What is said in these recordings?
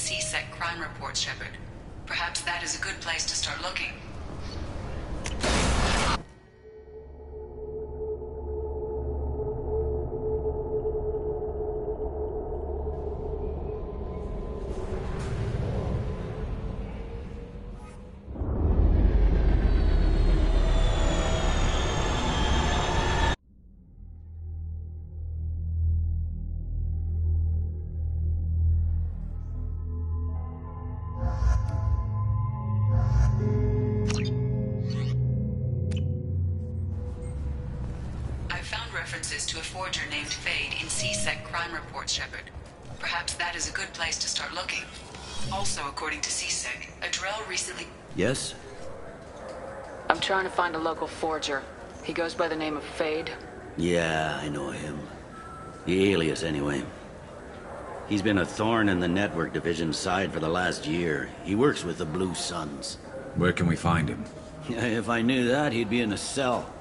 C-Sec crime reports, Shepard. Perhaps that is a good place to start looking. References to a forger named Fade in C-Sec crime reports, Shepard. Perhaps that is a good place to start looking. Also, according to C-Sec, a Drell recently... Yes? I'm trying to find a local forger. He goes by the name of Fade. Yeah, I know him. The alias, anyway. He's been a thorn in the network division's side for the last year. He works with the Blue Suns. Where can we find him? If I knew that, he'd be in a cell.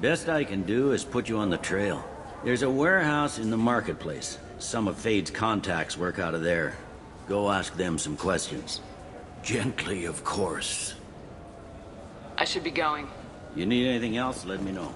Best I can do is put you on the trail. There's a warehouse in the marketplace. Some of Fade's contacts work out of there. Go ask them some questions. Gently, of course. I should be going. You need anything else, let me know.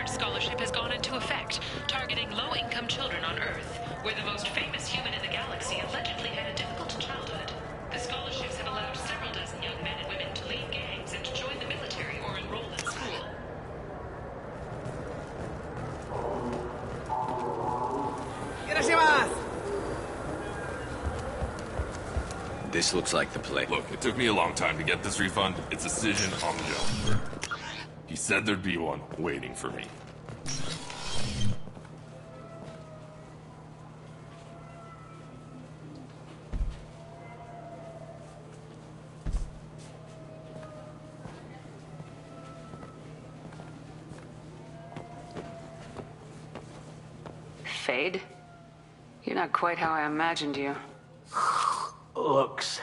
Scholarship has gone into effect, targeting low-income children on Earth, where the most famous human in the galaxy allegedly had a difficult childhood. The scholarships have allowed several dozen young men and women to leave gangs and to join the military or enroll in school. This looks like the place. Look, it took me a long time to get this refund. It's a decision on the own. He said there'd be one waiting for me. Fade? You're not quite how I imagined you. Looks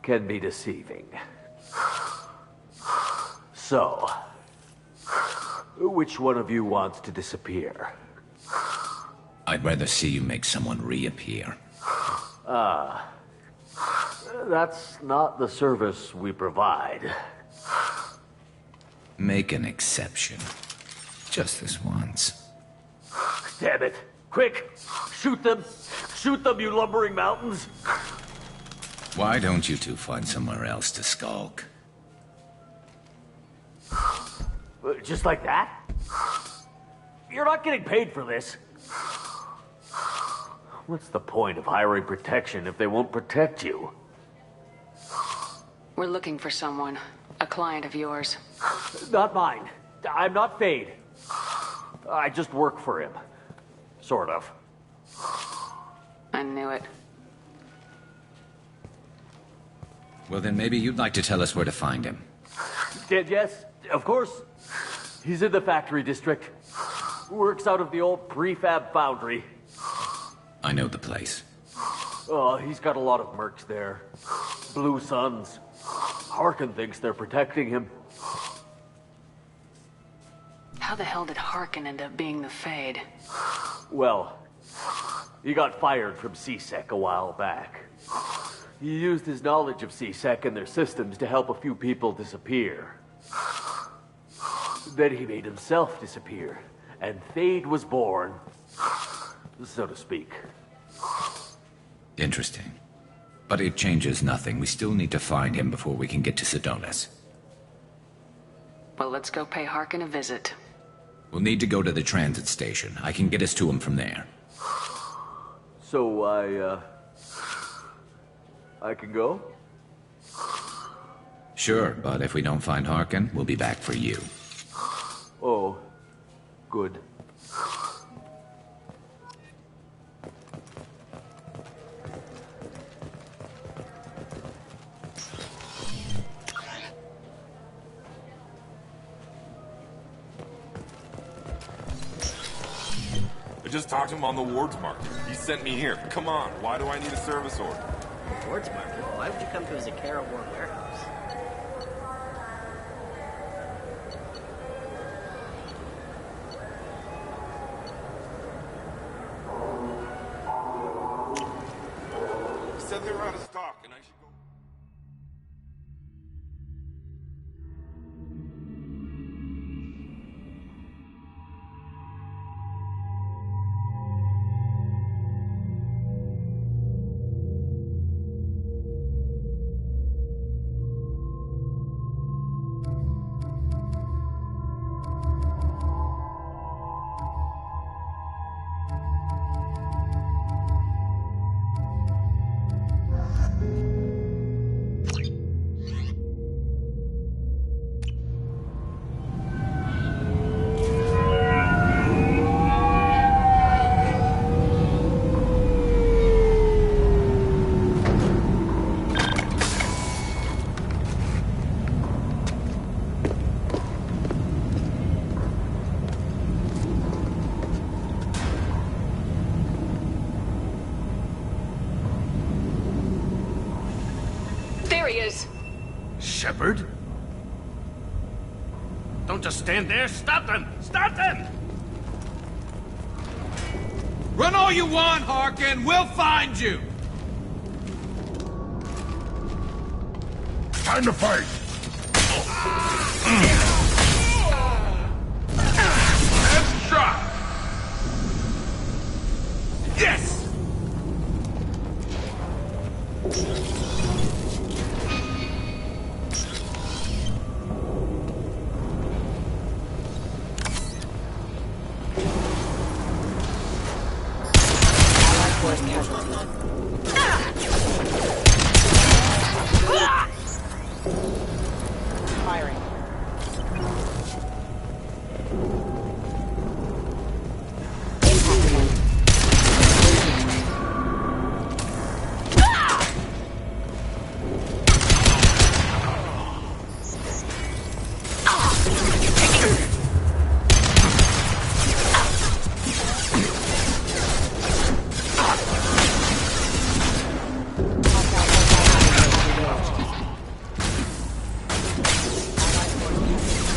can be deceiving. So, which one of you wants to disappear? I'd rather see you make someone reappear. That's not the service we provide. Make an exception. Just this once. Damn it. Quick! Shoot them! Shoot them, you lumbering mountains! Why don't you two find somewhere else to skulk? Just like that? You're not getting paid for this. What's the point of hiring protection if they won't protect you? We're looking for someone. A client of yours. Not mine. I'm not Fade. I just work for him. Sort of. I knew it. Well, then maybe you'd like to tell us where to find him. Yes, of course. He's in the factory district. Works out of the old prefab foundry. I know the place. Oh, he's got a lot of mercs there. Blue Suns. Harkin thinks they're protecting him. How the hell did Harkin end up being the Fade? Well, he got fired from C-Sec a while back. He used his knowledge of C-Sec and their systems to help a few people disappear. Then he made himself disappear, and Thade was born, so to speak. Interesting. But it changes nothing. We still need to find him before we can get to Sedonis. Well, let's go pay Harkin a visit. We'll need to go to the transit station. I can get us to him from there. So I can go? Sure, but if we don't find Harkin, we'll be back for you. Oh, good. I just talked to him on the wards market. He sent me here. Come on, why do I need a service order? Wards Market? Why would you come to a Zakara War warehouse? He said they were out of stock and I should go. There he is! Shepard? Don't just stand there. Stop them! Stop them! Run all you want, Harkin. We'll find you. Time to fight! Headshot. Yes! Firing.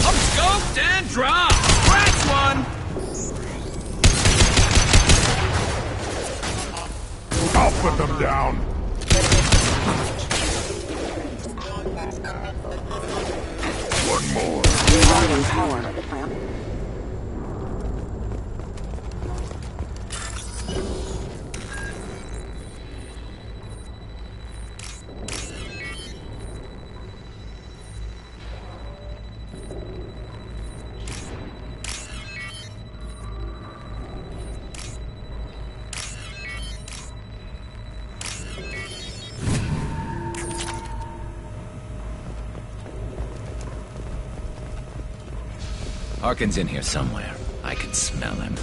I'm scoped and dropped. Scratch one. I'll put them down! One more. Harkin's in here somewhere. I can smell him.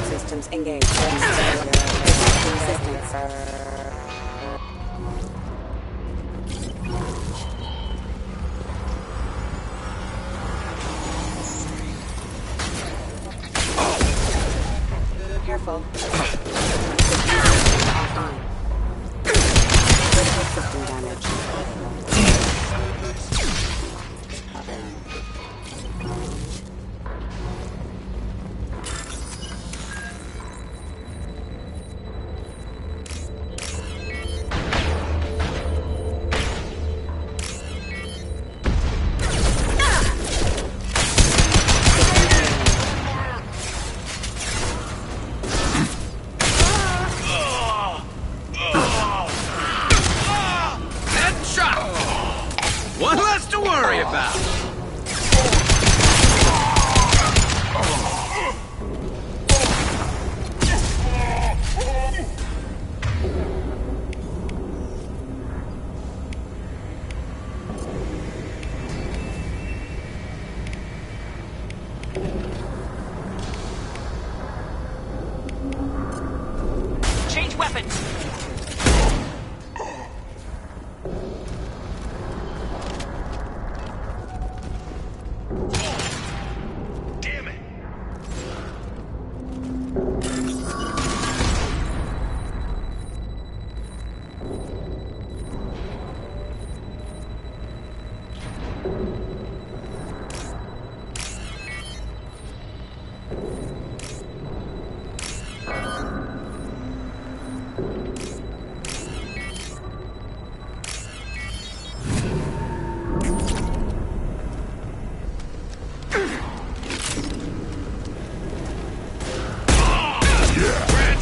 Systems engaged. Assistance. Careful. Offline. Critical system damage. One less to worry about. Change weapons! Damn it!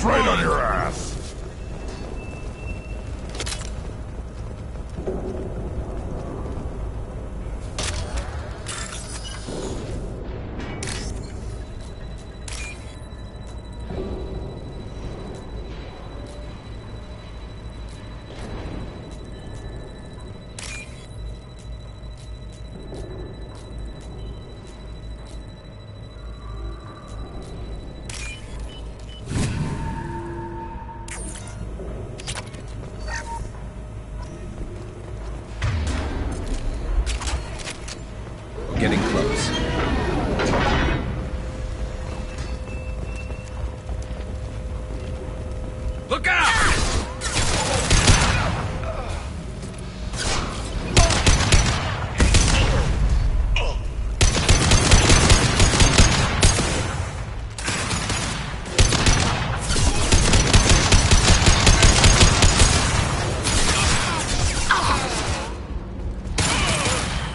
Right on your ass! Getting close. Look out!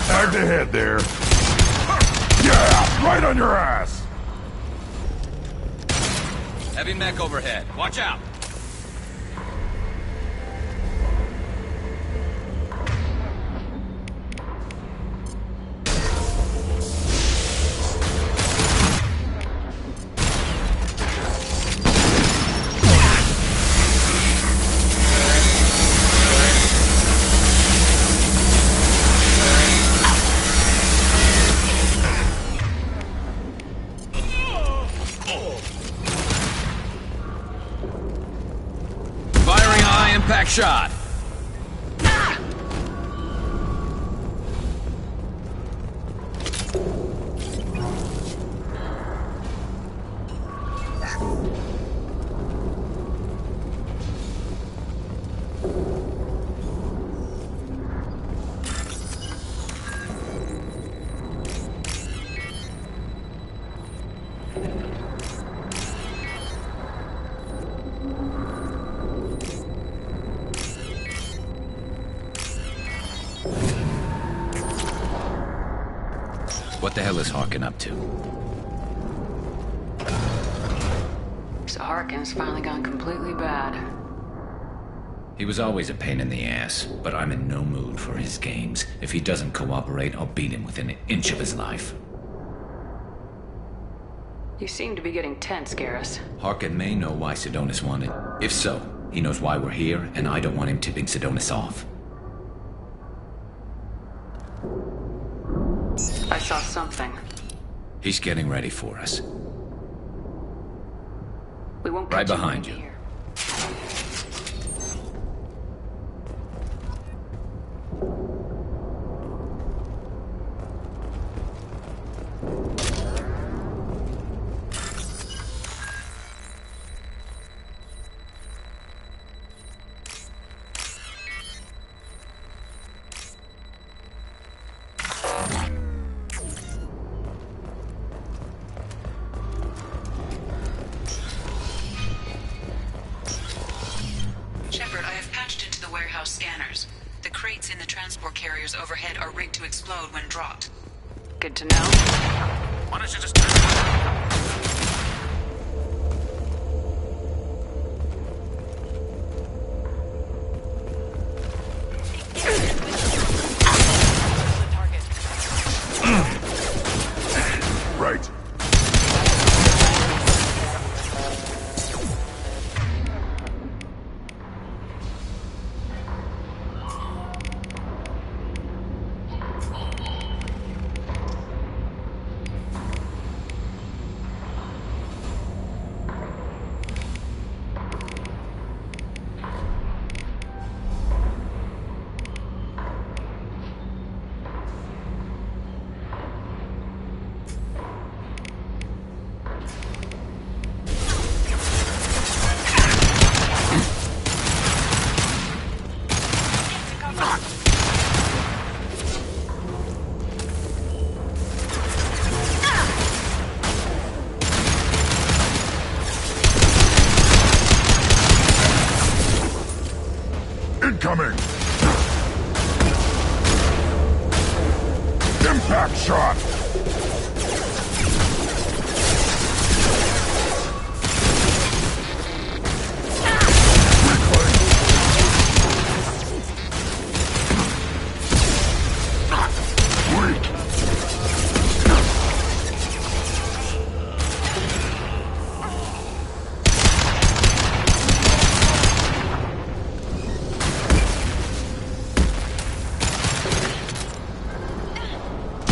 Tagged ahead there. Yeah, right on your ass! Heavy mech overhead. Watch out! Firing high impact shot. What the hell is Harkin up to? So Harkin's finally gone completely bad. He was always a pain in the ass, but I'm in no mood for his games. If he doesn't cooperate, I'll beat him within an inch of his life. You seem to be getting tense, Garrus. Harkin may know why Sidonis wanted. If so, he knows why we're here, and I don't want him tipping Sidonis off. I saw something. He's getting ready for us. We won't Right catch him behind you. here. Shepard, I have patched into the warehouse scanners. The crates in the transport carriers overhead are rigged to explode when dropped. Good to know. Why don't you just turn Back shot!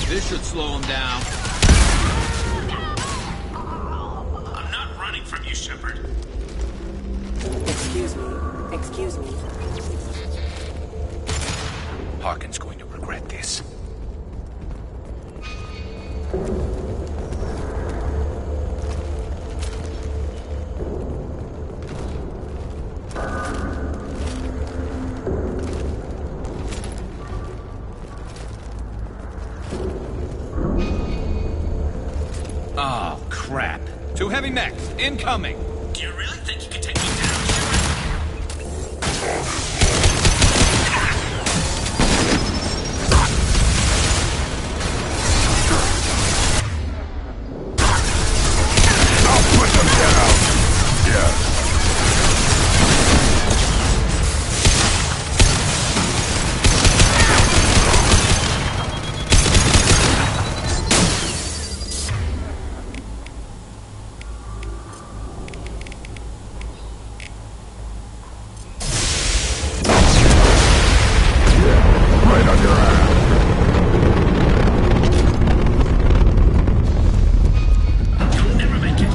This should slow him down. I'm not running from you, Shepard. Excuse me. Excuse me. Harkin's going to regret this. Oh, crap. Two heavy mechs, incoming. Do you really think you can take me down, Shepard? I'll put them down! Yes. Right on your ass. You'll never make it.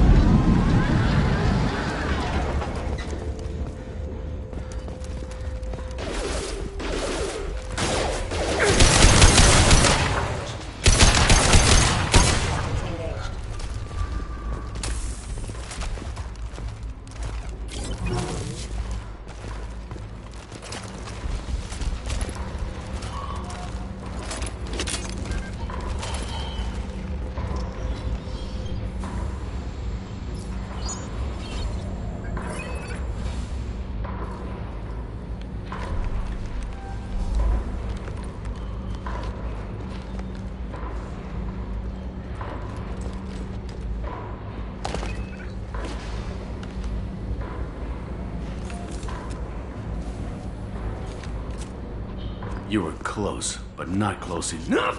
You were close, but not close enough.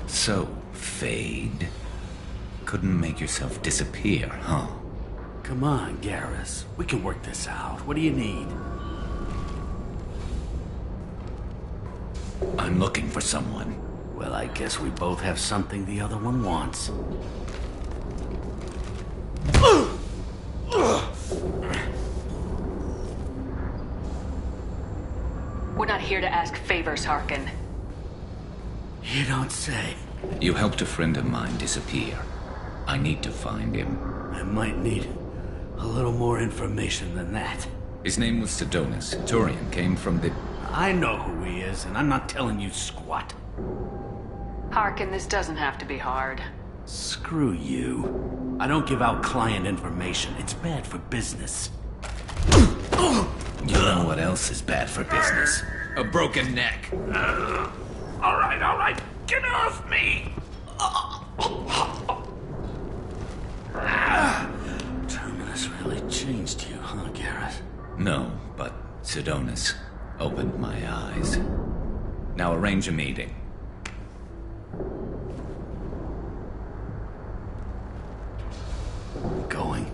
So, Fade. Couldn't make yourself disappear, huh? Come on, Garrus. We can work this out. What do you need? I'm looking for someone. Well, I guess we both have something the other one wants. We're not here to ask favors, Harkin. You don't say. You helped a friend of mine disappear. I need to find him. I might need a little more information than that. His name was Sidonis. Turian came from the... I know who he is, and I'm not telling you squat. Harkin, this doesn't have to be hard. Screw you. I don't give out client information. It's bad for business. You know what else is bad for business? A broken neck. All right. Get off me! Terminus really changed you, huh, Garrus? No, but Sidonis opened my eyes. Now arrange a meeting. Going.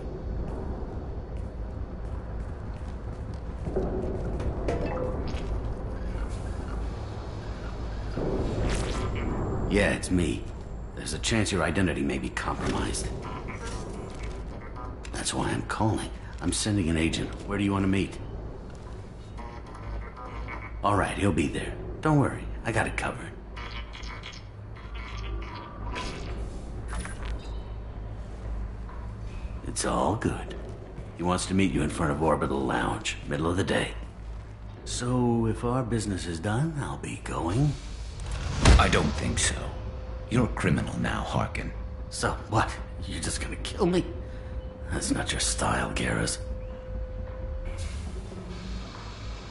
Yeah, it's me. There's a chance your identity may be compromised. That's why I'm calling. I'm sending an agent. Where do you want to meet? All right, he'll be there. Don't worry, I got it covered. It's all good. He wants to meet you in front of Orbital Lounge, middle of the day. So, if our business is done, I'll be going. I don't think so. You're a criminal now, Harkin. So, what? You're just gonna kill me? That's not your style, Garrus.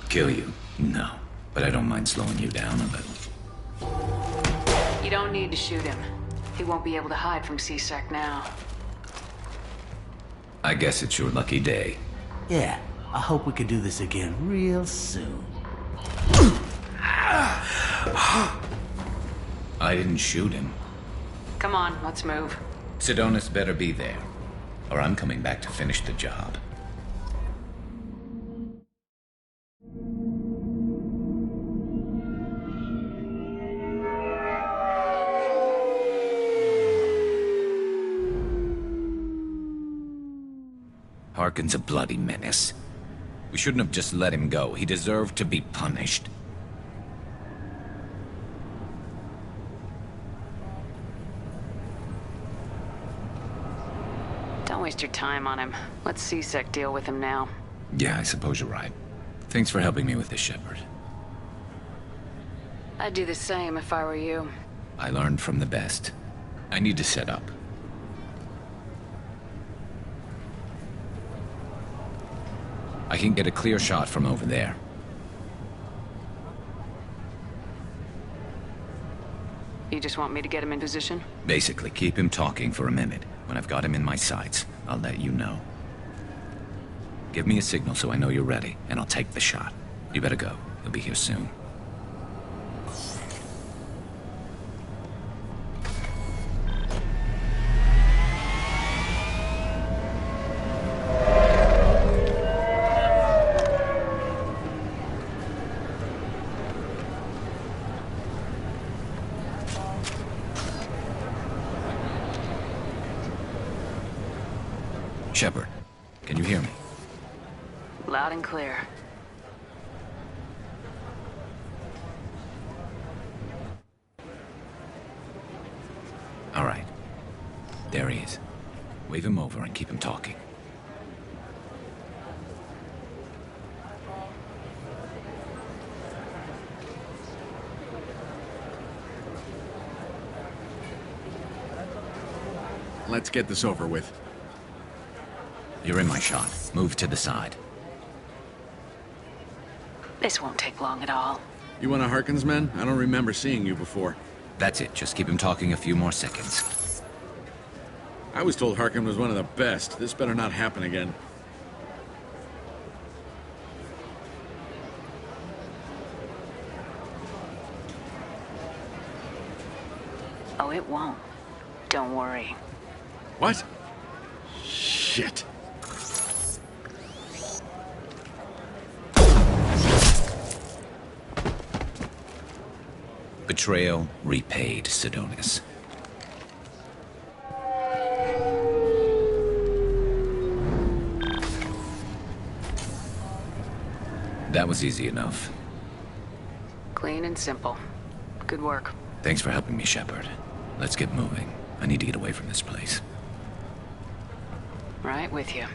Kill you? No, but I don't mind slowing you down a little. You don't need to shoot him. He won't be able to hide from C-Sec now. I guess it's your lucky day. Yeah, I hope we can do this again real soon. I didn't shoot him. Come on, let's move. Sidonis better be there, or I'm coming back to finish the job. Harkin's a bloody menace. We shouldn't have just let him go. He deserved to be punished. Don't waste your time on him. Let C-Sec deal with him now. Yeah, I suppose you're right. Thanks for helping me with this, Shepard. I'd do the same if I were you. I learned from the best. I need to set up. I can get a clear shot from over there. You just want me to get him in position? Basically, keep him talking for a minute. When I've got him in my sights, I'll let you know. Give me a signal so I know you're ready, and I'll take the shot. You better go. He'll be here soon. Shepard, can you hear me? Loud and clear. All right. There he is. Wave him over and keep him talking. Let's get this over with. You're in my shot. Move to the side. This won't take long at all. You one of Harkin's men? I don't remember seeing you before. That's it. Just keep him talking a few more seconds. I was told Harkin was one of the best. This better not happen again. Oh, it won't. Don't worry. What? Shit. Betrayal repaid, Sidonis. That was easy enough. Clean and simple. Good work. Thanks for helping me, Shepard. Let's get moving. I need to get away from this place. Right with you.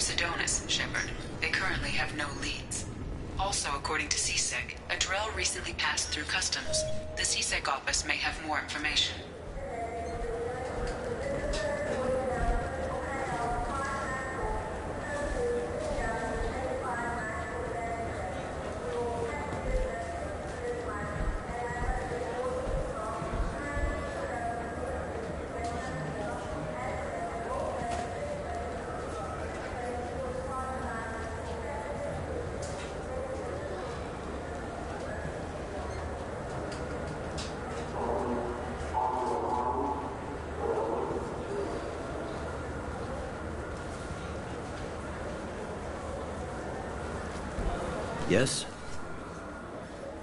Sedonis, Shepard. They currently have no leads. Also, according to CSEC, a Drell recently passed through customs. The CSEC office may have more information. Yes?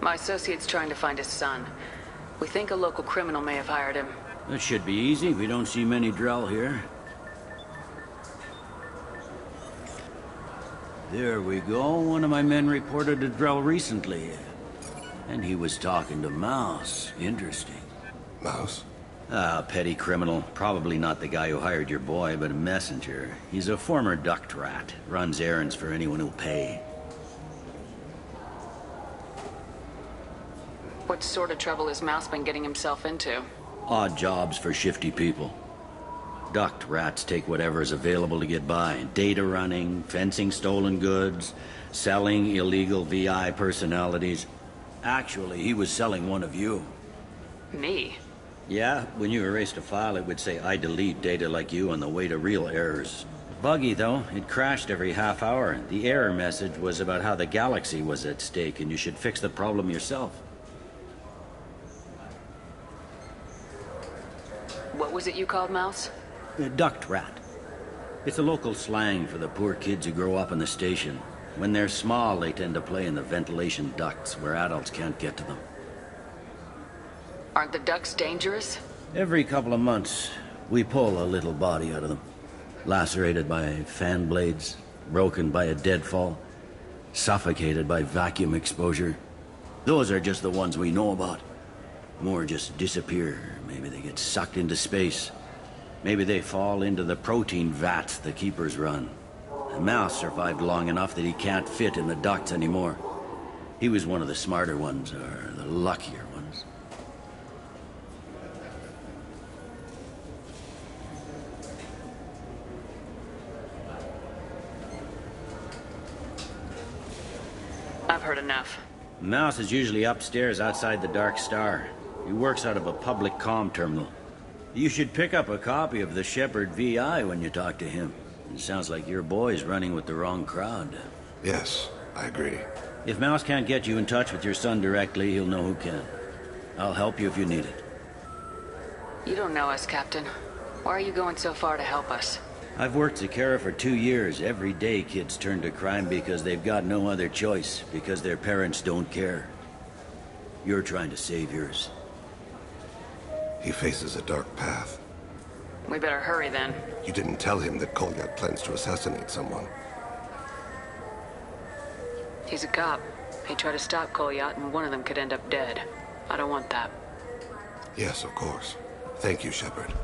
My associate's trying to find his son. We think a local criminal may have hired him. That should be easy. We don't see many Drell here. There we go. One of my men reported a Drell recently. And he was talking to Mouse. Interesting. Mouse? Ah, petty criminal. Probably not the guy who hired your boy, but a messenger. He's a former duct rat. Runs errands for anyone who'll pay. What sort of trouble has Mouse been getting himself into? Odd jobs for shifty people. Duct rats take whatever is available to get by. Data running, fencing stolen goods, selling illegal VI personalities. Actually, he was selling one of you. Me? Yeah, when you erased a file, it would say, I delete data like you on the way to real errors. Buggy, though. It crashed every half hour. The error message was about how the galaxy was at stake, and you should fix the problem yourself. What was it you called Mouse? A duct rat. It's a local slang for the poor kids who grow up in the station. When they're small, they tend to play in the ventilation ducts where adults can't get to them. Aren't the ducks dangerous? Every couple of months, we pull a little body out of them. Lacerated by fan blades, broken by a deadfall, suffocated by vacuum exposure. Those are just the ones we know about. More just disappear. Maybe they get sucked into space. Maybe they fall into the protein vats the keepers run. And Mouse survived long enough that he can't fit in the ducts anymore. He was one of the smarter ones, or the luckier ones. I've heard enough. Mouse is usually upstairs outside the Dark Star. He works out of a public comm terminal. You should pick up a copy of the Shepard VI when you talk to him. It sounds like your boy's running with the wrong crowd. Yes, I agree. If Mouse can't get you in touch with your son directly, he'll know who can. I'll help you if you need it. You don't know us, Captain. Why are you going so far to help us? I've worked Zakera for 2 years. Every day kids turn to crime because they've got no other choice, because their parents don't care. You're trying to save yours. He faces a dark path. We better hurry then. You didn't tell him that Kolyat plans to assassinate someone. He's a cop. He'd try to stop Kolyat and one of them could end up dead. I don't want that. Yes, of course. Thank you, Shepard.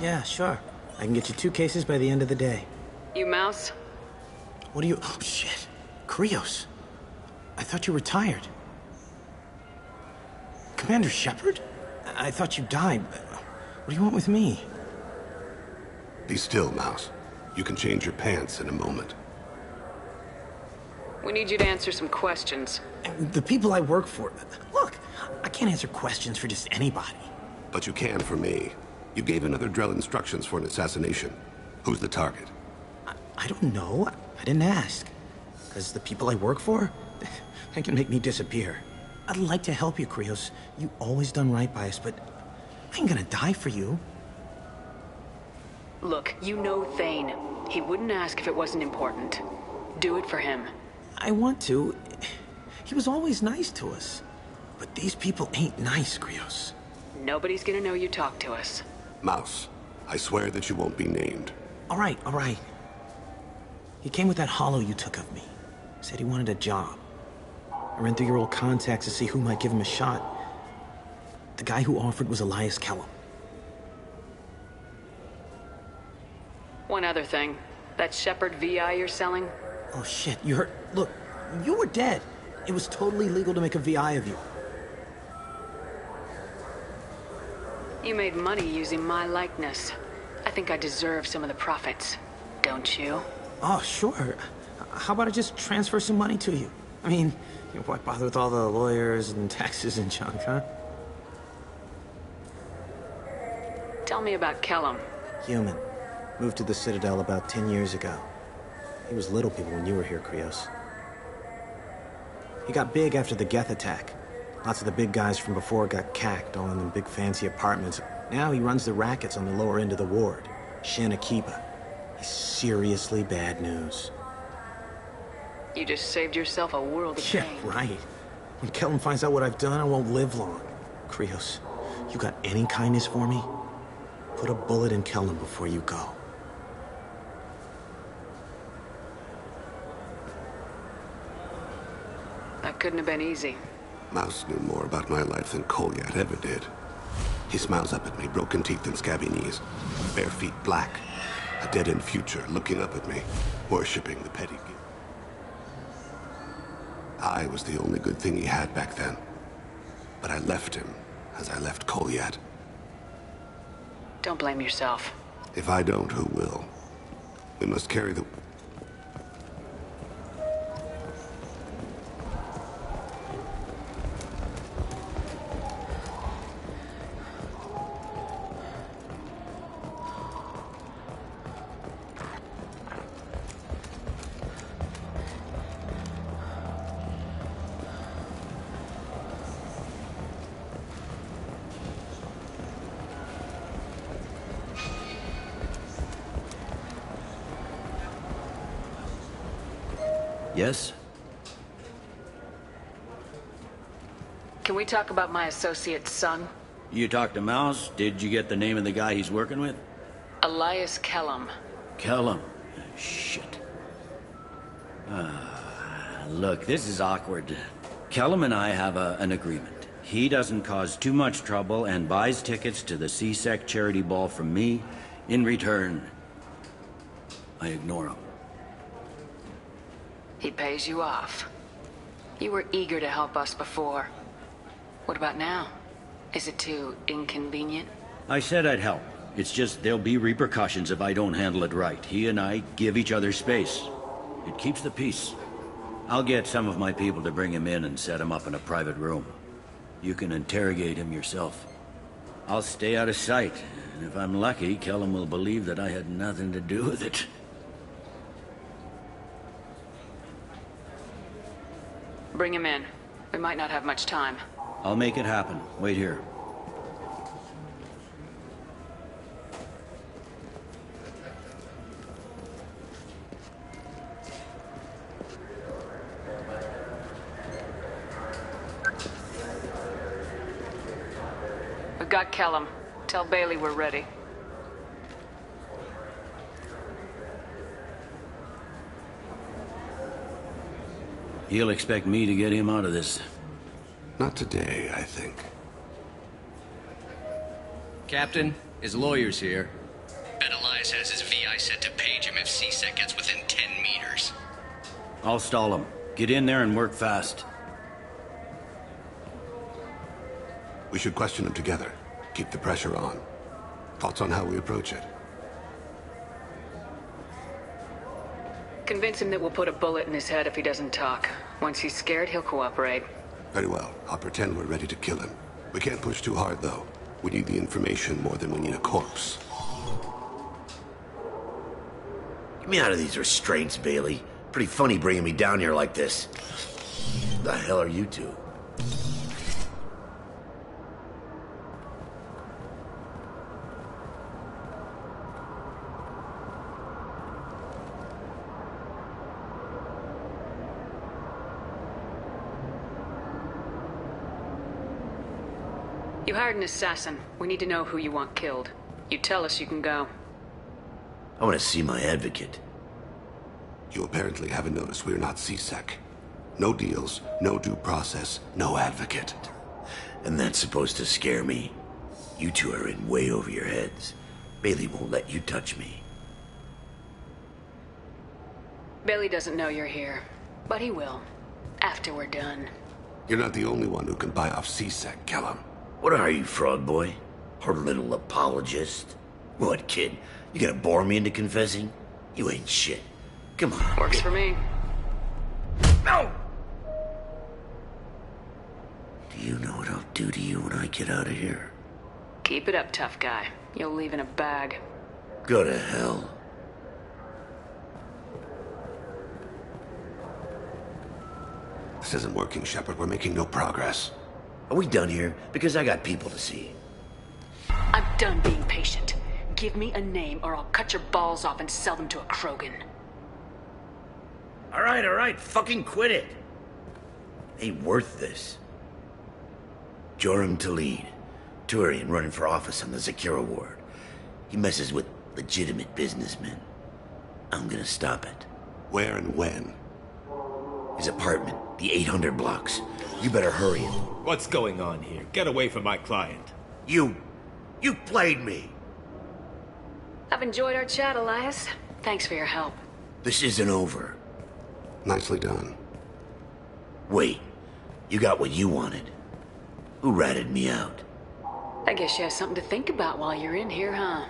Yeah, sure. I can get you 2 cases by the end of the day. You Mouse? What do you... Oh, shit. Krios. I thought you were retired. Commander Shepard? I thought you died. What do you want with me? Be still, Mouse. You can change your pants in a moment. We need you to answer some questions. The people I work for... Look, I can't answer questions for just anybody. But you can for me. You gave another Drell instructions for an assassination. Who's the target? I don't know. I didn't ask. Because the people I work for, they can make me disappear. I'd like to help you, Krios. You always done right by us, but I ain't gonna die for you. Look, you know Thane. He wouldn't ask if it wasn't important. Do it for him. I want to. He was always nice to us. But these people ain't nice, Krios. Nobody's gonna know you talk to us. Mouse, I swear that you won't be named. All right. He came with that hollow you took of me. Said he wanted a job. I ran through your old contacts to see who might give him a shot. The guy who offered was Elias Kellum. One other thing. That Shepard VI you're selling? Oh, shit. You heard... Look, you were dead. It was totally legal to make a VI of you. You made money using my likeness. I think I deserve some of the profits. Don't you? Oh, sure. How about I just transfer some money to you? I mean, why bother with all the lawyers and taxes and junk, huh? Tell me about Kellum. Human. Moved to the Citadel about 10 years ago. He was little people when you were here, Krios. He got big after the Geth attack. Lots of the big guys from before got cacked, all in them big fancy apartments. Now he runs the rackets on the lower end of the ward. Shin Akiba. He's seriously bad news. You just saved yourself a world of pain. Yeah, right. When Kellum finds out what I've done, I won't live long. Krios, you got any kindness for me? Put a bullet in Kellum before you go. That couldn't have been easy. Mouse knew more about my life than Kolyat ever did. He smiles up at me, broken teeth and scabby knees. Bare feet black. A dead-end future looking up at me, worshipping the petty gift. I was the only good thing he had back then. But I left him, as I left Kolyat. Don't blame yourself. If I don't, who will? We must carry the... Yes? Can we talk about my associate's son? You talked to Mouse? Did you get the name of the guy he's working with? Elias Kellum. Kellum? Shit. Look, this is awkward. Kellum and I have an agreement. He doesn't cause too much trouble and buys tickets to the C-Sec charity ball from me. In return, I ignore him. He pays you off. You were eager to help us before. What about now? Is it too inconvenient? I said I'd help. It's just there'll be repercussions if I don't handle it right. He and I give each other space. It keeps the peace. I'll get some of my people to bring him in and set him up in a private room. You can interrogate him yourself. I'll stay out of sight, and if I'm lucky, Kellum will believe that I had nothing to do with it. Bring him in. We might not have much time. I'll make it happen. Wait here. We've got Kellum. Tell Bailey we're ready. He'll expect me to get him out of this. Not today, I think. Captain, his lawyer's here. Elias has his VI set to page him if CSEC gets within 10 meters. I'll stall him. Get in there and work fast. We should question him together. Keep the pressure on. Thoughts on how we approach it? Convince him that we'll put a bullet in his head if he doesn't talk. Once he's scared, he'll cooperate. Very well. I'll pretend we're ready to kill him. We can't push too hard, though. We need the information more than we need a corpse. Get me out of these restraints, Bailey. Pretty funny bringing me down here like this. The hell are you two? You hired an assassin. We need to know who you want killed. You tell us, you can go. I want to see my advocate. You apparently haven't noticed we're not CSEC. No deals, no due process, no advocate. And that's supposed to scare me. You two are in way over your heads. Bailey won't let you touch me. Bailey doesn't know you're here, but he will. After we're done. You're not the only one who can buy off CSEC, Kellum. What are you, frog boy? Her little apologist? What, kid? You gonna bore me into confessing? You ain't shit. Come on. Works for me. No! Do you know what I'll do to you when I get out of here? Keep it up, tough guy. You'll leave in a bag. Go to hell. This isn't working, Shepard. We're making no progress. Are we done here? Because I got people to see. I'm done being patient. Give me a name or I'll cut your balls off and sell them to a Krogan. All right. Fucking quit it. Ain't worth this. Joram Talid. Turian running for office on the Zakira ward. He messes with legitimate businessmen. I'm gonna stop it. Where and when? His apartment, the 800 blocks. You better hurry it. What's going on here? Get away from my client. You played me. I've enjoyed our chat, Elias. Thanks for your help. This isn't over. Nicely done. Wait, you got what you wanted. Who ratted me out? I guess you have something to think about while you're in here, huh?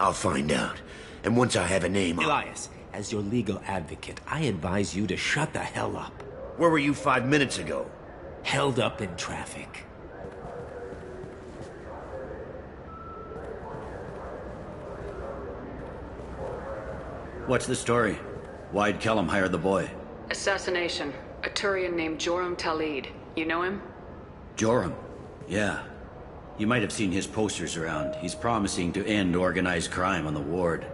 I'll find out. And once I have a name, Elias, as your legal advocate, I advise you to shut the hell up. Where were you 5 minutes ago? Held up in traffic. What's the story? Why'd Kellum hire the boy? Assassination. A Turian named Joram Talid. You know him? Joram? Yeah. You might have seen his posters around. He's promising to end organized crime on the ward.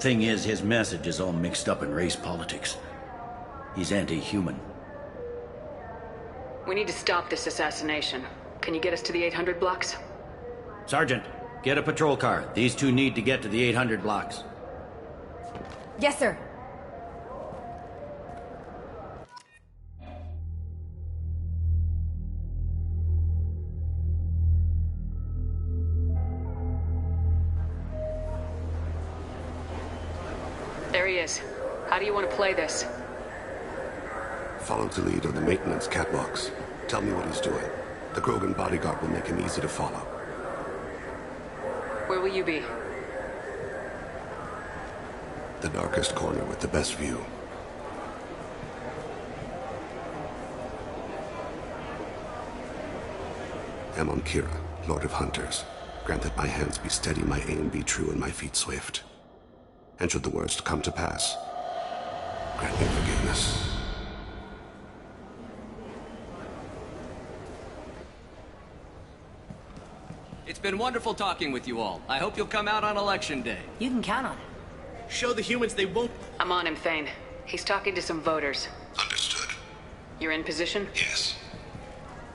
Thing is, his message is all mixed up in race politics. He's anti-human. We need to stop this assassination. Can you get us to the 800 blocks? Sergeant, get a patrol car. These two need to get to the 800 blocks. Yes, sir. There he is. How do you want to play this? Follow the lead on the maintenance catwalks. Tell me what he's doing. The Krogan bodyguard will make him easy to follow. Where will you be? The darkest corner with the best view. Amon Kira, Lord of Hunters. Grant that my hands be steady, my aim be true, and my feet swift. And should the worst come to pass, grant me forgiveness. It's been wonderful talking with you all. I hope you'll come out on Election Day. You can count on it. Show the humans they won't... I'm on him, Thane. He's talking to some voters. Understood. You're in position? Yes.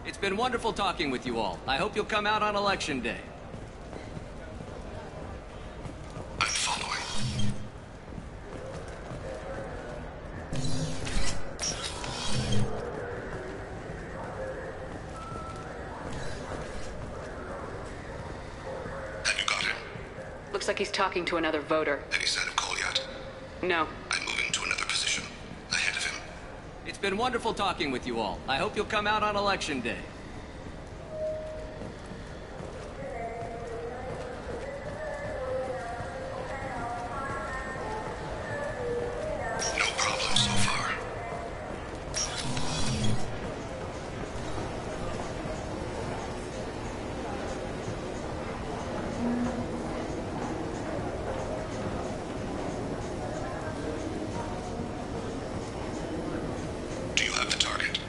It's been wonderful talking with you all. I hope you'll come out on Election Day. I'm following. Looks Looks like he's talking to another voter. Any sign of Kolyat? No. I'm moving to another position. Ahead of him. It's been wonderful talking with you all. I hope you'll come out on Election Day. No problem so far. Do you have the target?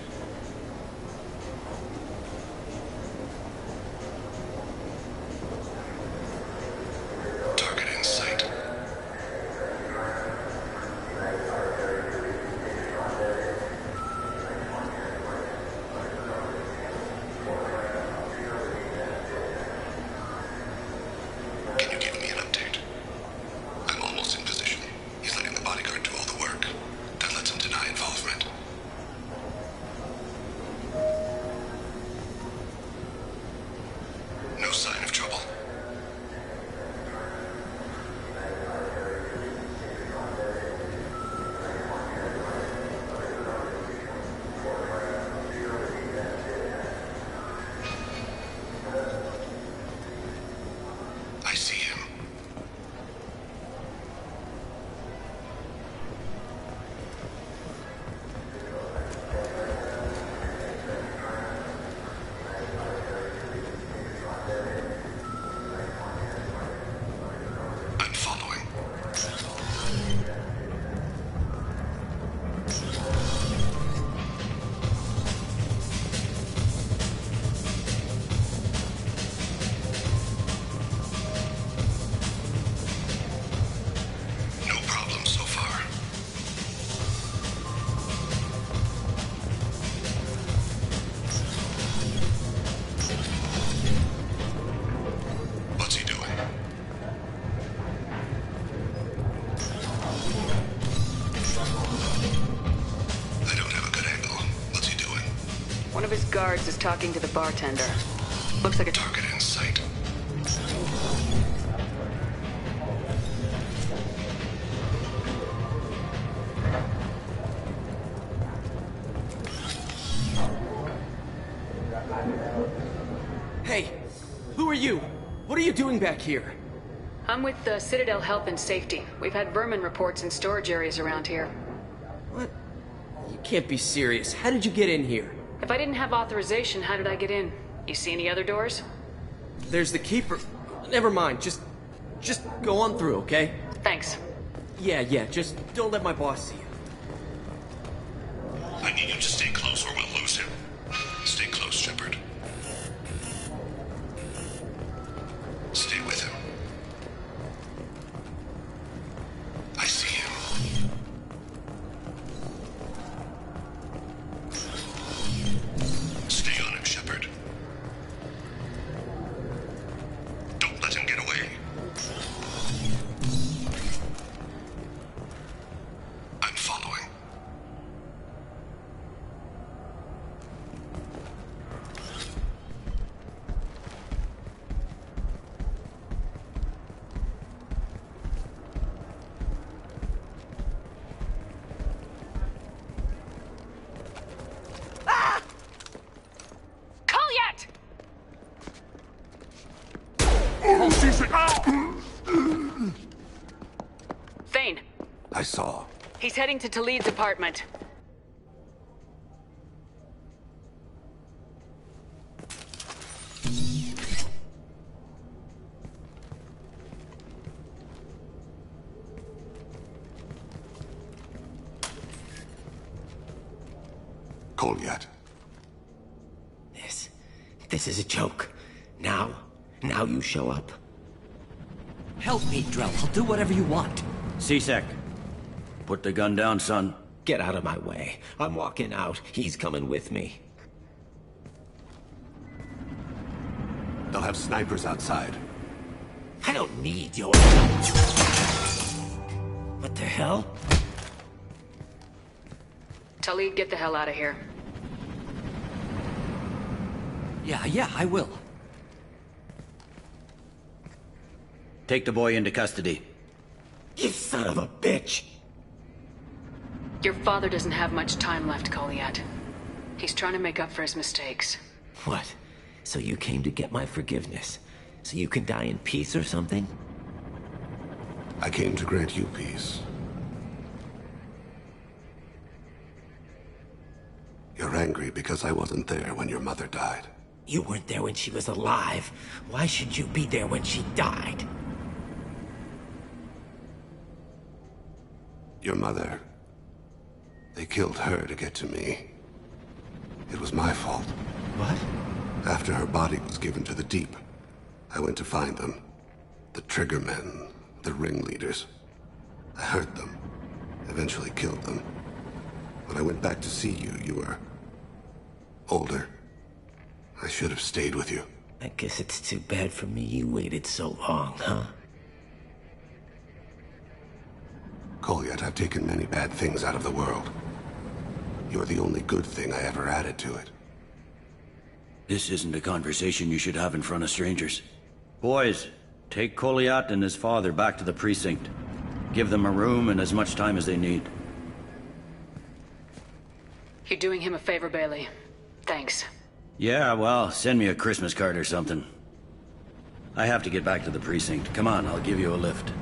Target in sight. Can you give me an update? I'm almost in position. He's letting the bodyguard do all the work. That lets him deny involvement. No sign of trouble. I see him. I'm following. No problem so far. What's he doing? I don't have a good angle. What's he doing? One of his guards is talking to the bartender. Looks like a... Target in sight. Hey, who are you? What are you doing back here? I'm with the Citadel Health and Safety. We've had vermin reports in storage areas around here. What? You can't be serious. How did you get in here? If I didn't have authorization, how did I get in? You see any other doors? There's the keeper. Never mind. Just go on through, okay? Thanks. Yeah, just don't let my boss see you. I need you to stay close or we'll lose him. Stay close, Shepard. Stay with him. I see him. Stay on him, Shepard. Don't let him get away. I'm following. Kolyat! Oh, C-Sec! Thane, I saw. he's heading to Talid's apartment. Kolyat. This is a joke. Now you show up. Help me, Drell. I'll do whatever you want. C-Sec, put the gun down, son. Get out of my way. I'm walking out. He's coming with me. They'll have snipers outside. I don't need your... What the hell? Talid, get the hell out of here. Yeah, I will. Take the boy into custody. You son of a bitch! Your father doesn't have much time left, Colliat. He's trying to make up for his mistakes. What? So you came to get my forgiveness? So you can die in peace or something? I came to grant you peace. You're angry because I wasn't there when your mother died. You weren't there when she was alive. Why should you be there when she died? Your mother... They killed her to get to me. It was my fault. What? After her body was given to the Deep, I went to find them. The Triggermen, the ringleaders. I hurt them, eventually killed them. When I went back to see you, you were... older. I should have stayed with you. I guess it's too bad for me you waited so long, huh? Colliat, I've taken many bad things out of the world. You're the only good thing I ever added to it. This isn't a conversation you should have in front of strangers. Boys, take Colliat and his father back to the precinct. Give them a room and as much time as they need. You're doing him a favor, Bailey. Thanks. Yeah, well, send me a Christmas card or something. I have to get back to the precinct. Come on, I'll give you a lift.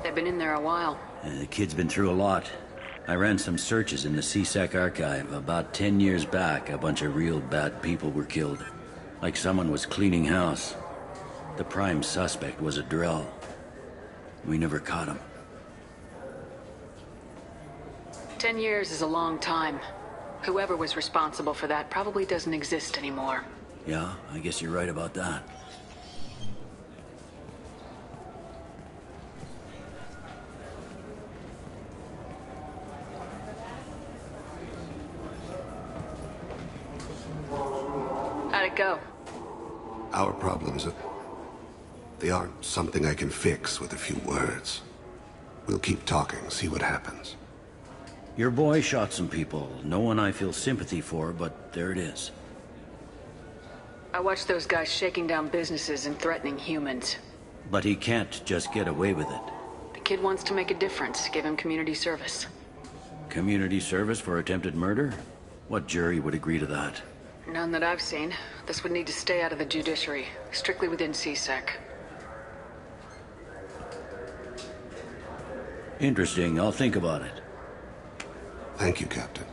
They've been in there a while. The kid's been through a lot. I ran some searches in the CSEC archive. About 10 years back, a bunch of real bad people were killed. Like someone was cleaning house. The prime suspect was a Drell. We never caught him. 10 years is a long time. Whoever was responsible for that probably doesn't exist anymore. Yeah, I guess you're right about that. How'd it go? Our problems, they aren't something I can fix with a few words. We'll keep talking, see what happens. Your boy shot some people. No one I feel sympathy for, but there it is. I watched those guys shaking down businesses and threatening humans. But he can't just get away with it. The kid wants to make a difference. Give him community service. Community service for attempted murder? What jury would agree to that? None that I've seen. This would need to stay out of the judiciary, strictly within CSEC. Interesting. I'll think about it. Thank you, Captain.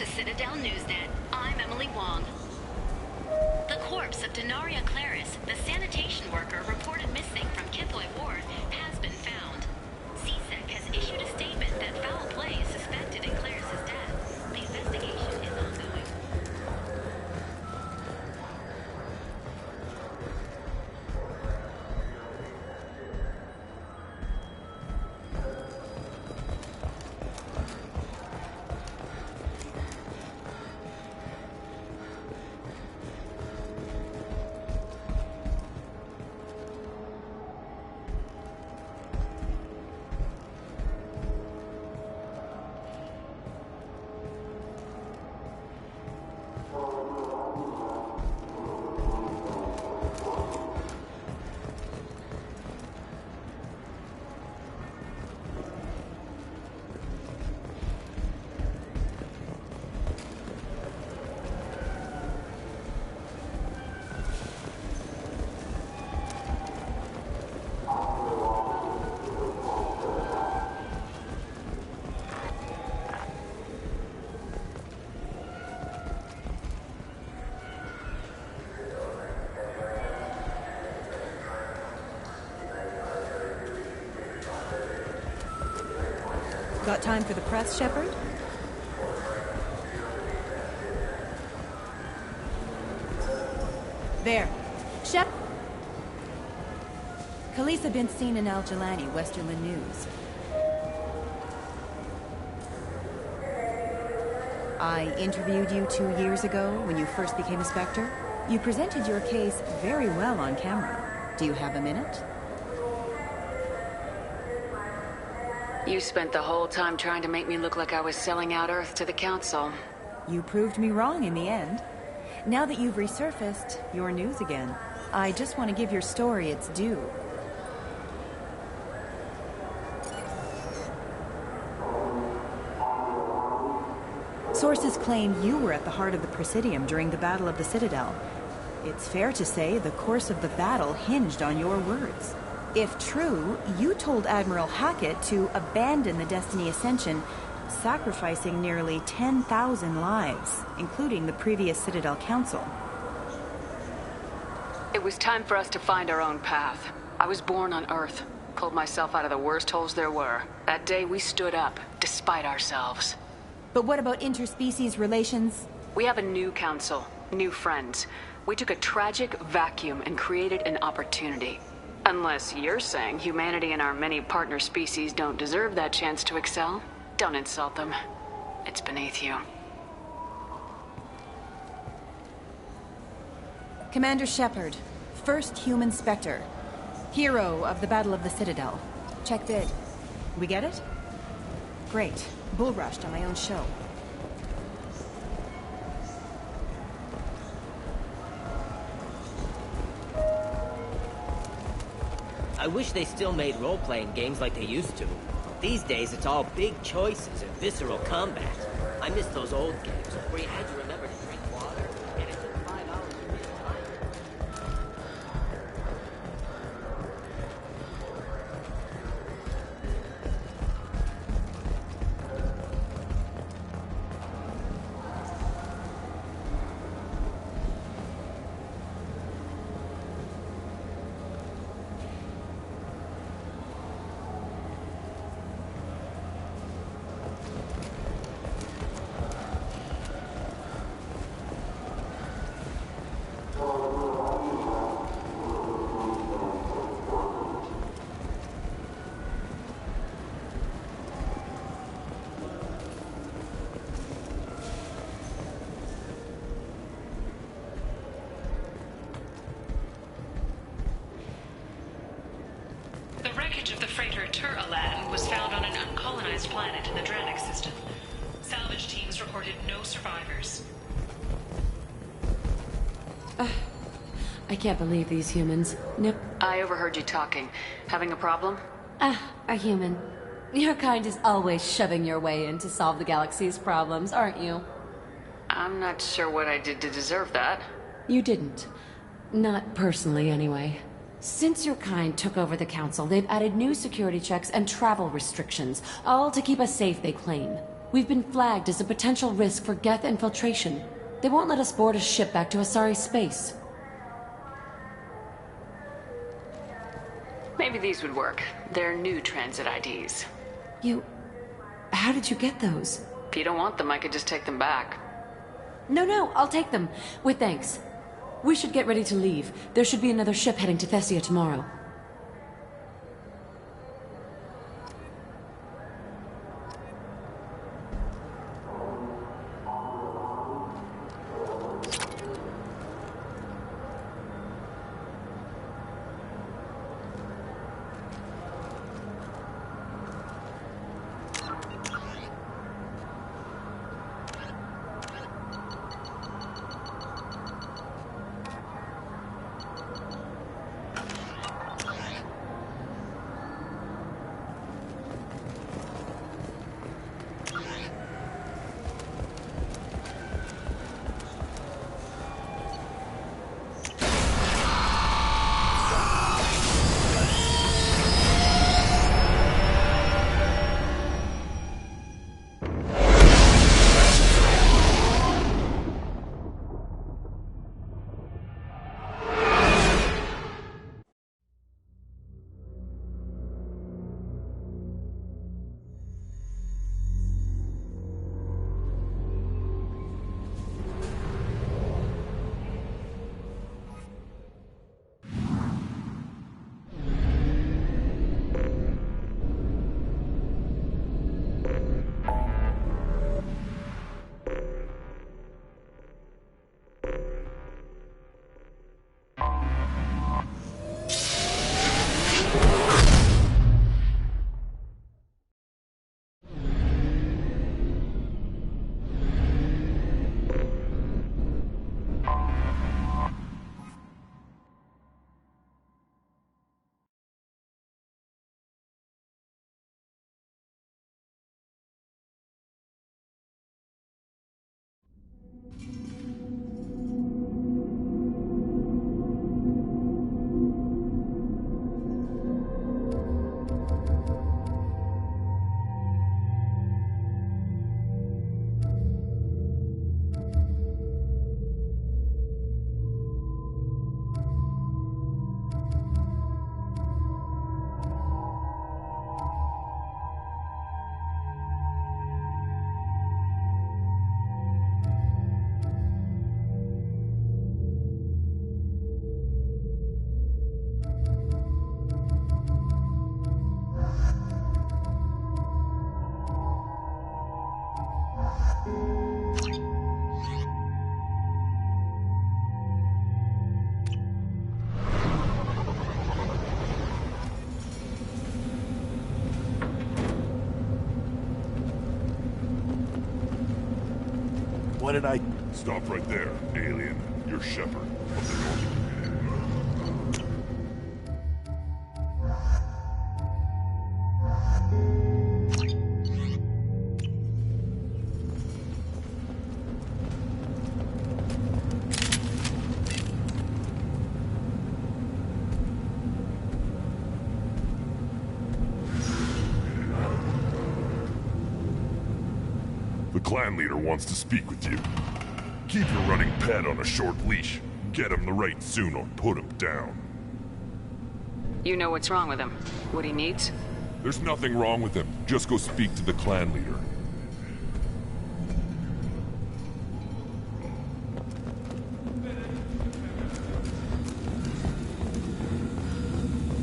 to Citadel Newsnet. I'm Emily Wong. The corpse of Denaria Claris, the sanitation worker reported missing from Kithoy Ward, has been found. CSEC has issued a statement that foul play is suspected in Claris's death. The investigation is ongoing. Got time for the press, Shepard? There. Shep. Khaleesa been seen in Al Jalani, Westerland News. I interviewed you 2 years ago when you first became a Spectre. You presented your case very well on camera. Do you have a minute? You spent the whole time trying to make me look like I was selling out Earth to the Council. You proved me wrong in the end. Now that you've resurfaced, you're news again. I just want to give your story its due. Sources claim you were at the heart of the Presidium during the Battle of the Citadel. It's fair to say the course of the battle hinged on your words. If true, you told Admiral Hackett to abandon the Destiny Ascension, sacrificing nearly 10,000 lives, including the previous Citadel Council. It was time for us to find our own path. I was born on Earth, pulled myself out of the worst holes there were. That day we stood up, despite ourselves. But what about interspecies relations? We have a new council, new friends. We took a tragic vacuum and created an opportunity. Unless you're saying humanity and our many partner species don't deserve that chance to excel, don't insult them. It's beneath you. Commander Shepard, first human Spectre. Hero of the Battle of the Citadel. Check bid. We get it? Great. Bull rushed on my own show. I wish they still made role-playing games like they used to. These days, it's all big choices and visceral combat. I miss those old games where you had to remember to drink water, and it took 5 hours to read time. Of the freighter Tur-Alan was found on an uncolonized planet in the Dranik system. Salvage teams reported no survivors. I can't believe these humans. Nope. I overheard you talking. Having a problem? A human. Your kind is always shoving your way in to solve the galaxy's problems, aren't you? I'm not sure what I did to deserve that. You didn't. Not personally, anyway. Since your kind took over the Council, they've added new security checks and travel restrictions, all to keep us safe, they claim. We've been flagged as a potential risk for Geth infiltration. They won't let us board a ship back to Asari space. Maybe these would work. They're new transit IDs. How did you get those? If you don't want them, I could just take them back. No, I'll take them. With thanks. We should get ready to leave. There should be another ship heading to Thessia tomorrow. What did I... Stop right there, alien. You're Shepard of the North. The clan leader wants to speak with you. Keep your running pet on a short leash. Get him the right soon or put him down. You know what's wrong with him? What he needs? There's nothing wrong with him. Just go speak to the clan leader.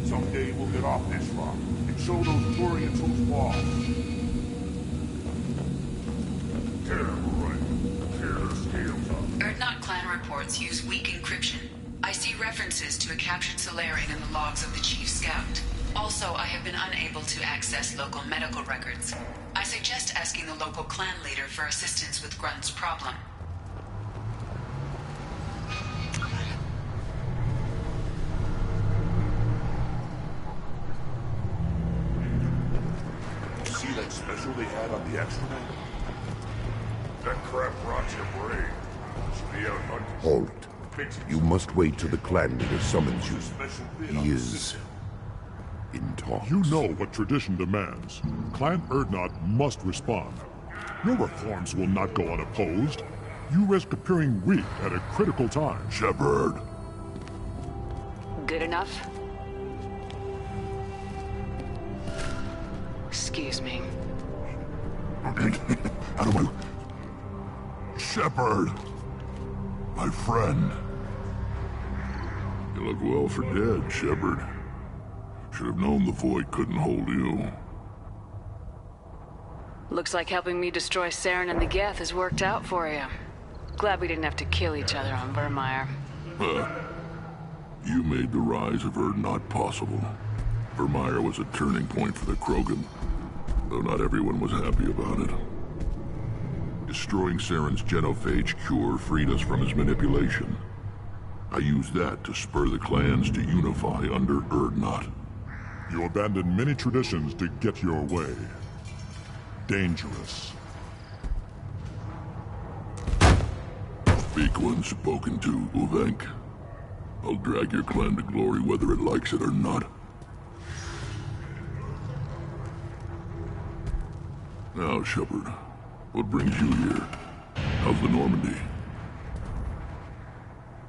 Someday we'll get off this rock and show those Turians who's boss. Erdnot clan reports use weak encryption. I see references to a captured Solarian in the logs of the Chief Scout. Also, I have been unable to access local medical records. I suggest asking the local clan leader for assistance with Grunt's problem. See that special they had on the extranet? That crap rots your brain. Should be out hunting. Hold it. You must wait till the clan leader summons you. He is in talks. You know what tradition demands. Clan Erdnot must respond. Your reforms will not go unopposed. You risk appearing weak at a critical time. Shepard. Good enough? Excuse me. Out of my... Shepard! My friend. You look well for dead, Shepard. Should have known the Void couldn't hold you. Looks like helping me destroy Saren and the Geth has worked out for you. Glad we didn't have to kill each other on Vermeer. You made the rise of Urdnot possible. Vermeer was a turning point for the Krogan, though not everyone was happy about it. Destroying Saren's genophage cure freed us from his manipulation. I used that to spur the clans to unify under Urdnot. You abandoned many traditions to get your way. Dangerous. Speak when spoken to, Uvenk. I'll drag your clan to glory whether it likes it or not. Now, Shepard, what brings you here? How's the Normandy?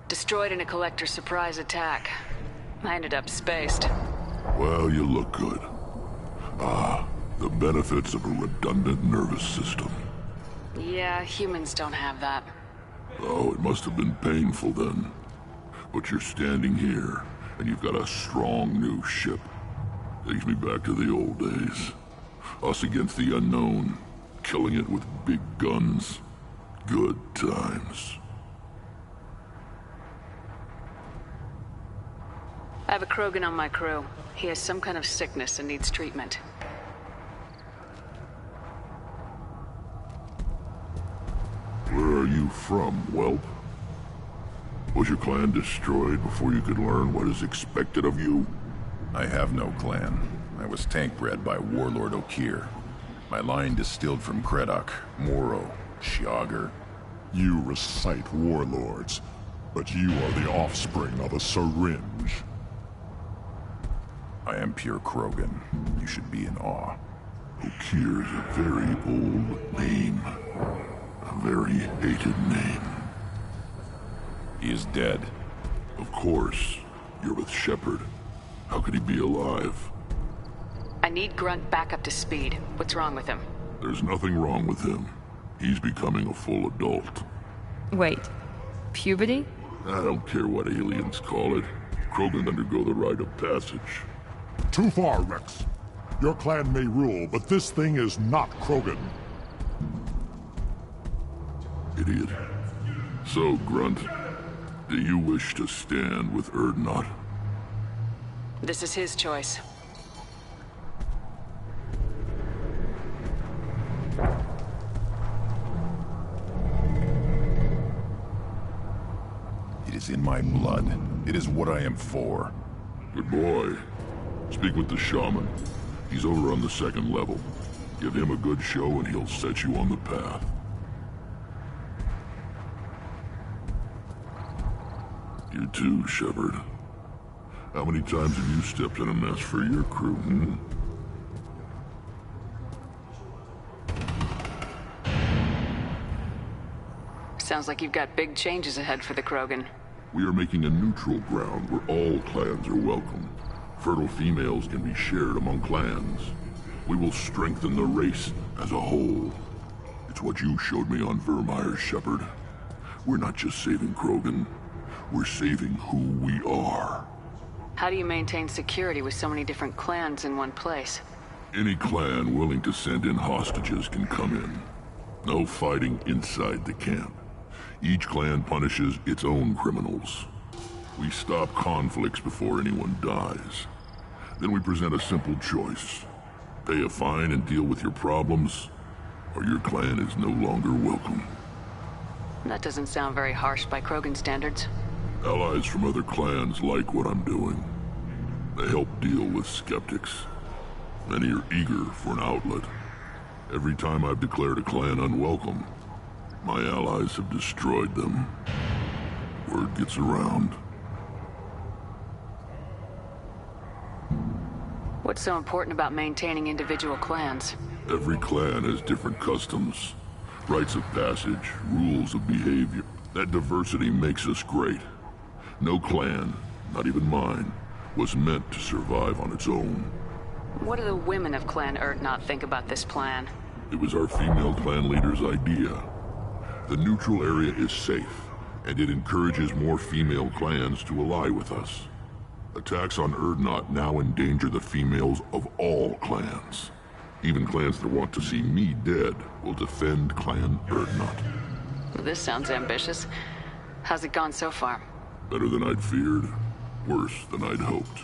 Destroyed in a Collector surprise attack. I ended up spaced. Well, you look good. The benefits of a redundant nervous system. Yeah, humans don't have that. Oh, it must have been painful then. But you're standing here, and you've got a strong new ship. Takes me back to the old days. Us against the unknown, killing it with big guns. Good times. I have a Krogan on my crew. He has some kind of sickness and needs treatment. Where are you from, whelp? Was your clan destroyed before you could learn what is expected of you? I have no clan. I was tank bred by Warlord Okir. My line distilled from Kredok, Moro, Shiagar. You recite warlords, but you are the offspring of a syringe. I am pure Krogan. You should be in awe. Okir's a very old name. A very hated name. He is dead. Of course. You're with Shepard. How could he be alive? I need Grunt back up to speed. What's wrong with him? There's nothing wrong with him. He's becoming a full adult. Wait. Puberty? I don't care what aliens call it. Krogan undergo the rite of passage. Too far, Rex. Your clan may rule, but this thing is not Krogan. Idiot. So, Grunt, do you wish to stand with Urdnot? This is his choice. It is in my blood. It is what I am for. Good boy. Speak with the shaman. He's over on the second level. Give him a good show and he'll set you on the path. You too, Shepard. How many times have you stepped in a mess for your crew, hmm? Sounds like you've got big changes ahead for the Krogan. We are making a neutral ground where all clans are welcome. Fertile females can be shared among clans. We will strengthen the race as a whole. It's what you showed me on Vermeer, Shepard. We're not just saving Krogan. We're saving who we are. How do you maintain security with so many different clans in one place? Any clan willing to send in hostages can come in. No fighting inside the camp. Each clan punishes its own criminals. We stop conflicts before anyone dies. Then we present a simple choice. Pay a fine and deal with your problems, or your clan is no longer welcome. That doesn't sound very harsh by Krogan standards. Allies from other clans like what I'm doing. They help deal with skeptics. Many are eager for an outlet. Every time I've declared a clan unwelcome, my allies have destroyed them. Word gets around. What's so important about maintaining individual clans? Every clan has different customs, Rites of passage, rules of behavior. That diversity makes us great. No clan, not even mine, was meant to survive on its own. What do the women of Clan Urdnot think about this plan? It was our female clan leader's idea. The neutral area is safe, and it encourages more female clans to ally with us. Attacks on Urdnot now endanger the females of all clans. Even clans that want to see me dead will defend Clan Urdnot. This sounds ambitious. How's it gone so far? Better than I'd feared. Worse than I'd hoped.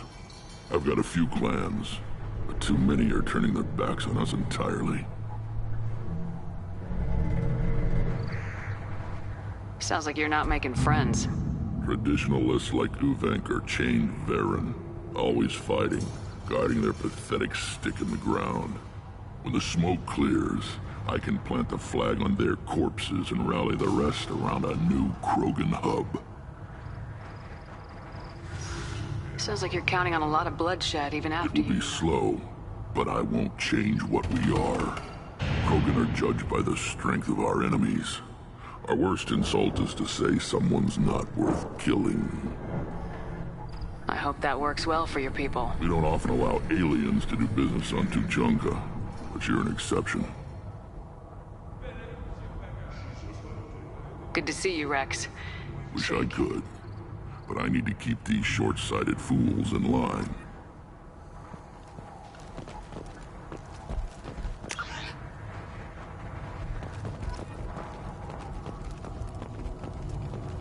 I've got a few clans, but too many are turning their backs on us entirely. Sounds like you're not making friends. Traditionalists like Uvenk are chained Varen, always fighting, guarding their pathetic stick in the ground. When the smoke clears, I can plant the flag on their corpses and rally the rest around a new Krogan hub. Sounds like you're counting on a lot of bloodshed even after It will be slow, but I won't change what we are. Krogan are judged by the strength of our enemies. Our worst insult is to say someone's not worth killing. I hope that works well for your people. We don't often allow aliens to do business on Tuchanka, but you're an exception. Good to see you, Rex. Wish I could, but I need to keep these short-sighted fools in line.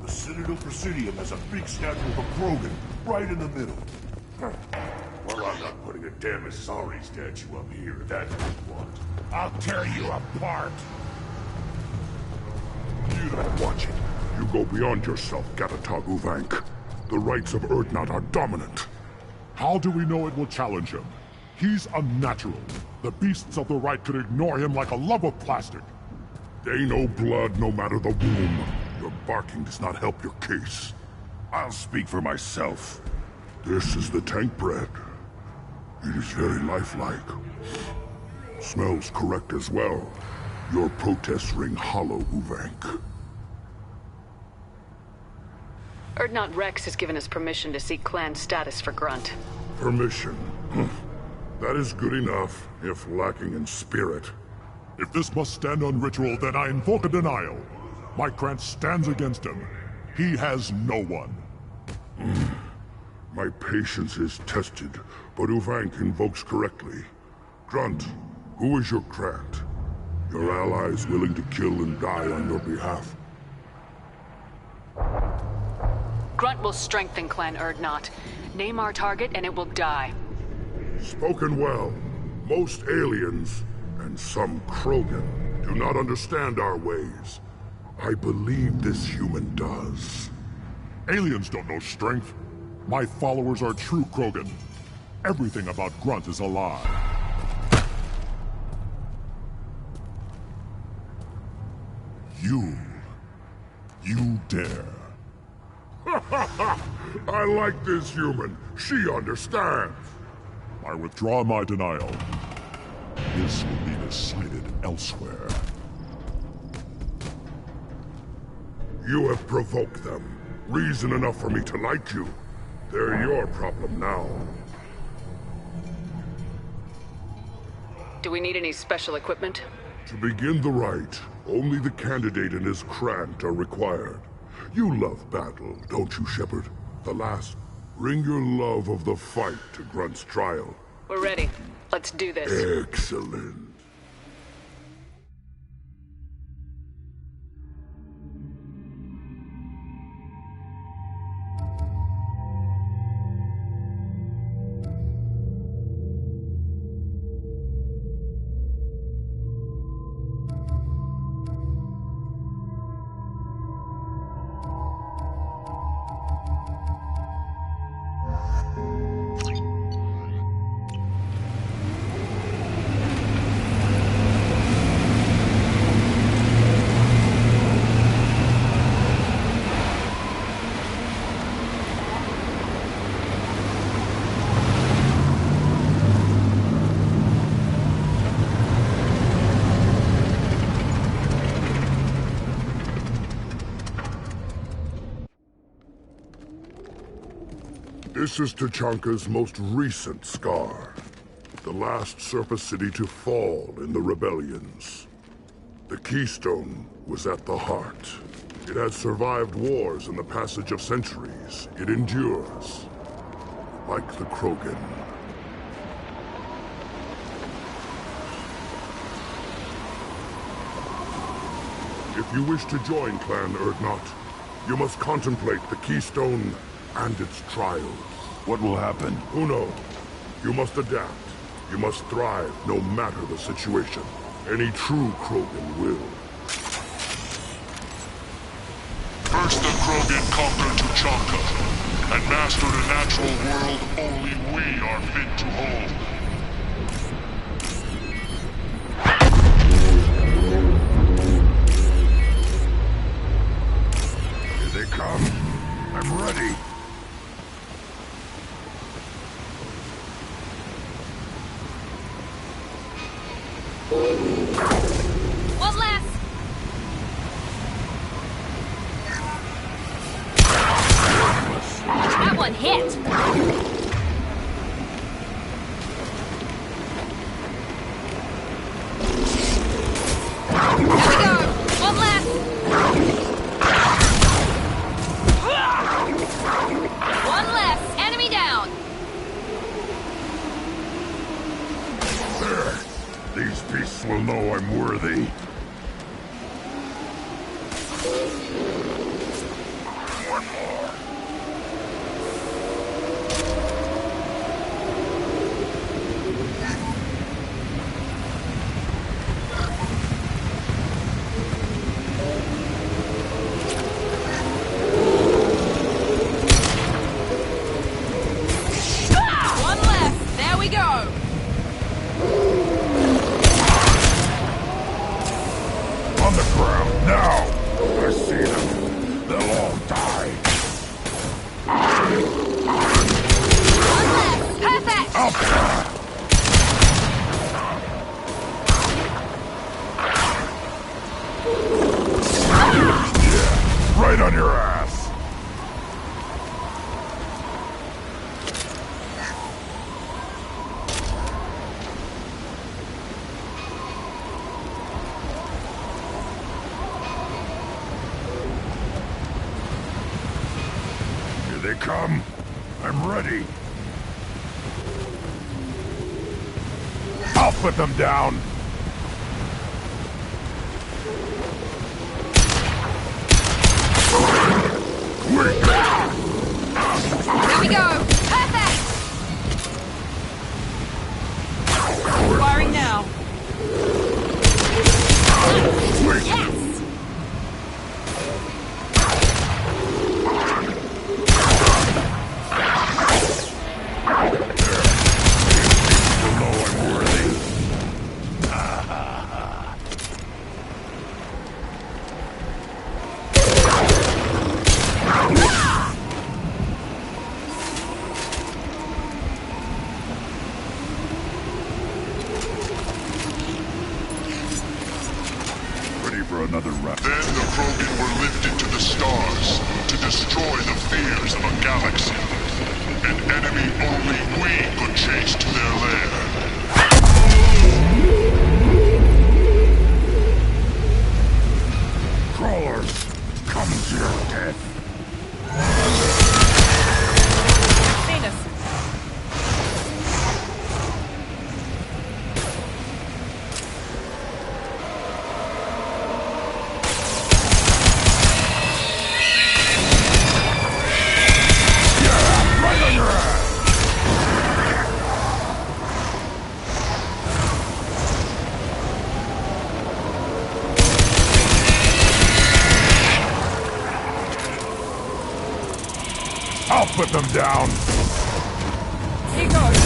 The Citadel Presidium has a big statue of a Krogan right in the middle. Well, I'm not putting a damn Asari statue up here, if that's what you want. I'll tear you apart! You don't watch it. You go beyond yourself, Gatatog Uvank. The rights of Urdnot are dominant. How do we know it will challenge him? He's unnatural. The beasts of the right could ignore him like a lump of plastic. They know blood no matter the womb. Your barking does not help your case. I'll speak for myself. This is the tank bread. It is very lifelike. Smells correct as well. Your protests ring hollow, Uvank. Urdnot Rex has given us permission to seek clan status for Grunt. Permission. That is good enough, if lacking in spirit. If this must stand on ritual, then I invoke a denial. My clan stands against him. He has no one. My patience is tested, but Uvank invokes correctly. Grunt, who is your Krant? Your allies willing to kill and die on your behalf? Grunt will strengthen Clan Urdnot. Name our target and it will die. Spoken well. Most aliens, and some Krogan, do not understand our ways. I believe this human does. Aliens don't know strength. My followers are true Krogan. Everything about Grunt is a lie. You dare. I like this human. She understands. I withdraw my denial. This will be decided elsewhere. You have provoked them. Reason enough for me to like you. They're your problem now. Do we need any special equipment? To begin the rite, only the candidate and his Krant are required. You love battle, don't you, Shepard? The last. Bring your love of the fight to Grunt's trial. We're ready. Let's do this. Excellent. This is Tachanka's most recent scar. The last surface city to fall in the rebellions. The Keystone was at the heart. It had survived wars and the passage of centuries. It endures. Like the Krogan. If you wish to join Clan Urdnot, you must contemplate the Keystone and its trials. What will happen? Who knows? You must adapt. You must thrive no matter the situation. Any true Krogan will. First the Krogan conquered Tuchanka, and mastered a natural world only we are fit to hold. Here they come. I'm ready. One less! That one hit! Here we go! One less! One less! Enemy down! There. These beasts will know I'm worthy. One more. One less! There we go! On the ground, now! I see them. They'll all die. One less! Perfect! Up! Yeah, right on your ass. Here they come. I'm ready. I'll put them down. There we go! Perfect! Firing now. Yes! You'll know I'm worthy. Ready for another round. Then the Krogan were lifted to the stars to destroy the fears of a galaxy. An enemy only we could chase to their lair. Crawlers, come to your death. Seen us. Right on your ass. I'll put them down. Here goes.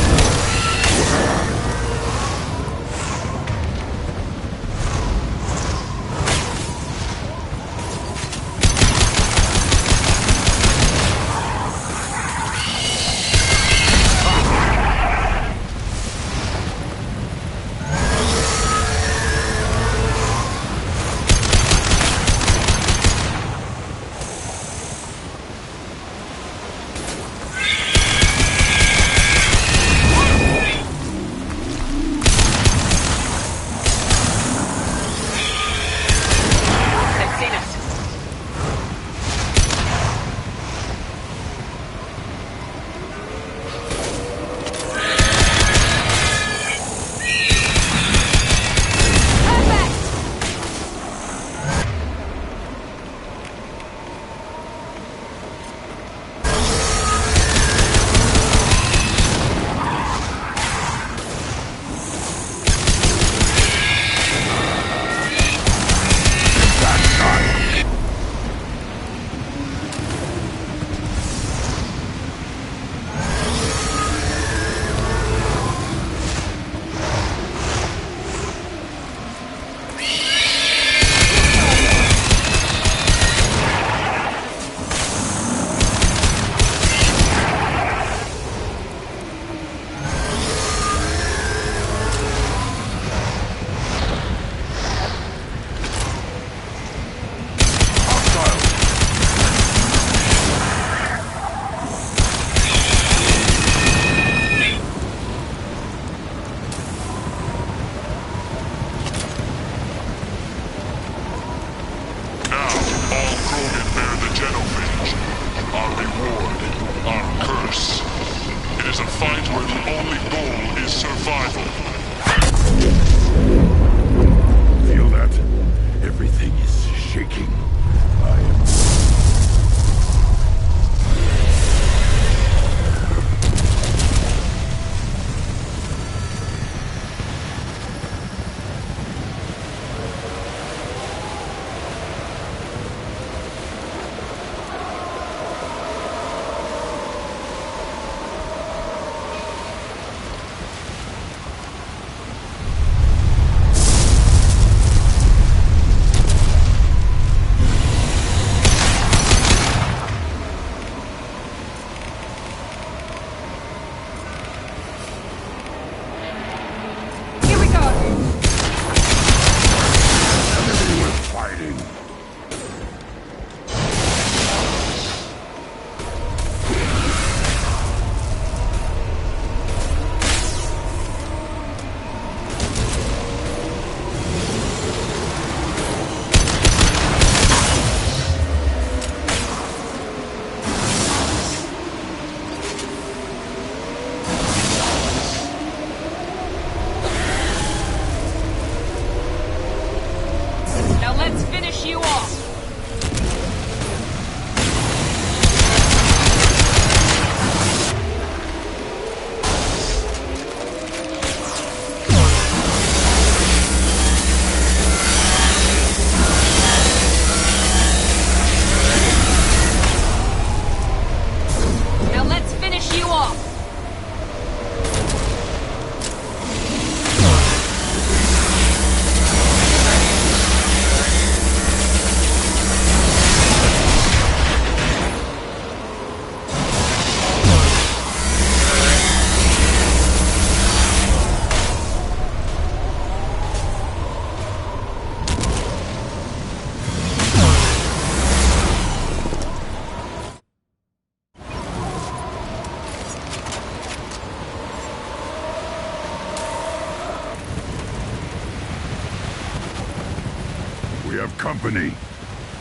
company.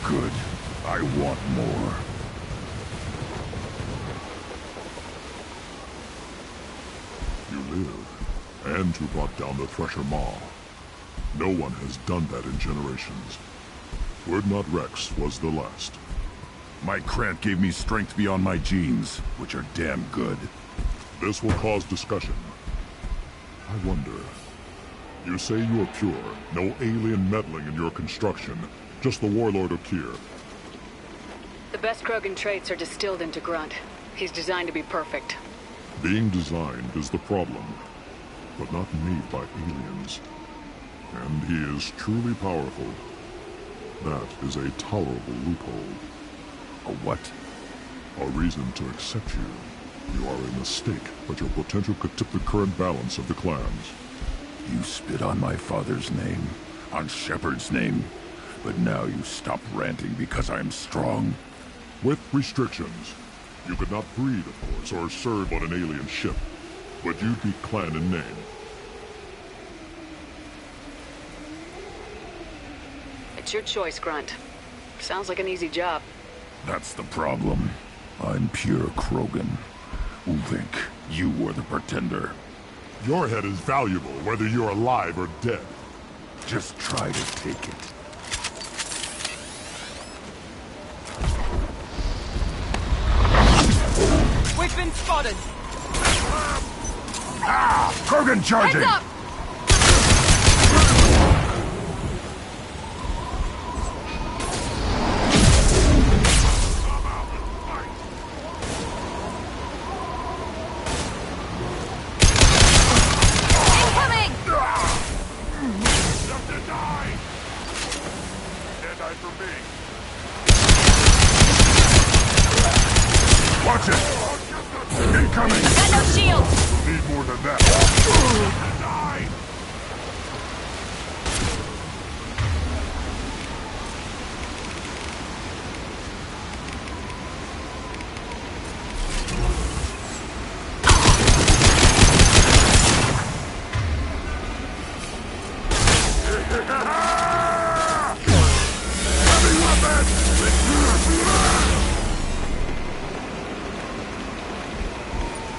Good. I want more. You live, and you brought down the Thresher Maw. No one has done that in generations. Urdnot Rex was the last. My Krant gave me strength beyond my genes, which are damn good. This will cause discussion. I wonder... You say you are pure, no alien meddling in your construction, just the Warlord Okier. The best Krogan traits are distilled into Grunt. He's designed to be perfect. Being designed is the problem, but not made by aliens. And he is truly powerful. That is a tolerable loophole. A what? A reason to accept you. You are a mistake, but your potential could tip the current balance of the clans. You spit on my father's name, on Shepard's name, but now you stop ranting because I'm strong? With restrictions. You could not breed, of course, or serve on an alien ship, but you'd be clan in name. It's your choice, Grunt. Sounds like an easy job. That's the problem. I'm pure Krogan. Uvink, you were the pretender. Your head is valuable, whether you're alive or dead. Just try to take it. We've been spotted! Ah! Krogan charging! Heads up! Watch it! Incoming! Got no shield! Need more than that.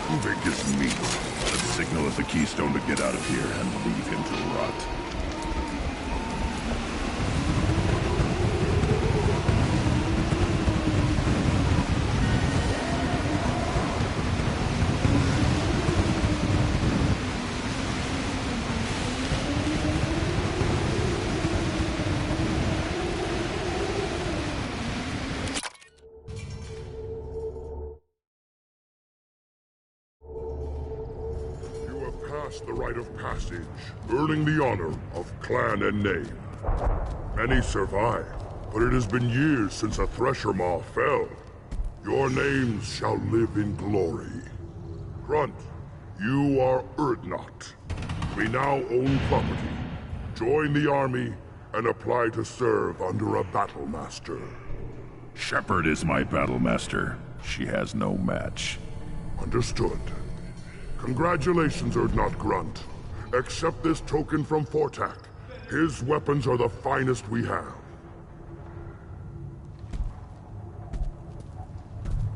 Uvink is me. The signal is the keystone to get out of here and leave him to rot. The rite of passage, earning the honor of clan and name. Many survive, but it has been years since a Thresher Maw fell. Your names shall live in glory. Grunt, you are Urdnot. We now own property. Join the army and apply to serve under a battle master. Shepard is my battle master. She has no match. Understood. Congratulations, Urdnot Grunt. Accept this token from Fortak. His weapons are the finest we have.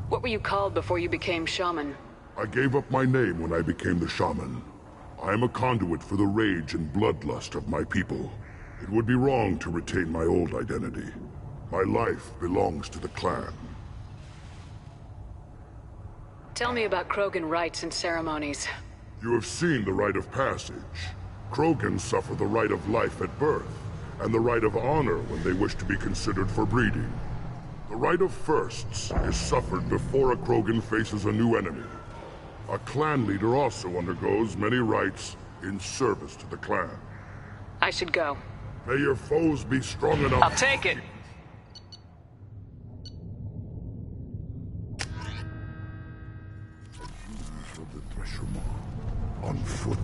What were you called before you became shaman? I gave up my name when I became the shaman. I am a conduit for the rage and bloodlust of my people. It would be wrong to retain my old identity. My life belongs to the clan. Tell me about Krogan rites and ceremonies. You have seen the rite of passage. Krogans suffer the rite of life at birth, and the rite of honor when they wish to be considered for breeding. The rite of firsts is suffered before a Krogan faces a new enemy. A clan leader also undergoes many rites in service to the clan. I should go. May your foes be strong enough... I'll take it! On foot.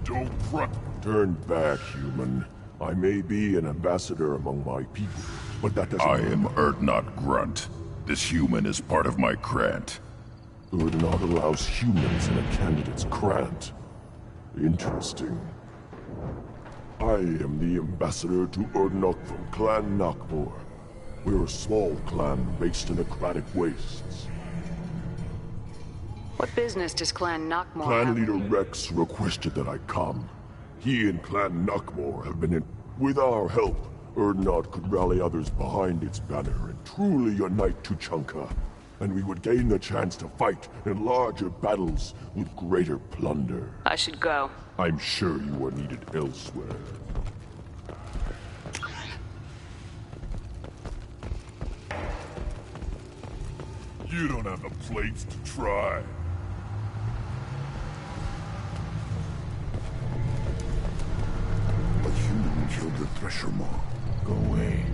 Don't front. Turn back, human. I may be an ambassador among my people, but that doesn't... I am Urdnot Grunt. This human is part of my Krant. Urdnot allows humans in a candidate's Krant. Interesting. I am the ambassador to Urdnot from Clan Knockmore. We're a small clan based in aquatic wastes. What business does Clan Knockmore Clan have? leader Rex requested that I come. He and Clan Knockmore have been in... With our help, Urdnot could rally others behind its banner and truly unite Tuchanka. And we would gain the chance to fight in larger battles with greater plunder. I should go. I'm sure you are needed elsewhere. You don't have the plates to try. A human killed the Thresher Maw. Go away.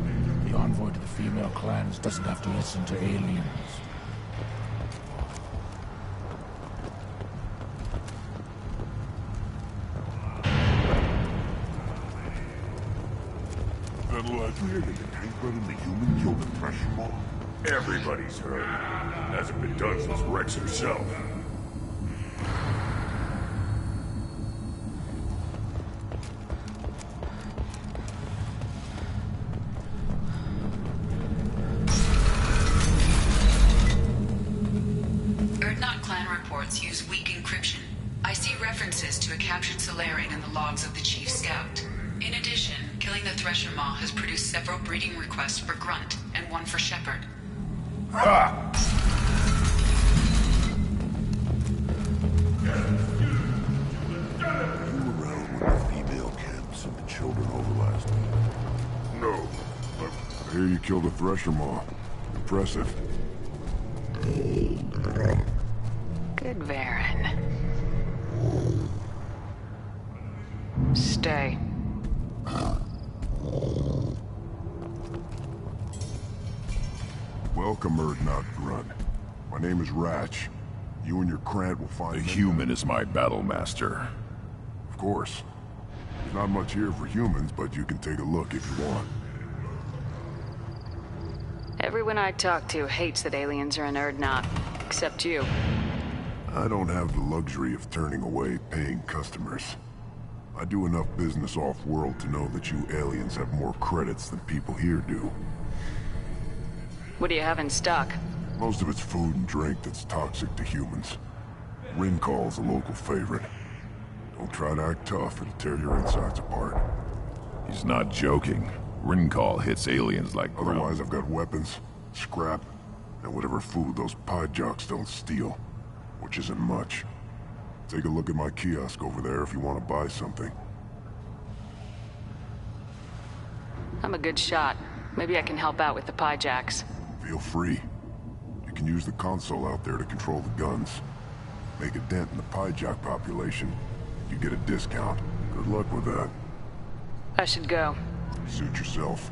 The envoy to the female clans doesn't have to listen to aliens. That Ladrian and the tank brother and the human killed the Thresher Maw? Everybody's heard. Hasn't been done since Rex himself. Urdnot clan reports use weak encryption. I see references to a captured Solarian in the logs of the Chief Scout. In addition, killing the Thresher Maw has produced several breeding requests for Grunt and one for Shepherd. Ha! You were around when the female camps and the children overlast me. No, but I hear you killed a Thresher Maw. Impressive. Good Varen. Stay. Welcome, Urdnot Grunt. My name is Ratch. You and your Krant will find... The human is my battle master. Of course. There's not much here for humans, but you can take a look if you want. Everyone I talk to hates that aliens are in Urdnot, except you. I don't have the luxury of turning away paying customers. I do enough business off-world to know that you aliens have more credits than people here do. What do you have in stock? Most of it's food and drink that's toxic to humans. Ringcall's a local favorite. Don't try to act tough, it'll tear your insides apart. He's not joking. Ringcall hits aliens like Otherwise, I've got weapons, scrap, and whatever food those pie jocks don't steal. Which isn't much. Take a look at my kiosk over there if you want to buy something. I'm a good shot. Maybe I can help out with the pie jacks. Feel free. You can use the console out there to control the guns. Make a dent in the pie jock population. You get a discount. Good luck with that. I should go. Suit yourself.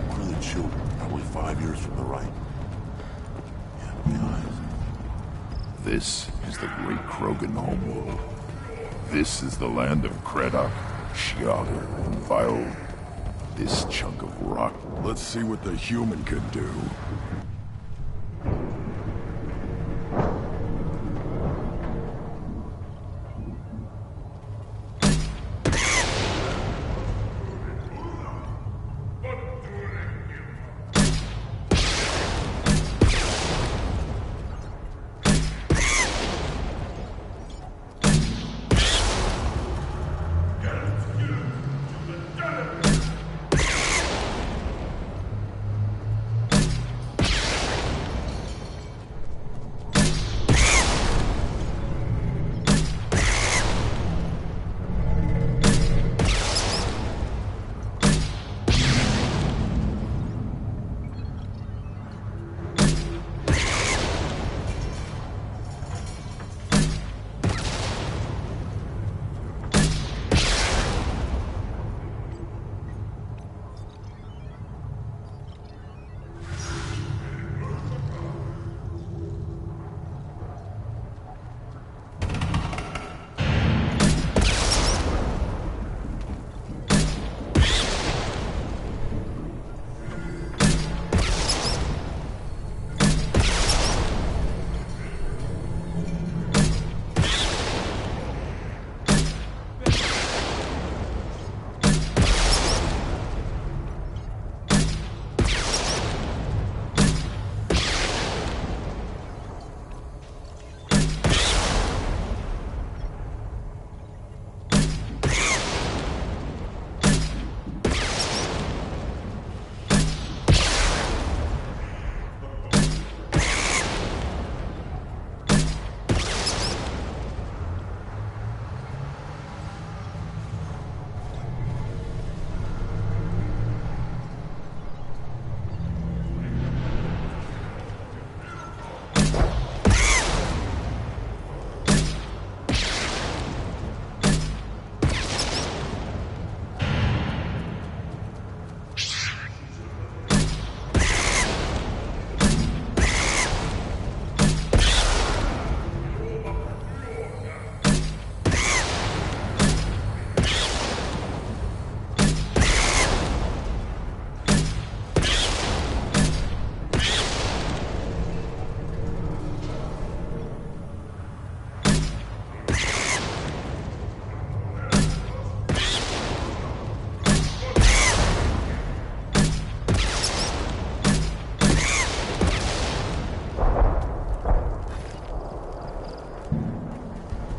What are the children? Probably 5 years from the right. Yeah, the eyes. This is the great Krogan homeworld. This is the land of Kredok, Shiaga, and Vile. This chunk of rock. Let's see what the human can do.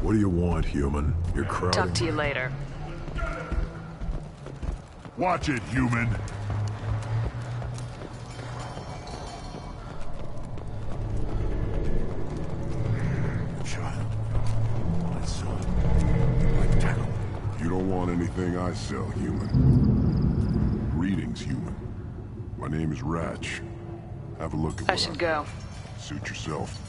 What do you want, human? You're crowding. Talk to you later. Watch it, human. Child. My son. My tackle. You don't want anything I sell, human. Greetings, human. My name is Ratch. Have a look at I should go. Suit yourself.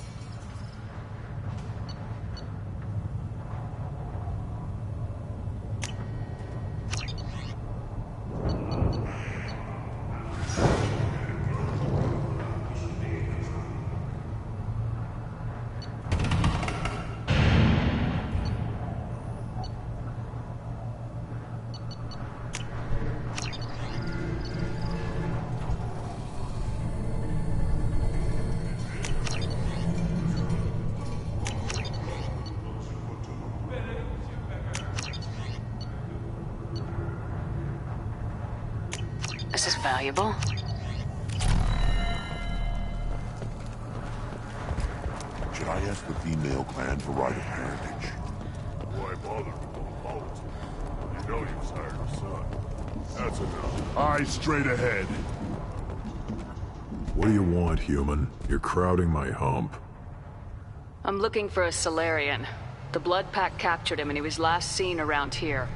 This is valuable. Should I ask the female clan for right of parentage? Why bother with the apology? You know you've sired a son. That's enough. Eyes straight ahead. What do you want, human? You're crowding my hump. I'm looking for a Solarian. The Blood Pack captured him and he was last seen around here.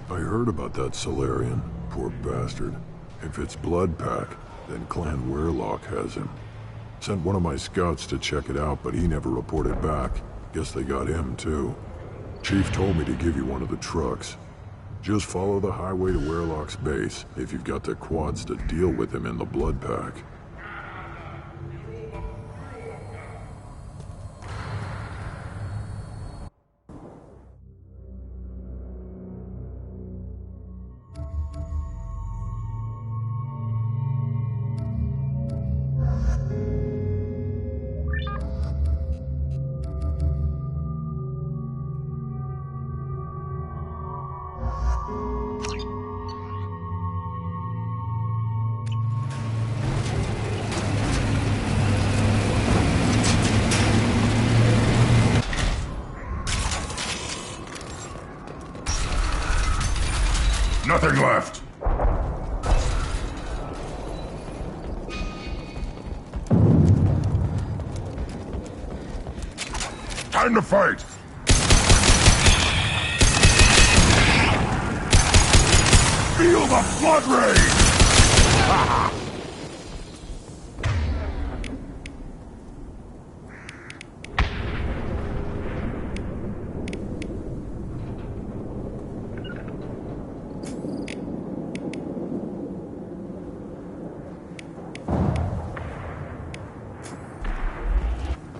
I heard about that Solarian. Poor bastard. If it's Blood Pack, then Clan Weirlock has him. Sent one of my scouts to check it out, but he never reported back. Guess they got him, too. Chief told me to give you one of the trucks. Just follow the highway to Weirlock's base, if you've got the quads to deal with him in the Blood Pack. Nothing left. Time to fight. Feel the blood rage!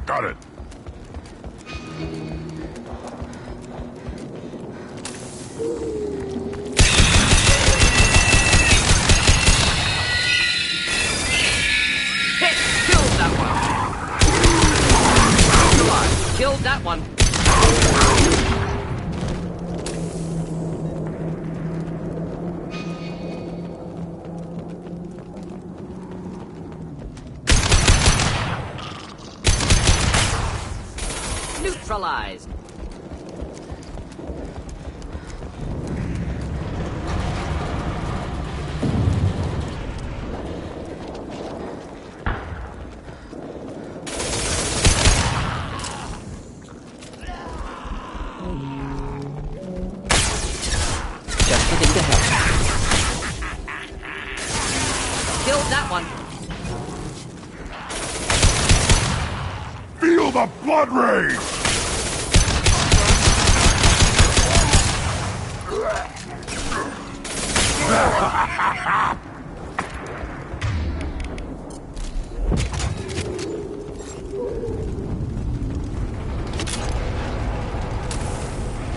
Got it. Hit! Killed that one! Killed that one! Neutralized. Just looking to help. Killed that one. Feel the blood rage!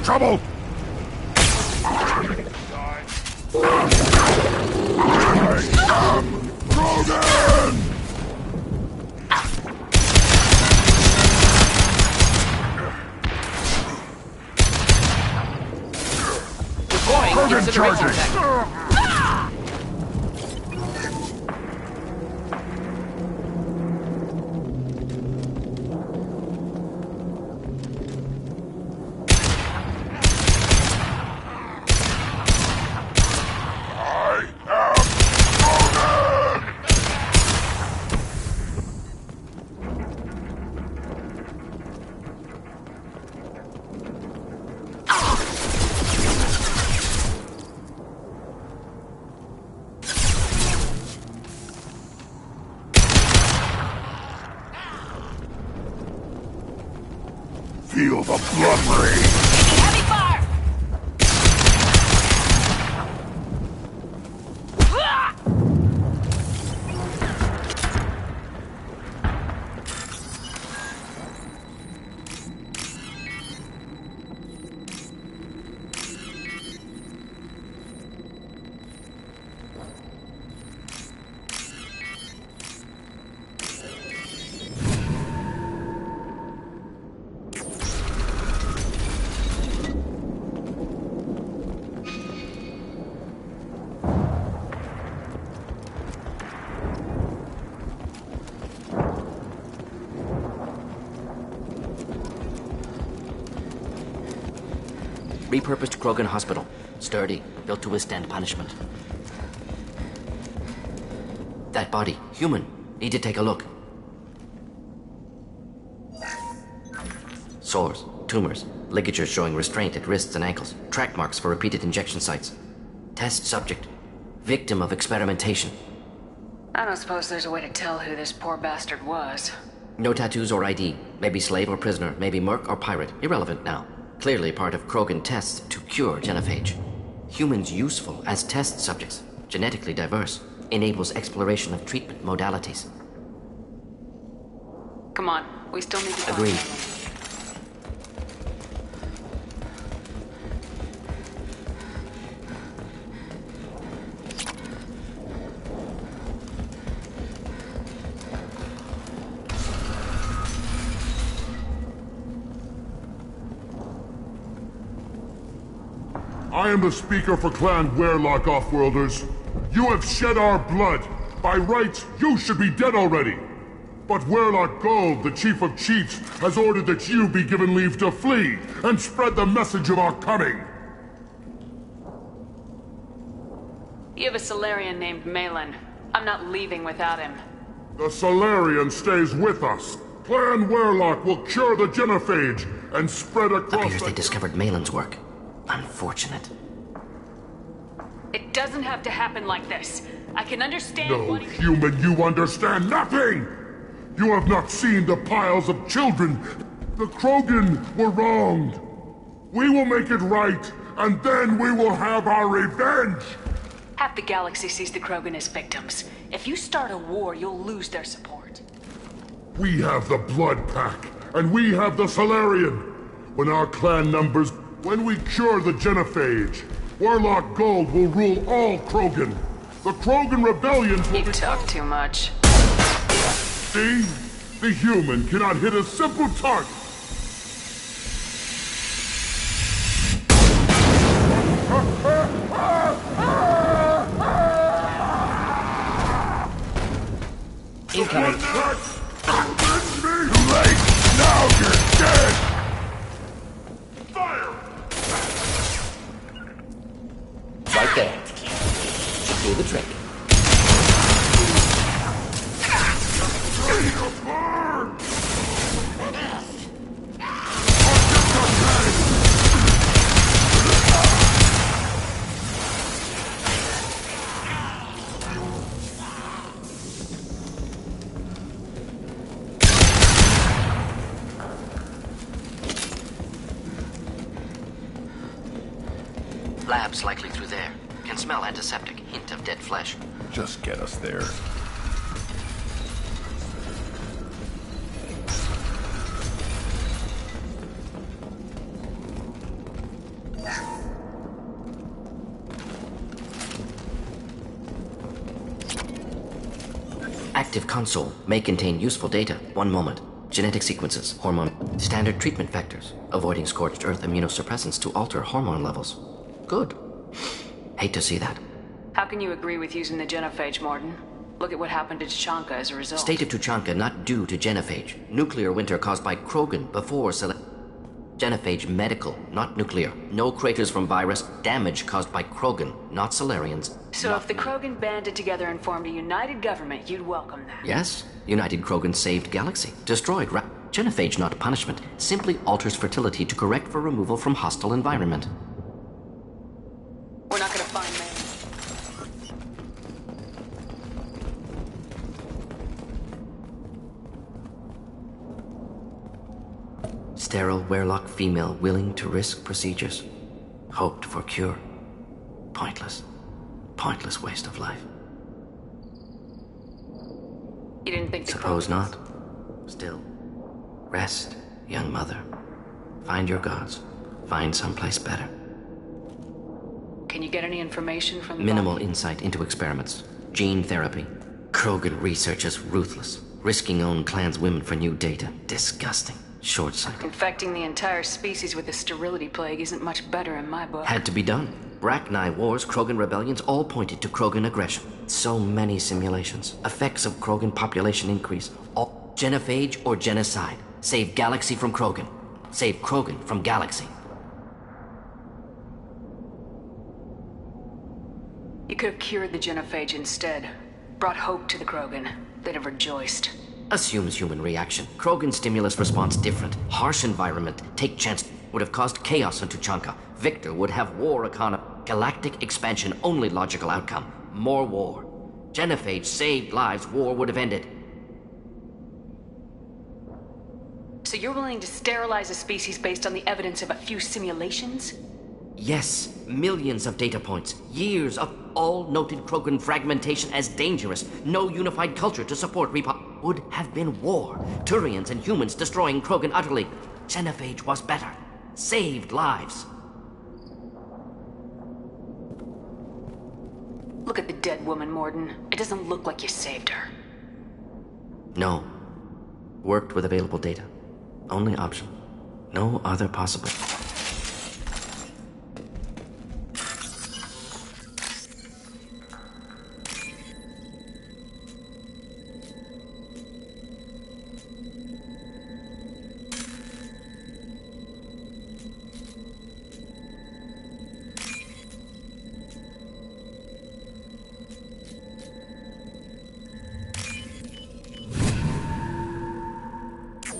Trouble! Krogan! Deploying Krogan incineration charging! tech. Feel the blood rain! Heavy fire! Repurposed Krogan Hospital. Sturdy, built to withstand punishment. That body, human. Need to take a look. Sores, tumors, ligatures showing restraint at wrists and ankles, track marks for repeated injection sites. Test subject. Victim of experimentation. I don't suppose there's a way to tell who this poor bastard was. No tattoos or ID. Maybe slave or prisoner, maybe merc or pirate. Irrelevant now. Clearly part of Krogan tests to cure genophage. Humans useful as test subjects, genetically diverse, enables exploration of treatment modalities. Come on, we still need to... Agreed. I am the speaker for Clan Werlock, Offworlders. You have shed our blood. By rights, you should be dead already. But Werlock Gold, the Chief of Chiefs, has ordered that you be given leave to flee and spread the message of our coming. You have a Solarian named Malin. I'm not leaving without him. The Solarian stays with us. Clan Werlock will cure the genophage and spread across Appears they discovered Malin's work. Unfortunate. It doesn't have to happen like this. I can understand No, what human, you understand nothing! You have not seen the piles of children. The Krogan were wronged. We will make it right, and then we will have our revenge! Half the galaxy sees the Krogan as victims. If you start a war, you'll lose their support. We have the Blood Pack, and we have the Solarian. When our clan numbers... When we cure the genophage, Warlock Gold will rule all Krogan. The Krogan rebellions will... You talk too much. See? The human cannot hit a simple target. Incoming. Avenge me! Too late! Now you're dead! Fire! Right there. Should do the trick. Ready to burn! Labs likely through there. Can smell antiseptic. Hint of dead flesh. Just get us there. Active console may contain useful data. One moment. Genetic sequences, hormone, standard treatment vectors, avoiding scorched earth immunosuppressants to alter hormone levels. Good. Hate to see that. How can you agree with using the genophage, Morden? Look at what happened to Tuchanka as a result. State of Tuchanka not due to genophage. Nuclear winter caused by Krogan before genophage medical, not nuclear. No craters from virus. Damage caused by Krogan, not Solarians. So if the Krogan banded together and formed a united government, you'd welcome that? Yes. United Krogan saved Galaxy. Destroyed genophage, not punishment. Simply alters fertility to correct for removal from hostile environment. We're not gonna find man. Sterile Werelock female willing to risk procedures. Hoped for cure. Pointless. Pointless waste of life. You didn't think the Suppose not. Still, rest, young mother. Find your gods. Find someplace better. Can you get any information from the Minimal body? insight into experiments. Gene therapy. Krogan research is ruthless. Risking own clan's women for new data. Disgusting. Short-sighted. Infecting the entire species with the sterility plague isn't much better in my book. Had to be done. Bracknai wars, Krogan rebellions, all pointed to Krogan aggression. So many simulations. Effects of Krogan population increase. All genophage or genocide. Save galaxy from Krogan. Save Krogan from galaxy. You could have cured the genophage instead. Brought hope to the Krogan. They'd have rejoiced. Assumes human reaction. Krogan stimulus response different. Harsh environment. Take chance. Would have caused chaos on Tuchanka. Victor would have war economy. Galactic expansion, only logical outcome. More war. Genophage saved lives. War would have ended. So you're willing to sterilize a species based on the evidence of a few simulations? Yes, millions of data points. Years of all noted Krogan fragmentation as dangerous. No unified culture to support would have been war. Turians and humans destroying Krogan utterly. Genophage was better. Saved lives. Look at the dead woman, Morden. It doesn't look like you saved her. No. Worked with available data. Only option. No other possible.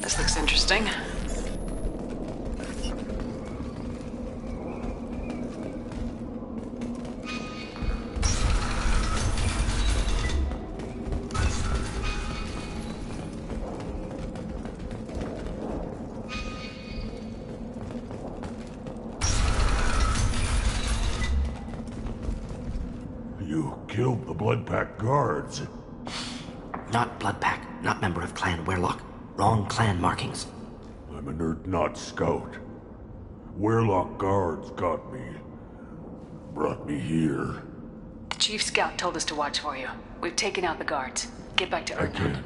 This looks interesting. You killed the Blood Pack guards. Not Blood Pack, not member of Clan Werelock. Wrong clan markings. I'm an Earth-Not scout. Werelock guards got me. Brought me here. The chief scout told us to watch for you. We've taken out the guards. Get back to I Earth. can't.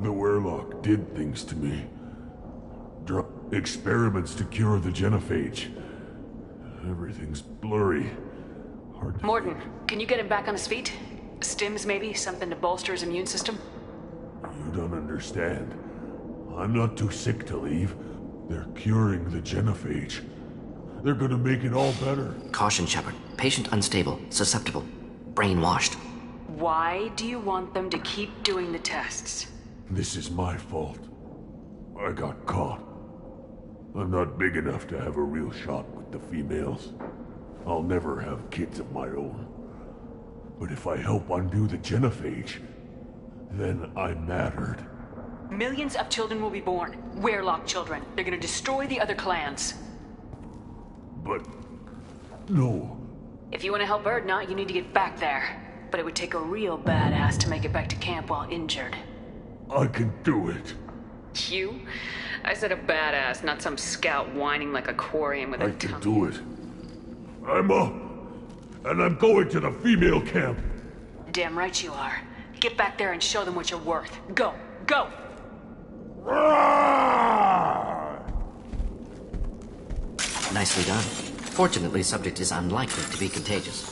The Werelock did things to me. Experiments to cure the genophage. Everything's blurry. Hard to... Morden, can you get him back on his feet? Stims, maybe? Something to bolster his immune system? You don't understand. I'm not too sick to leave. They're curing the genophage. They're gonna make it all better. Caution, Shepard. Patient unstable, susceptible, brainwashed. Why do you want them to keep doing the tests? This is my fault. I got caught. I'm not big enough to have a real shot with the females. I'll never have kids of my own. But if I help undo the genophage, then I mattered. Millions of children will be born. Werelock children. They're gonna destroy the other clans. But... no. If you want to help Erdnot, you need to get back there. But it would take a real badass to make it back to camp while injured. I can do it. You? I said a badass, not some scout whining like a quarian with a I can do it. I'm up. And I'm going to the female camp. Damn right you are. Get back there and show them what you're worth. Go! Go! Nicely done. Fortunately, subject is unlikely to be contagious.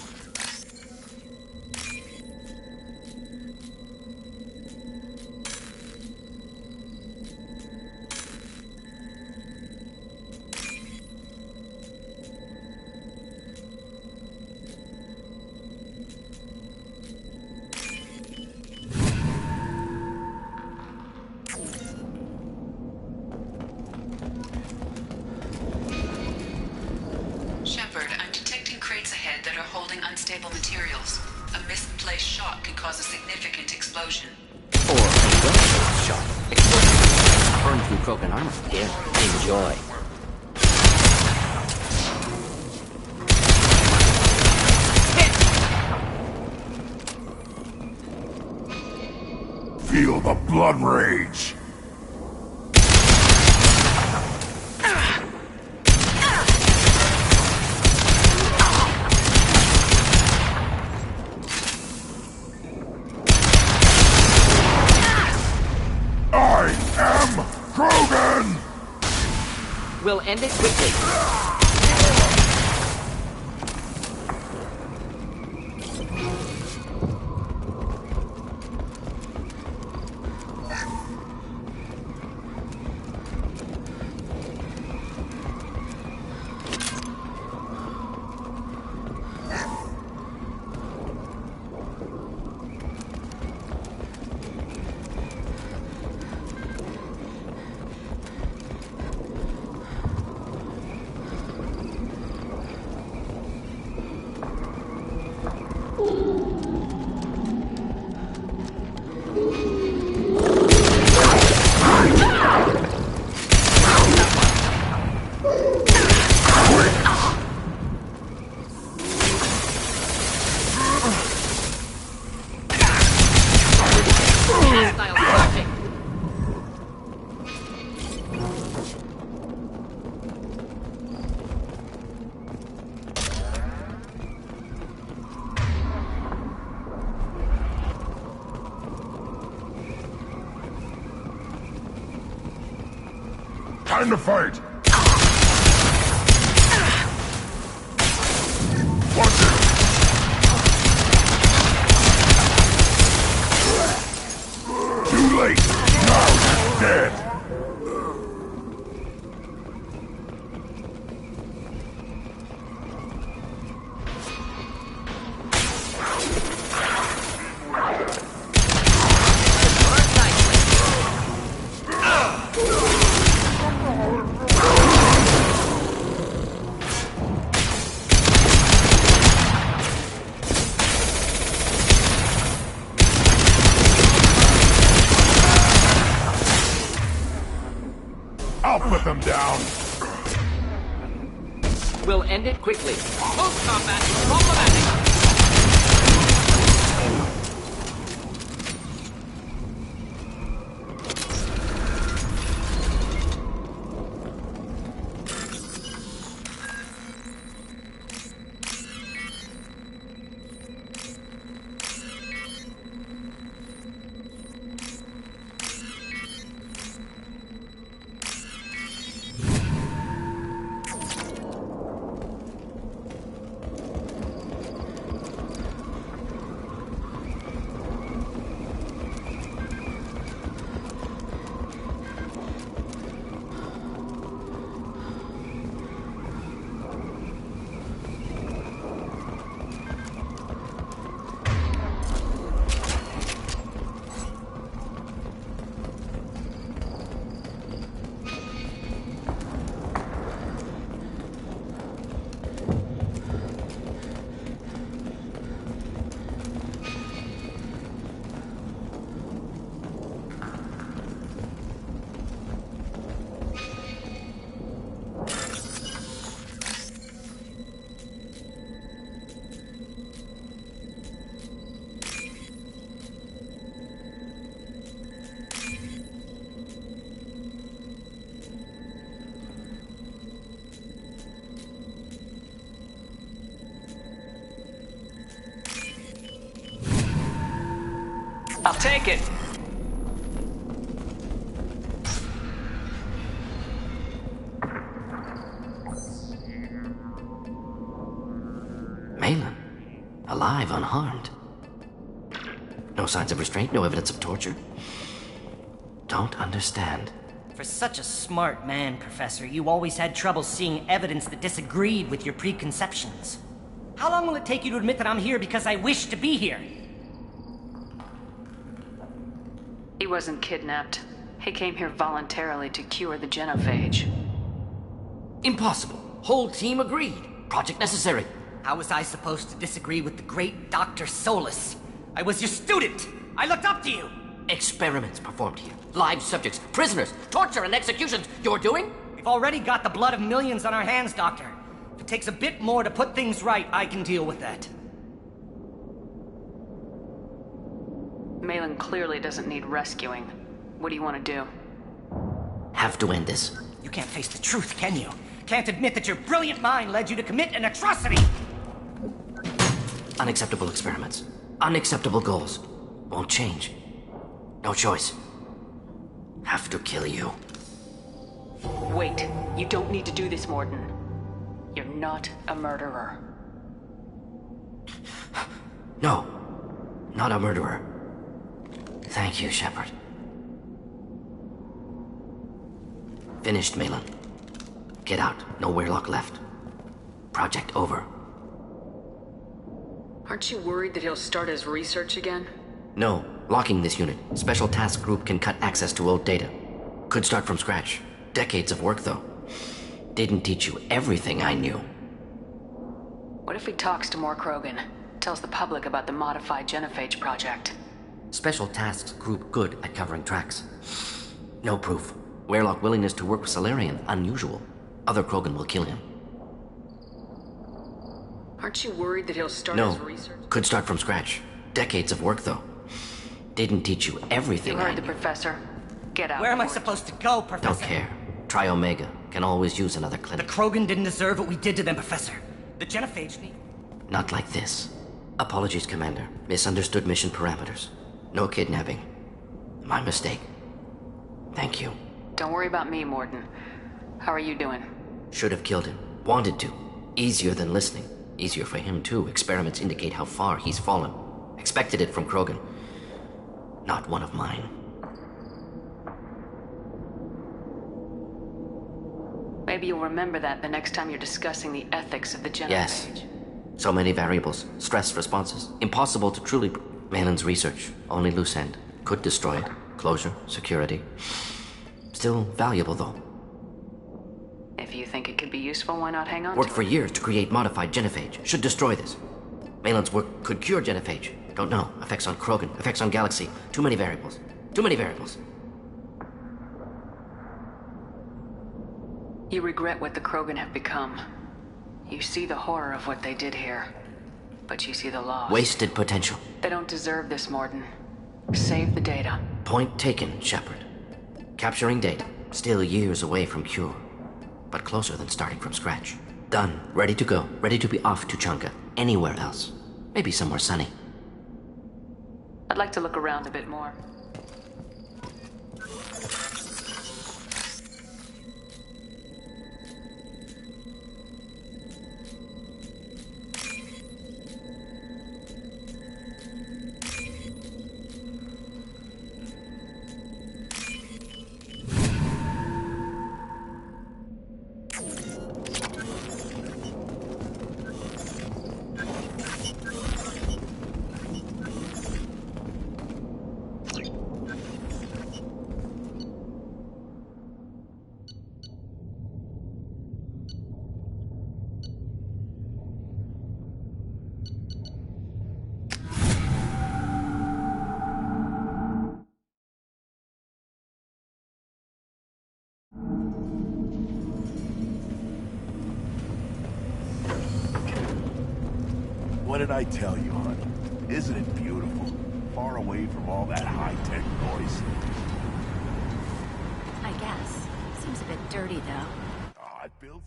Shepard, I'm detecting crates ahead that are holding unstable materials. A misplaced shot could cause a significant explosion. Or a well-placed shot. Explosion. Burn through Krogan armor. Here, enjoy. Feel the blood rage! I am Krogan! We'll end it quickly. Time to fight! Watch it! Too late! Now he's dead! I'll put them down! We'll end it quickly. Close combat, problematic. I'll take it. Malin, alive, unharmed. No signs of restraint, no evidence of torture. Don't understand. For such a smart man, Professor, you always had trouble seeing evidence that disagreed with your preconceptions. How long will it take you to admit that I'm here because I wish to be here? He wasn't kidnapped. He came here voluntarily to cure the genophage. Impossible. Whole team agreed. Project necessary. How was I supposed to disagree with the great Dr. Solus? I was your student! I looked up to you! Experiments performed here. Live subjects, prisoners, torture and executions. You're doing? We've already got the blood of millions on our hands, Doctor. If it takes a bit more to put things right, I can deal with that. Malin clearly doesn't need rescuing. What do you want to do? Have to end this. You can't face the truth, can you? Can't admit that your brilliant mind led you to commit an atrocity! Unacceptable experiments. Unacceptable goals. Won't change. No choice. Have to kill you. Wait. You don't need to do this, Morden. You're not a murderer. No. Not a murderer. Thank you, Shepard. Finished, Malin. Get out. No Weirlock left. Project over. Aren't you worried that he'll start his research again? No. Locking this unit. Special Task Group can cut access to old data. Could start from scratch. Decades of work, though. Didn't teach you everything I knew. What if he talks to more Krogan? Tells the public about the modified genophage project? Special Tasks Group good at covering tracks. No proof. Weirlock willingness to work with Salarian, unusual. Other Krogan will kill him. Aren't you worried that he'll start No. his research? Could start from scratch. Decades of work, though. Didn't teach you everything You I heard the knew. professor. Get out. Where am I supposed to go, Professor? Don't care. Try Omega. Can always use another The clinic. Krogan didn't deserve what we did to them, Professor. The genophage need... Not like this. Apologies, Commander. Misunderstood mission parameters. No kidnapping. My mistake. Thank you. Don't worry about me, Morden. How are you doing? Should have killed him. Wanted to. Easier than listening. Easier for him, too. Experiments indicate how far he's fallen. Expected it from Krogan. Not one of mine. Maybe you'll remember that the next time you're discussing the ethics of the genophage. Yes. So many variables. Stress responses. Impossible to truly... Malin's research. Only loose end. Could destroy it. Closure. Security. Still valuable, though. If you think it could be useful, why not hang on Worked to for it? years to create modified genophage. Should destroy this. Malin's work could cure genophage. Don't know. Effects on Krogan. Effects on Galaxy. Too many variables. Too many variables. You regret what the Krogan have become. You see the horror of what they did here. But you see the loss. Wasted potential. They don't deserve this, Morden. Save the data. Point taken, Shepard. Capturing data. Still years away from cure. But closer than starting from scratch. Done. Ready to go. Ready to be off to Chunka. Anywhere else. Maybe somewhere sunny. I'd like to look around a bit more. What did I tell you, hon? Isn't it beautiful? Far away from all that high-tech noise. I guess. Seems a bit dirty, though. It built...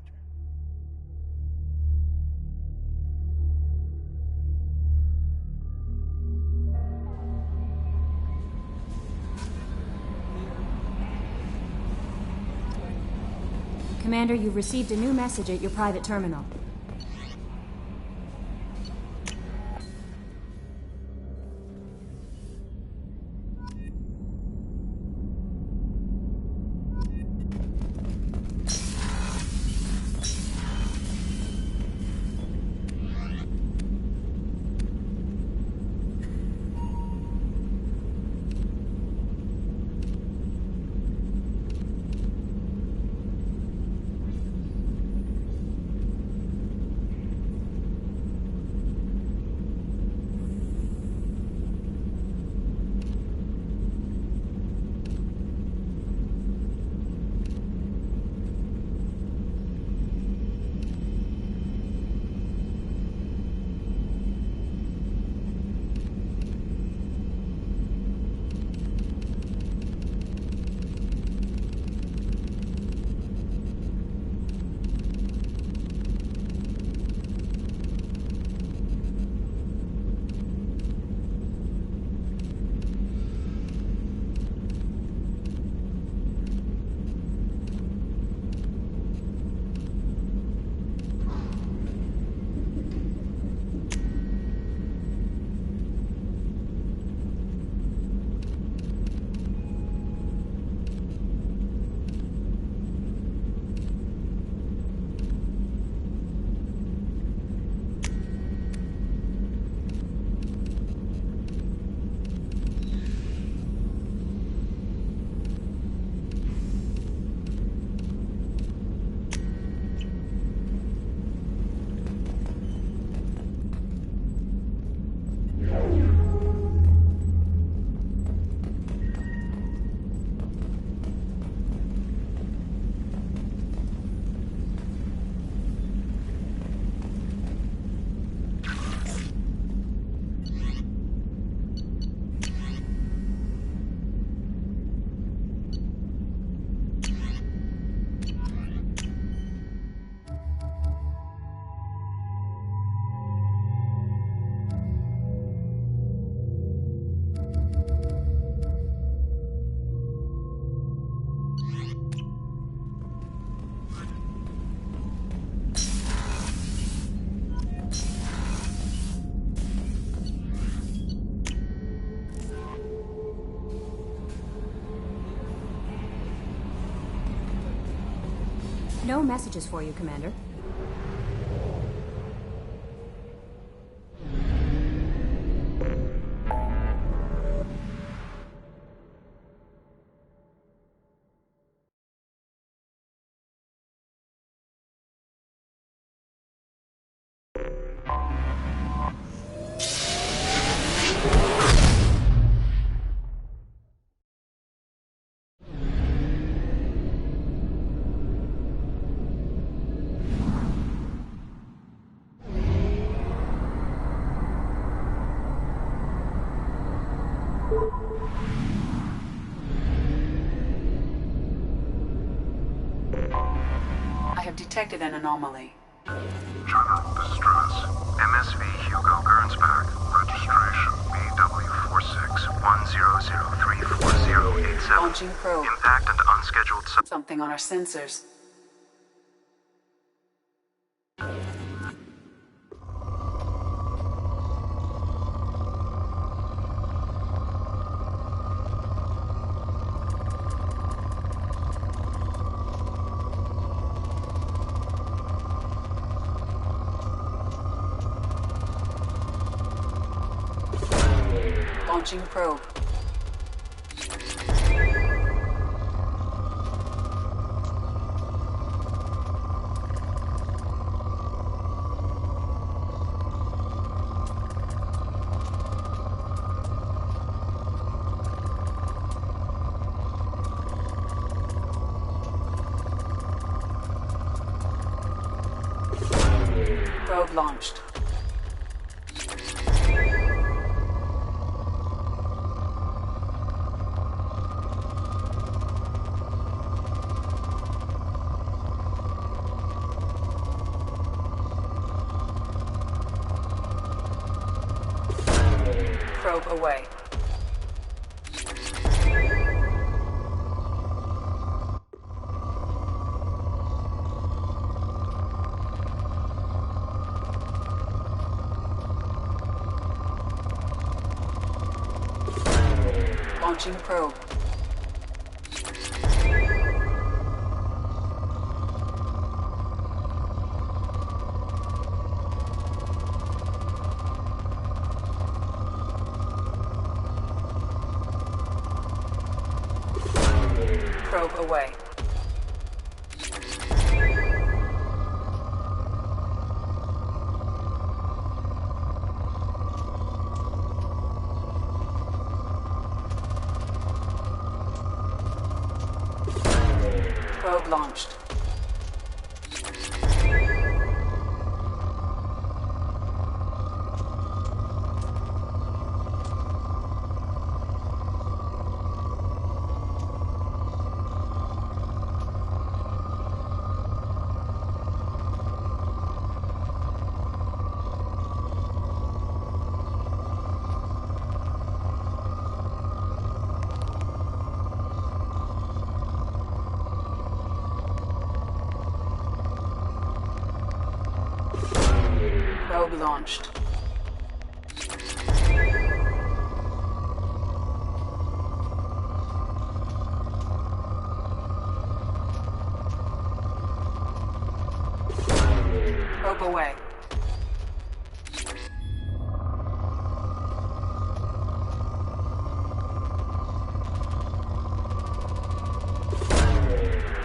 Commander, you've received a new message at your private terminal. No messages for you, Commander. I have detected an anomaly. General distress. MSV Hugo Gernsback. Registration BW4610034087. Launching probe. Impact and unscheduled... Something on our sensors. Launching probe. Probe launched. Probe away. Launching probe. Probe away. Probe launched. Probe launched. Probe away.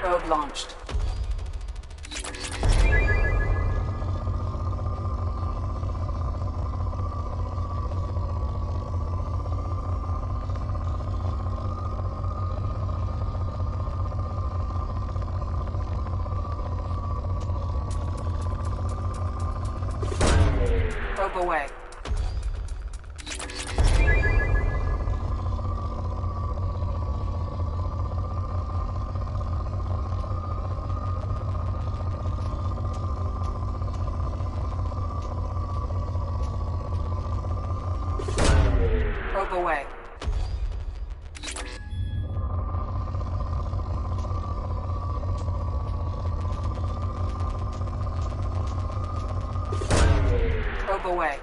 Probe launched. Probe away. Probe away. Probe away.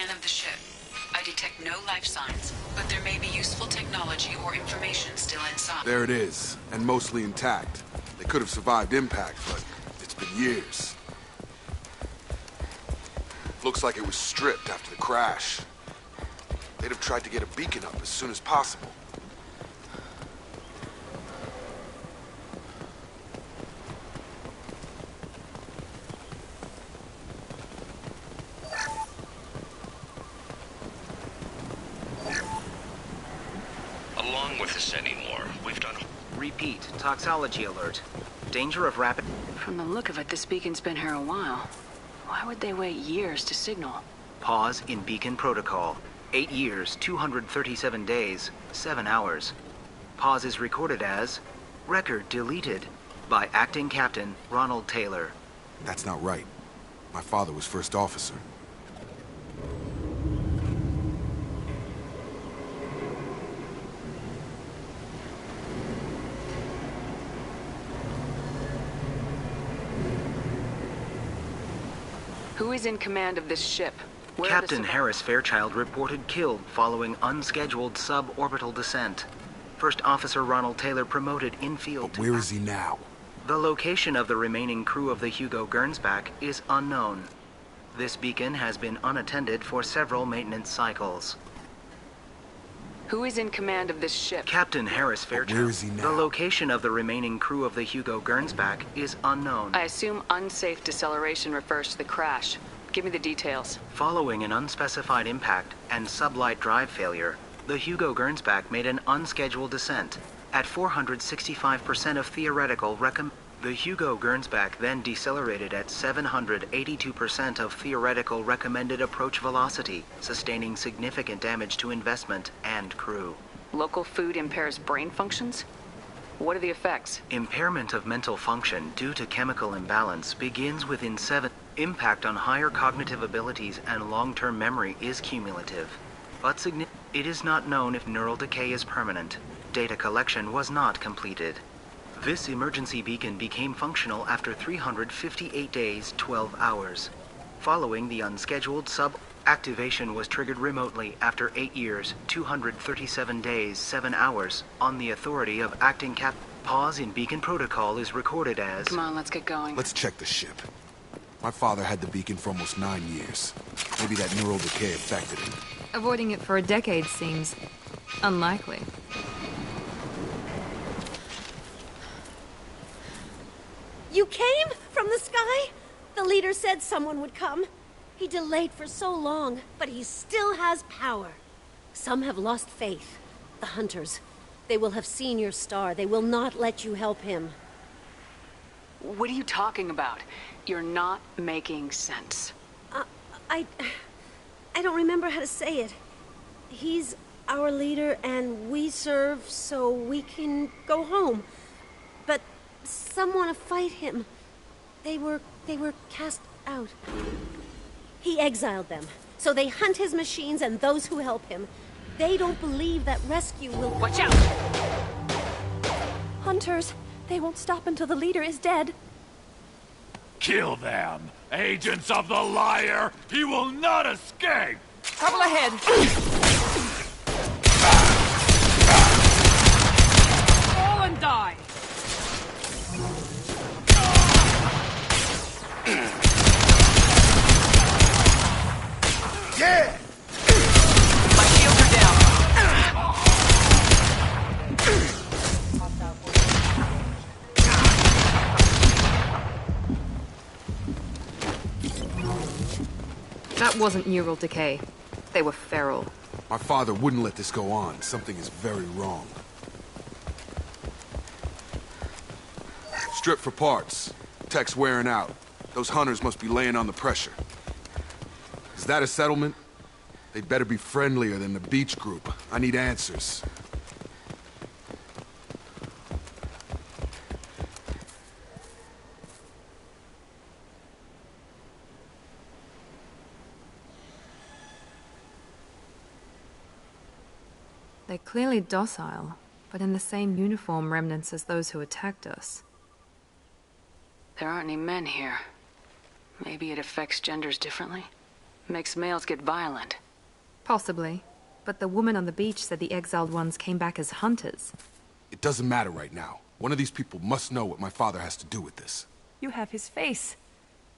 scan of the ship. I detect no life signs, but there may be useful technology or information still inside. There it is, and mostly intact. They could have survived impact, but it's been years. Looks like it was stripped after the crash. They'd have tried to get a beacon up as soon as possible. Along with this anymore, we've done... Repeat, toxology alert. Danger of rapid... From the look of it, this beacon's been here a while. Why would they wait years to signal? Pause in beacon protocol. 8 years, 237 days, 7 hours. Pause is recorded as... Record deleted by Acting Captain Ronald Taylor. That's not right. My father was first officer. Who is in command of this ship? Where Captain Harris Fairchild reported killed following unscheduled suborbital descent. First Officer Ronald Taylor promoted infield. But where is he now? The location of the remaining crew of the Hugo Gernsback is unknown. This beacon has been unattended for several maintenance cycles. Who is in command of this ship? Captain Harris Fairchild. Where is he now? The location of the remaining crew of the Hugo Gernsback is unknown. I assume unsafe deceleration refers to the crash. Give me the details. Following an unspecified impact and sublight drive failure, the Hugo Gernsback made an unscheduled descent at 465% of theoretical The Hugo Gernsback then decelerated at 782% of theoretical recommended approach velocity, sustaining significant damage to investment and crew. Local food impairs brain functions? What are the effects? Impairment of mental function due to chemical imbalance begins within 7. Impact on higher cognitive abilities and long-term memory is cumulative, but it is not known if neural decay is permanent. Data collection was not completed. This emergency beacon became functional after 358 days, 12 hours. Following the unscheduled activation was triggered remotely after 8 years, 237 days, 7 hours, on the authority of Acting Cap. Pause in beacon protocol is recorded as... Come on, let's get going. Let's check the ship. My father had the beacon for almost 9 years. Maybe that neural decay affected him. Avoiding it for a decade seems unlikely. You came from the sky? The leader said someone would come. He delayed for so long, but he still has power. Some have lost faith. The hunters. They will have seen your star. They will not let you help him. What are you talking about? You're not making sense. I don't remember how to say it. He's our leader and we serve so we can go home. But some want to fight him. They were cast out. He exiled them. So they hunt his machines and those who help him. They don't believe that rescue will... Watch out! Hunters, they won't stop until the leader is dead. Kill them! Agents of the liar! He will not escape! Trouble ahead! Fall and die! Yeah! My shields are down! That wasn't neural decay. They were feral. My father wouldn't let this go on. Something is very wrong. Strip for parts. Tech's wearing out. Those hunters must be laying on the pressure. Is that a settlement? They'd better be friendlier than the beach group. I need answers. They're clearly docile, but in the same uniform remnants as those who attacked us. There aren't any men here. Maybe it affects genders differently? Makes males get violent. Possibly. But the woman on the beach said the exiled ones came back as hunters. It doesn't matter right now. One of these people must know what my father has to do with this. You have his face.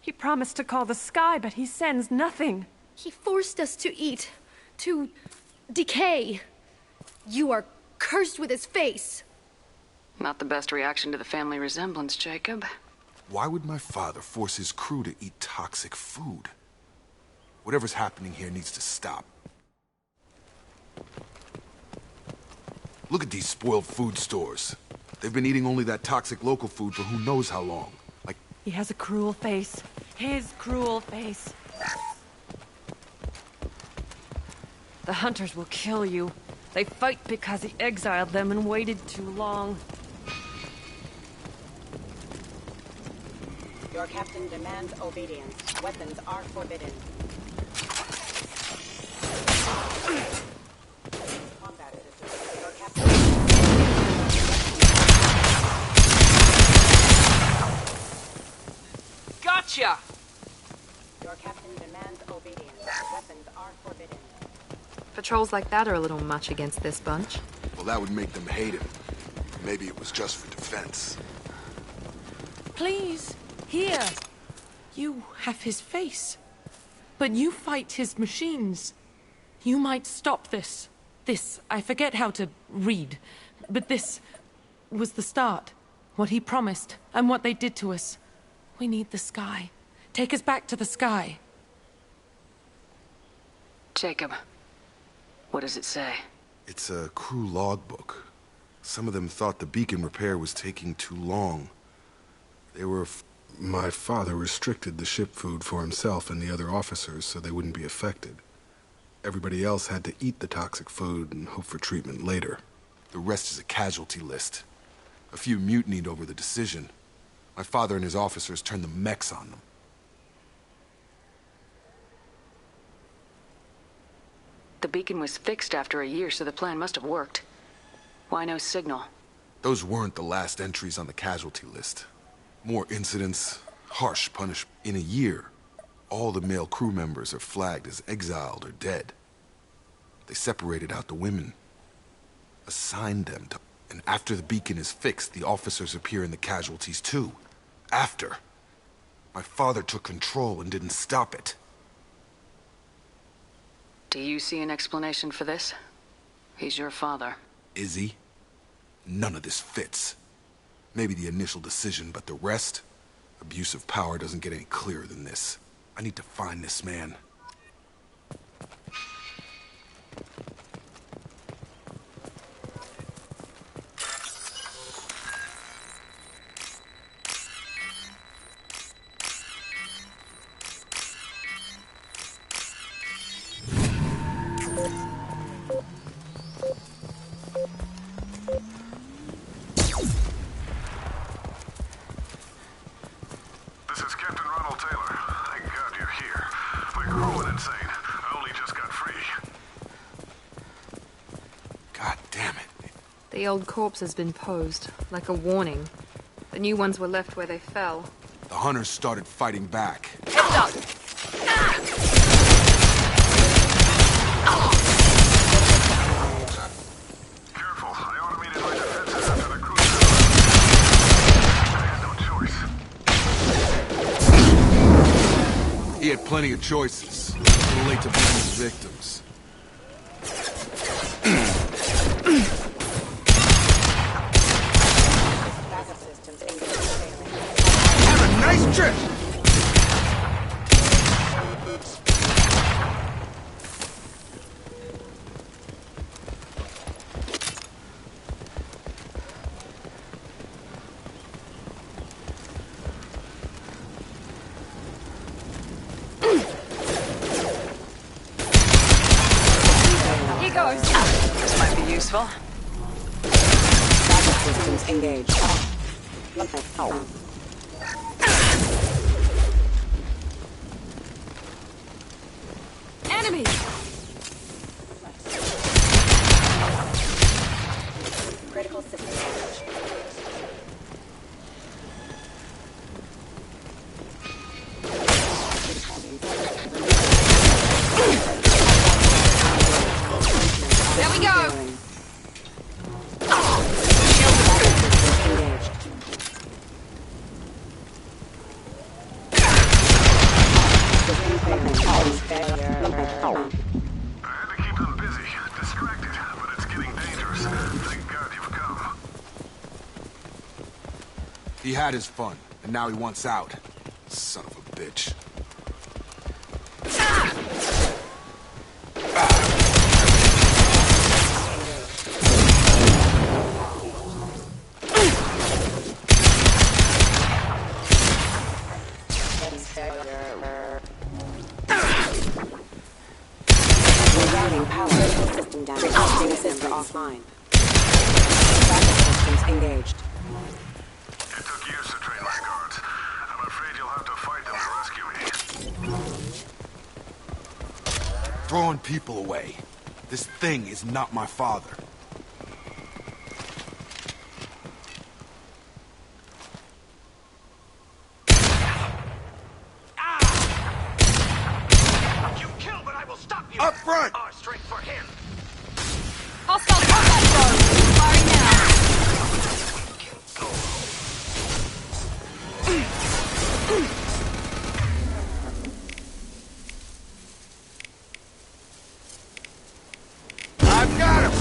He promised to call the sky, but he sends nothing. He forced us to eat, to decay. You are cursed with his face. Not the best reaction to the family resemblance, Jacob. Why would my father force his crew to eat toxic food? Whatever's happening here needs to stop. Look at these spoiled food stores. They've been eating only that toxic local food for who knows how long. Like... He has a cruel face. His cruel face. The hunters will kill you. They fight because he exiled them and waited too long. Your captain demands obedience. Weapons are forbidden. Combat assistance. Your captain... Gotcha! Your captain demands obedience. Weapons are forbidden. Patrols like that are a little much against this bunch. Well, that would make them hate him. Maybe it was just for defense. Please, here. You have his face. But you fight his machines. You might stop this. This, I forget how to read. But this was the start. What he promised, and what they did to us. We need the sky. Take us back to the sky. Jacob, what does it say? It's a crew logbook. Some of them thought the beacon repair was taking too long. They were... My father restricted the ship food for himself and the other officers so they wouldn't be affected. Everybody else had to eat the toxic food and hope for treatment later. The rest is a casualty list. A few mutinied over the decision. My father and his officers turned the mechs on them. The beacon was fixed after a year, so the plan must have worked. Why no signal? Those weren't the last entries on the casualty list. More incidents, harsh punishment. In a year, all the male crew members are flagged as exiled or dead. They separated out the women, assigned them to... And after the beacon is fixed, the officers appear in the casualties too. After. My father took control and didn't stop it. Do you see an explanation for this? He's your father. Is he? None of this fits. Maybe the initial decision, but the rest? Abuse of power doesn't get any clearer than this. I need to find this man. The old corpse has been posed, like a warning. The new ones were left where they fell. The hunters started fighting back. Heads up! Careful, I automated my defenses after the cruiser. I had no choice. He had plenty of choices. A little late to blame his victims. Have a nice trip! Here goes. This might be useful. Backup systems engaged. Enemy! Critical system damage. had his fun, and now he wants out. Son of a bitch. Rerouting power. System damage. Data center offline. Backup systems engaged. It took years to train my guards. I'm afraid you'll have to fight them to rescue me. Throwing people away. This thing is not my father. You kill, but I will stop you. Up front! Our strength for him. Hostile combat drone! Firing now! I've got him!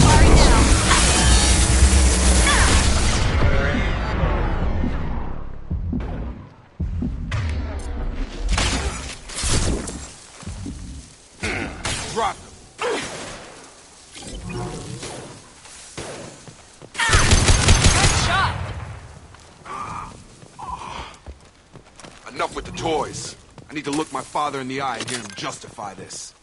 Firing now! Drop him. Good shot! Enough with the toys. I need to look my father in the eye and hear him justify this.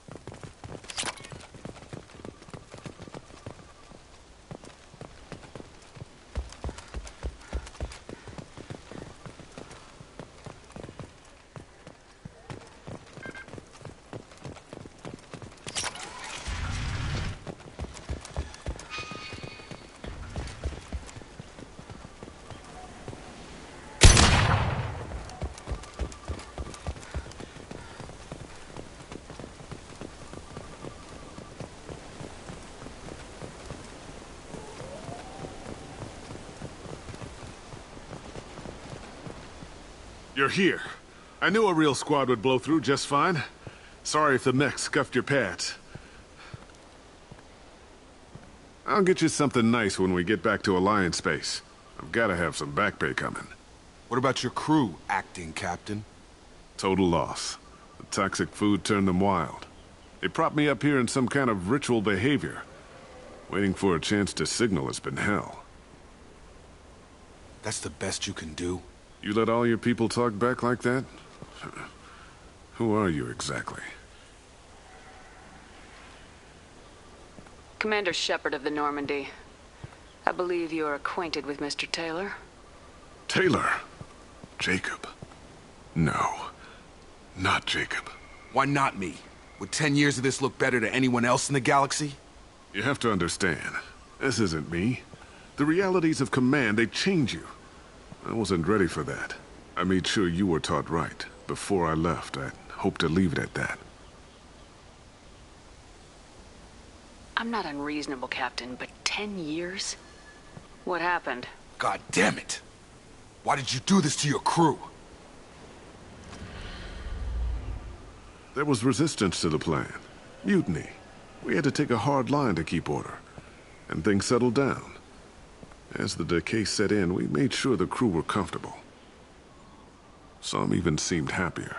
You're here. I knew a real squad would blow through just fine. Sorry if the mech scuffed your pads. I'll get you something nice when we get back to Alliance space. I've gotta have some back pay coming. What about your crew, acting captain? Total loss. The toxic food turned them wild. They propped me up here in some kind of ritual behavior. Waiting for a chance to signal has been hell. That's the best you can do? You let all your people talk back like that? Who are you exactly? Commander Shepard of the Normandy. I believe you are acquainted with Mr. Taylor. Taylor? Jacob? No. Not Jacob. Why not me? Would 10 years of this look better to anyone else in the galaxy? You have to understand. This isn't me. The realities of command, they change you. I wasn't ready for that. I made sure you were taught right. Before I left, I hoped to leave it at that. I'm not unreasonable, Captain, but 10 years? What happened? God damn it! Why did you do this to your crew? There was resistance to the plan. Mutiny. We had to take a hard line to keep order. And things settled down. As the decay set in, we made sure the crew were comfortable. Some even seemed happier.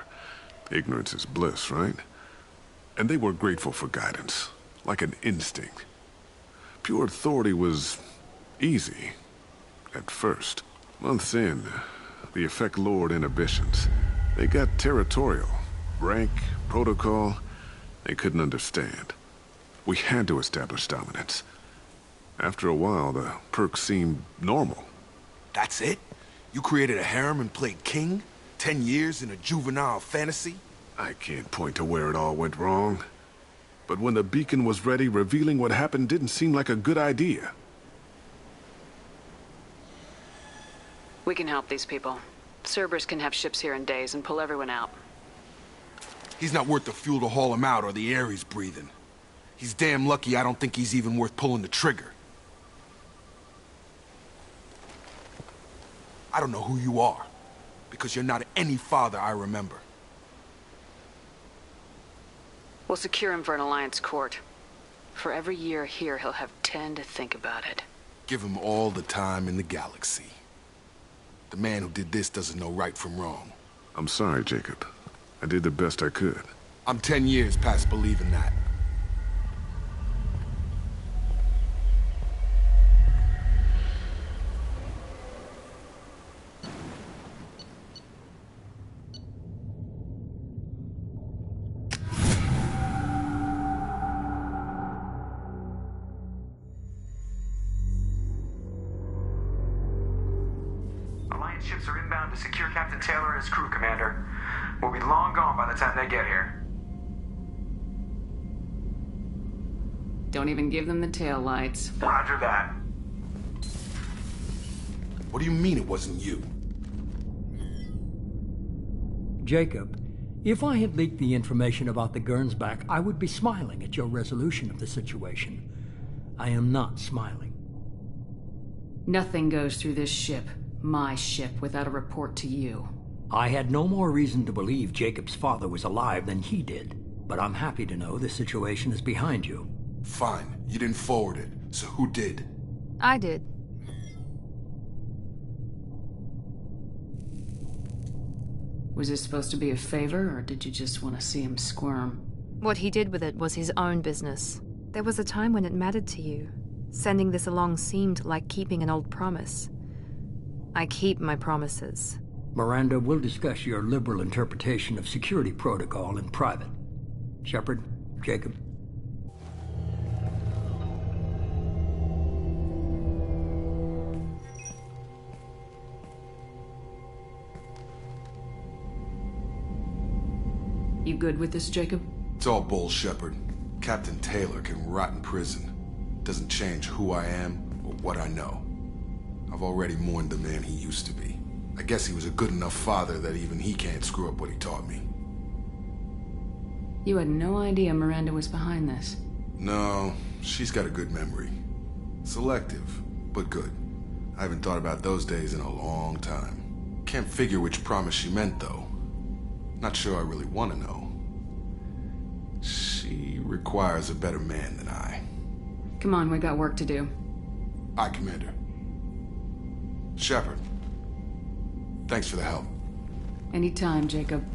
Ignorance is bliss, right? And they were grateful for guidance, like an instinct. Pure authority was easy, at first. Months in, the effect lowered inhibitions. They got territorial. Rank, protocol, they couldn't understand. We had to establish dominance. After a while, the perks seemed normal. That's it? You created a harem and played king? 10 years in a juvenile fantasy? I can't point to where it all went wrong. But when the beacon was ready, revealing what happened didn't seem like a good idea. We can help these people. Cerberus can have ships here in days and pull everyone out. He's not worth the fuel to haul him out or the air he's breathing. He's damn lucky I don't think he's even worth pulling the trigger. I don't know who you are, because you're not any father I remember. We'll secure him for an Alliance court. For every year here, he'll have 10 to think about it. Give him all the time in the galaxy. The man who did this doesn't know right from wrong. I'm sorry, Jacob. I did the best I could. I'm 10 years past believing that. Alliance ships are inbound to secure Captain Taylor and his crew, Commander. We'll be long gone by the time they get here. Don't even give them the tail lights. Roger that. What do you mean it wasn't you? Jacob, if I had leaked the information about the Gernsback, I would be smiling at your resolution of the situation. I am not smiling. Nothing goes through this ship, my ship, without a report to you. I had no more reason to believe Jacob's father was alive than he did, but I'm happy to know the situation is behind you. Fine. You didn't forward it, so who did? I did. Was this supposed to be a favor, or did you just want to see him squirm? What he did with it was his own business. There was a time when it mattered to you. Sending this along seemed like keeping an old promise. I keep my promises. Miranda, we'll discuss your liberal interpretation of security protocol in private. Shepard, Jacob. You good with this, Jacob? It's all bull, Shepard. Captain Taylor can rot in prison. Doesn't change who I am or what I know. I've already mourned the man he used to be. I guess he was a good enough father that even he can't screw up what he taught me. You had no idea Miranda was behind this. No, she's got a good memory. Selective, but good. I haven't thought about those days in a long time. Can't figure which promise she meant, though. Not sure I really want to know. She requires a better man than I. Come on, we got work to do. Aye, Commander. Shepard. Thanks for the help. Anytime, Jacob.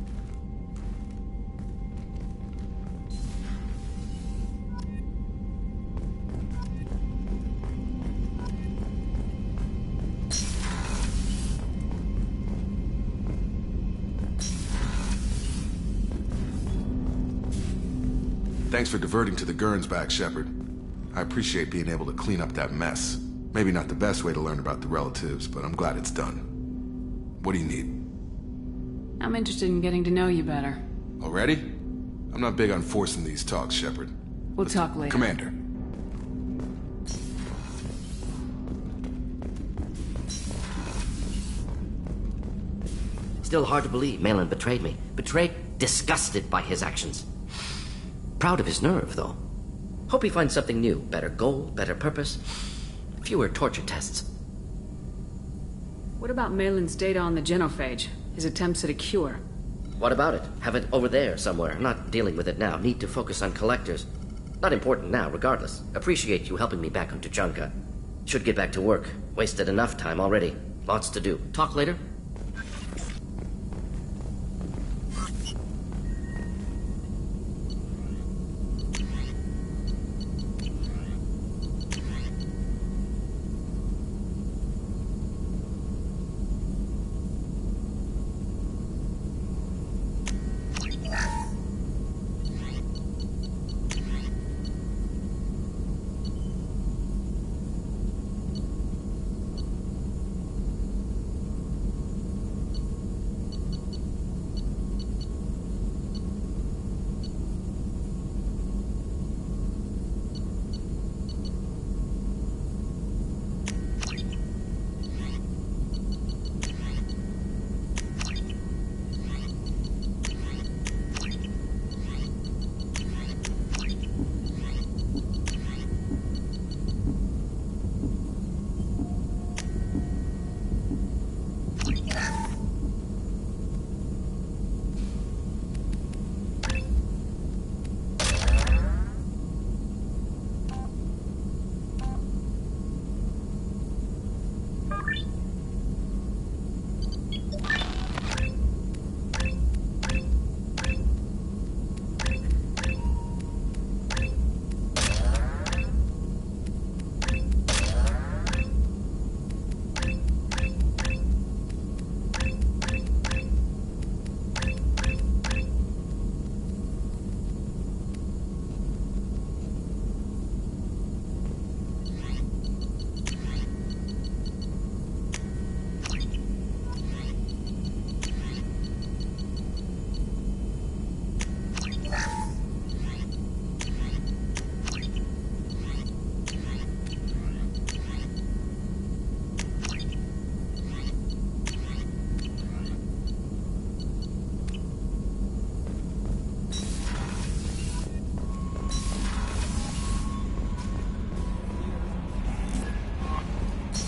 Thanks for diverting to the Gernsback, Shepard. I appreciate being able to clean up that mess. Maybe not the best way to learn about the relatives, but I'm glad it's done. What do you need? I'm interested in getting to know you better. Already? I'm not big on forcing these talks, Shepard. We'll talk later. Commander. Still hard to believe Malin betrayed me. Betrayed, disgusted by his actions. Proud of his nerve, though. Hope he finds something new. Better goal, better purpose. Fewer torture tests. What about Malin's data on the genophage? His attempts at a cure? What about it? Have it over there somewhere. Not dealing with it now. Need to focus on collectors. Not important now, regardless. Appreciate you helping me back on Tuchanka. Should get back to work. Wasted enough time already. Lots to do. Talk later?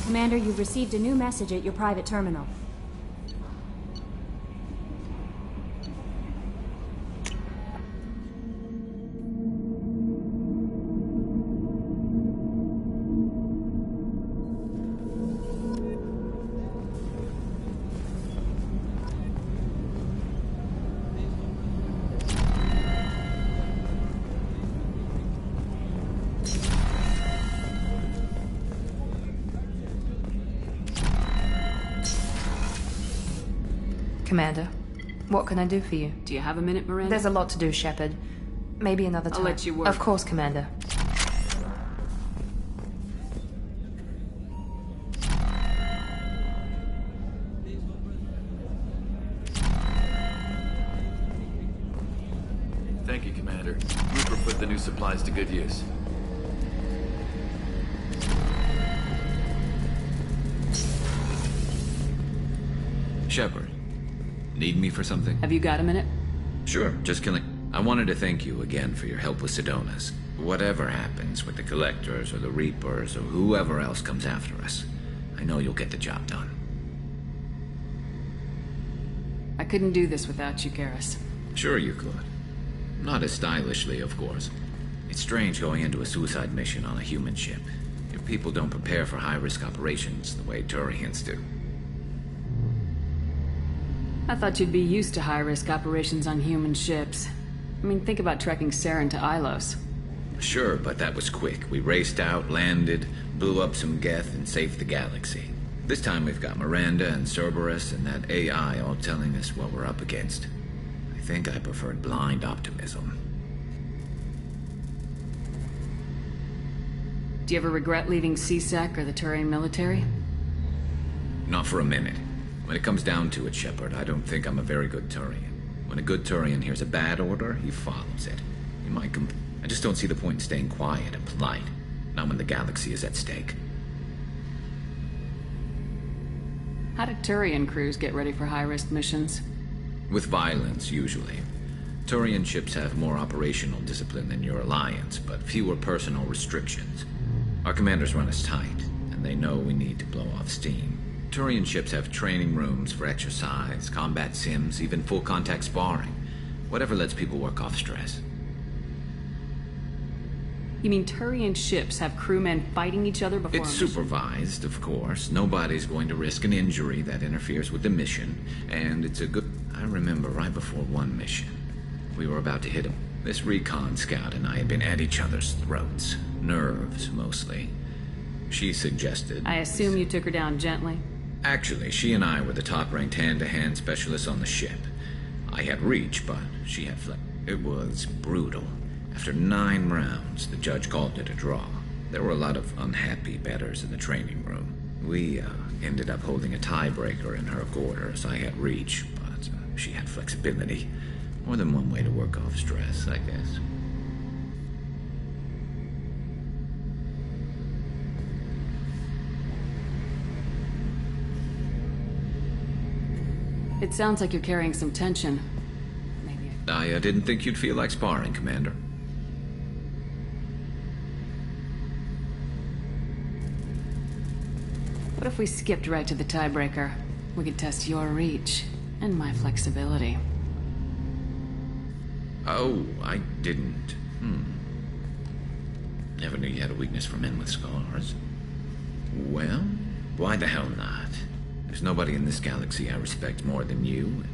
Commander, you've received a new message at your private terminal. Commander, what can I do for you? Do you have a minute, Miranda? There's a lot to do, Shepard. Maybe another time. I'll let you work. Of course, Commander. Thank you, Commander. Rupert put the new supplies to good use. Shepard, need me for something? Have you got a minute? Sure, just killing. I wanted to thank you again for your help with Sedona's. Whatever happens with the Collectors or the Reapers or whoever else comes after us, I know you'll get the job done. I couldn't do this without you, Garrus. Sure you could. Not as stylishly, of course. It's strange going into a suicide mission on a human ship. Your people don't prepare for high-risk operations the way Turians do. I thought you'd be used to high-risk operations on human ships. I mean, think about trekking Saren to Ilos. Sure, but that was quick. We raced out, landed, blew up some Geth, and saved the galaxy. This time we've got Miranda and Cerberus and that AI all telling us what we're up against. I think I preferred blind optimism. Do you ever regret leaving CSEC or the Turian military? Not for a minute. When it comes down to it, Shepard, I don't think I'm a very good Turian. When a good Turian hears a bad order, he follows it. He might I just don't see the point in staying quiet and polite. Not when the galaxy is at stake. How do Turian crews get ready for high-risk missions? With violence, usually. Turian ships have more operational discipline than your alliance, but fewer personal restrictions. Our commanders run us tight, and they know we need to blow off steam. Turian ships have training rooms for exercise, combat sims, even full-contact sparring. Whatever lets people work off stress. You mean Turian ships have crewmen fighting each other before It's a mission? supervised, of course. Nobody's going to risk an injury that interferes with the mission, and it's a good... I remember right before one mission, we were about to hit him. This recon scout and I had been at each other's throats. Nerves, mostly. She suggested... I assume you took her down gently? Actually, she and I were the top-ranked hand-to-hand specialists on the ship. I had reach, but she had flex. It was brutal. After 9 rounds, the judge called it a draw. There were a lot of unhappy bettors in the training room. We ended up holding a tiebreaker in her quarters. I had reach, but she had flexibility. More than one way to work off stress, I guess. It sounds like you're carrying some tension. Maybe I didn't think you'd feel like sparring, Commander. What if we skipped right to the tiebreaker? We could test your reach and my flexibility. Oh, I didn't. Never knew you had a weakness for men with scars. Well, why the hell not? There's nobody in this galaxy I respect more than you.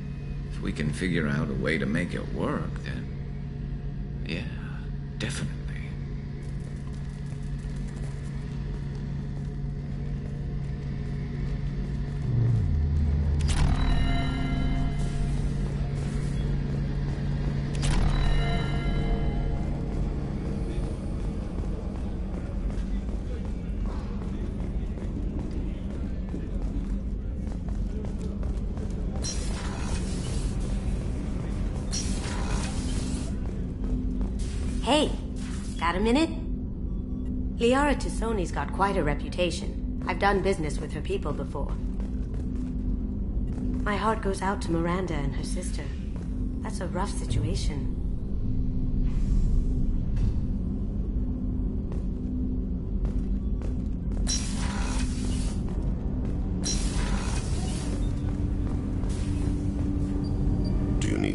If we can figure out a way to make it work, then... yeah, definitely. Hey, got a minute? Liara Tassoni's got quite a reputation. I've done business with her people before. My heart goes out to Miranda and her sister. That's a rough situation.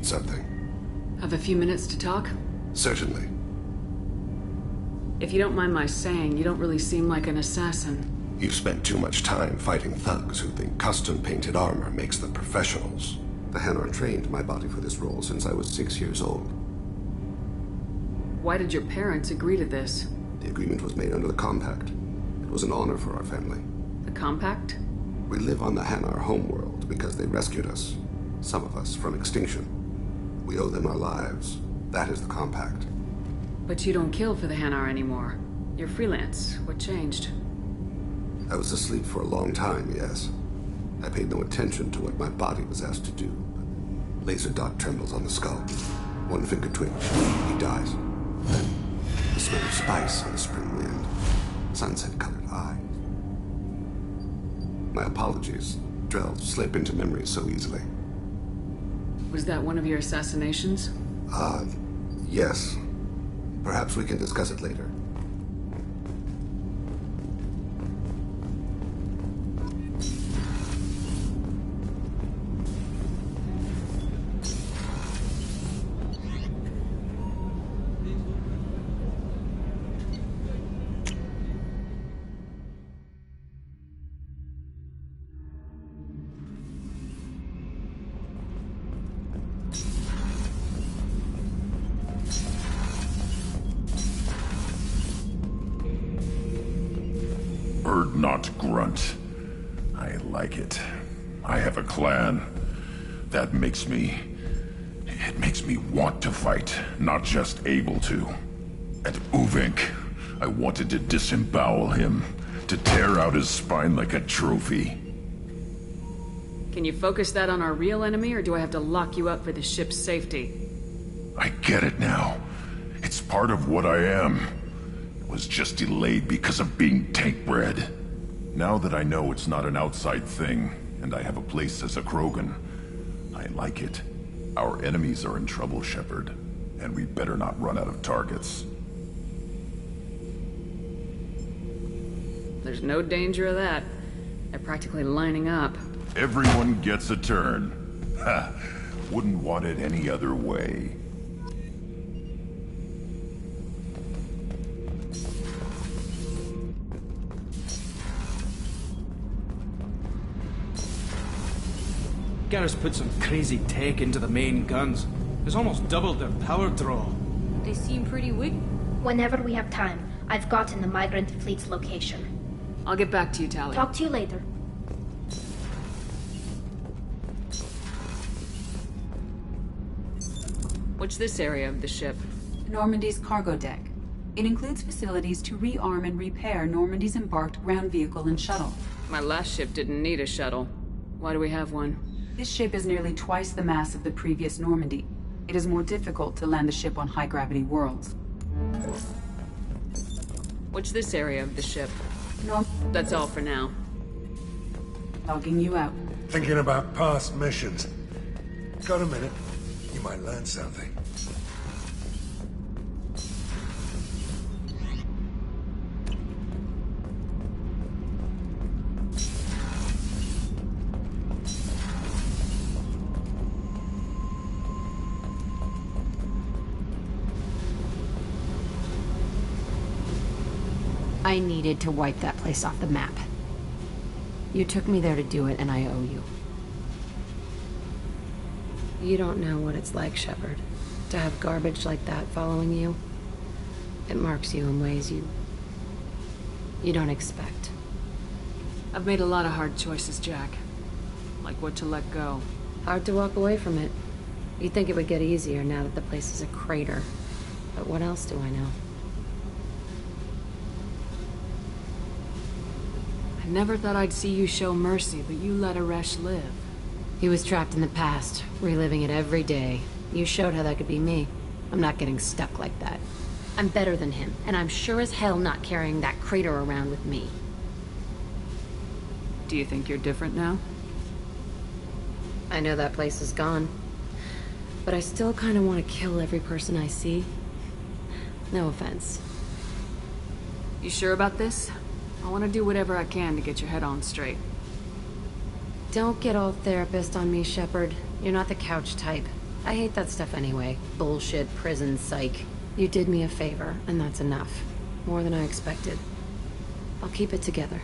something. Have a few minutes to talk? Certainly. If you don't mind my saying, you don't really seem like an assassin. You've spent too much time fighting thugs who think custom-painted armor makes them professionals. The Hanar trained my body for this role since I was 6 years old. Why did your parents agree to this? The agreement was made under the Compact. It was an honor for our family. The Compact? We live on the Hanar homeworld because they rescued us. Some of us from extinction. We owe them our lives. That is the Compact. But you don't kill for the Hanar anymore. You're freelance. What changed? I was asleep for a long time, yes. I paid no attention to what my body was asked to do. Laser dot trembles on the skull. One finger twitch. He dies. Then, the smell of spice on the spring wind. Sunset-colored eyes. My apologies. Drells slip into memory so easily. Was that one of your assassinations? Yes. Perhaps we can discuss it later. Bird not grunt. I like it. I have a clan. That makes me... It makes me want to fight, not just able to. And Uvink, I wanted to disembowel him, to tear out his spine like a trophy. Can you focus that on our real enemy, or do I have to lock you up for the ship's safety? I get it now. It's part of what I am. It was just delayed because of being tank-bred. Now that I know it's not an outside thing, and I have a place as a Krogan, I like it. Our enemies are in trouble, Shepard, and we better not run out of targets. There's no danger of that. They're practically lining up. Everyone gets a turn. Ha! Wouldn't want it any other way. Garrus put some crazy tech into the main guns. It's almost doubled their power draw. They seem pretty weak. Whenever we have time, I've gotten the migrant fleet's location. I'll get back to you, Tali. Talk to you later. What's this area of the ship? Normandy's cargo deck. It includes facilities to rearm and repair Normandy's embarked ground vehicle and shuttle. My last ship didn't need a shuttle. Why do we have one? This ship is nearly twice the mass of the previous Normandy. It is more difficult to land the ship on high-gravity worlds. What's this area of the ship? That's all for now. Logging you out. Thinking about past missions. Got a minute? You might learn something. I needed to wipe that place off the map. You took me there to do it, and I owe you. You don't know what it's like, Shepard, to have garbage like that following you. It marks you in ways you don't expect. I've made a lot of hard choices, Jack. Like what to let go. Hard to walk away from it. You'd think it would get easier now that the place is a crater. But what else do I know? I never thought I'd see you show mercy, but you let Aresh live. He was trapped in the past, reliving it every day. You showed how that could be me. I'm not getting stuck like that. I'm better than him, and I'm sure as hell not carrying that crater around with me. Do you think you're different now? I know that place is gone. But I still kind of want to kill every person I see. No offense. You sure about this? I want to do whatever I can to get your head on straight. Don't get all therapist on me, Shepard. You're not the couch type. I hate that stuff anyway. Bullshit, prison, psych. You did me a favor, and that's enough. More than I expected. I'll keep it together.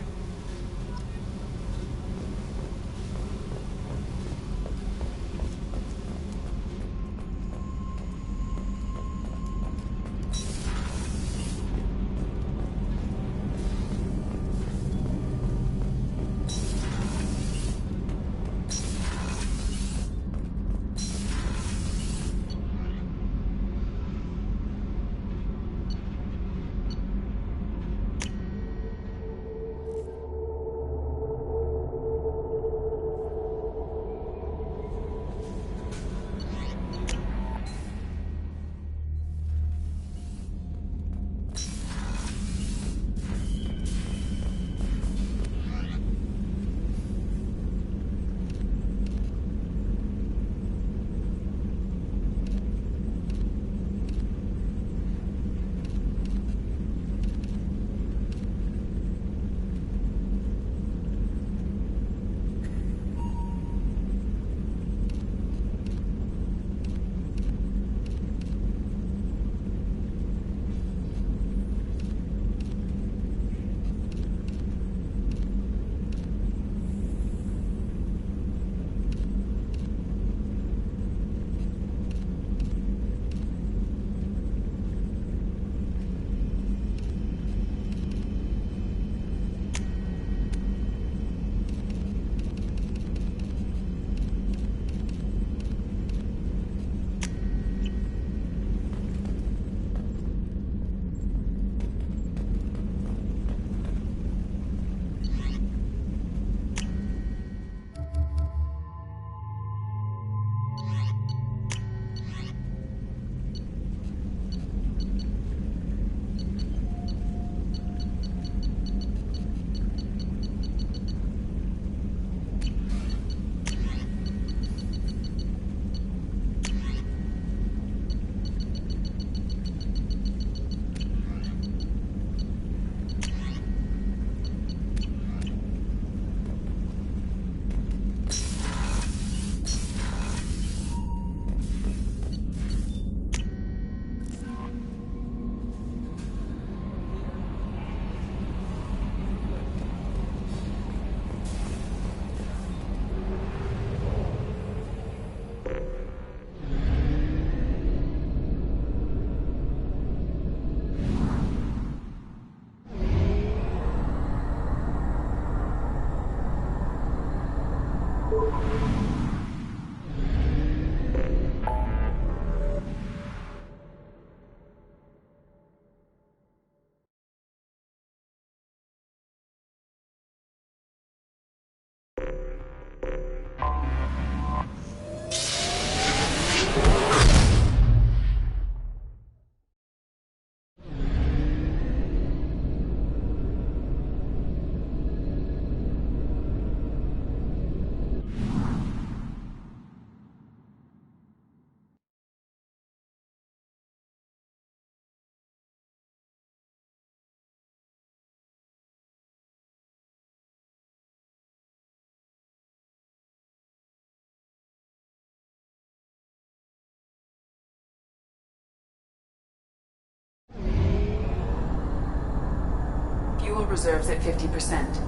Fuel reserves at 50%.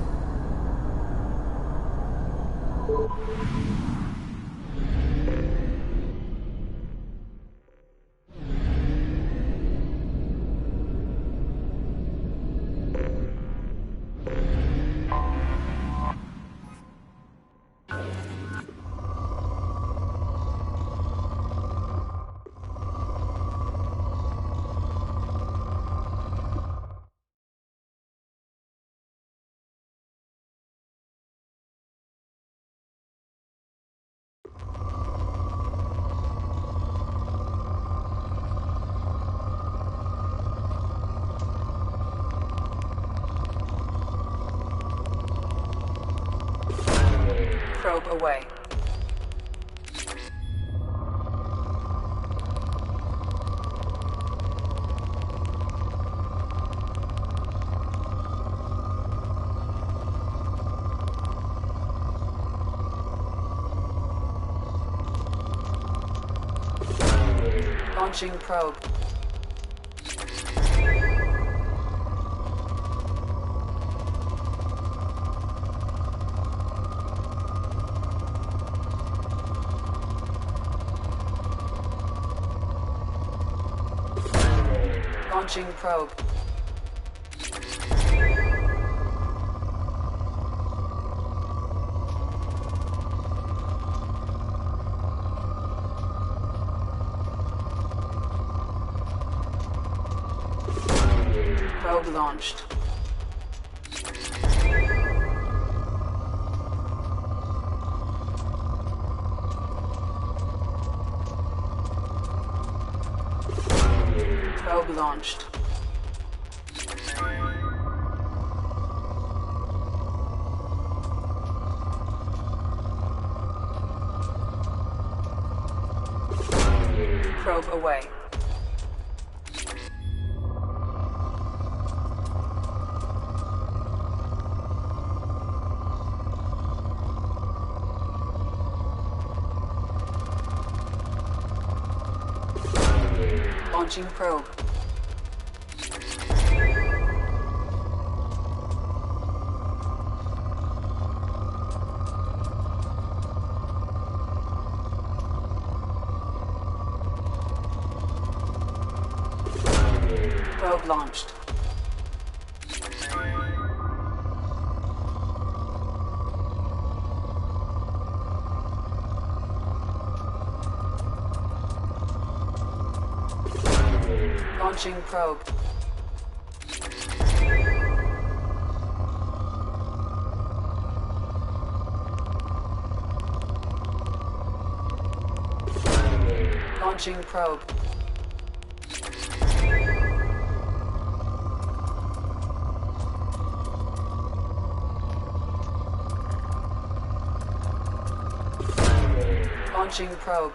Probe away. Launching probe. Launching probe. Probe launched. Probe launched. Probe away. Launching probe. Probe launched. Launching probe. Launching probe. Launching probe.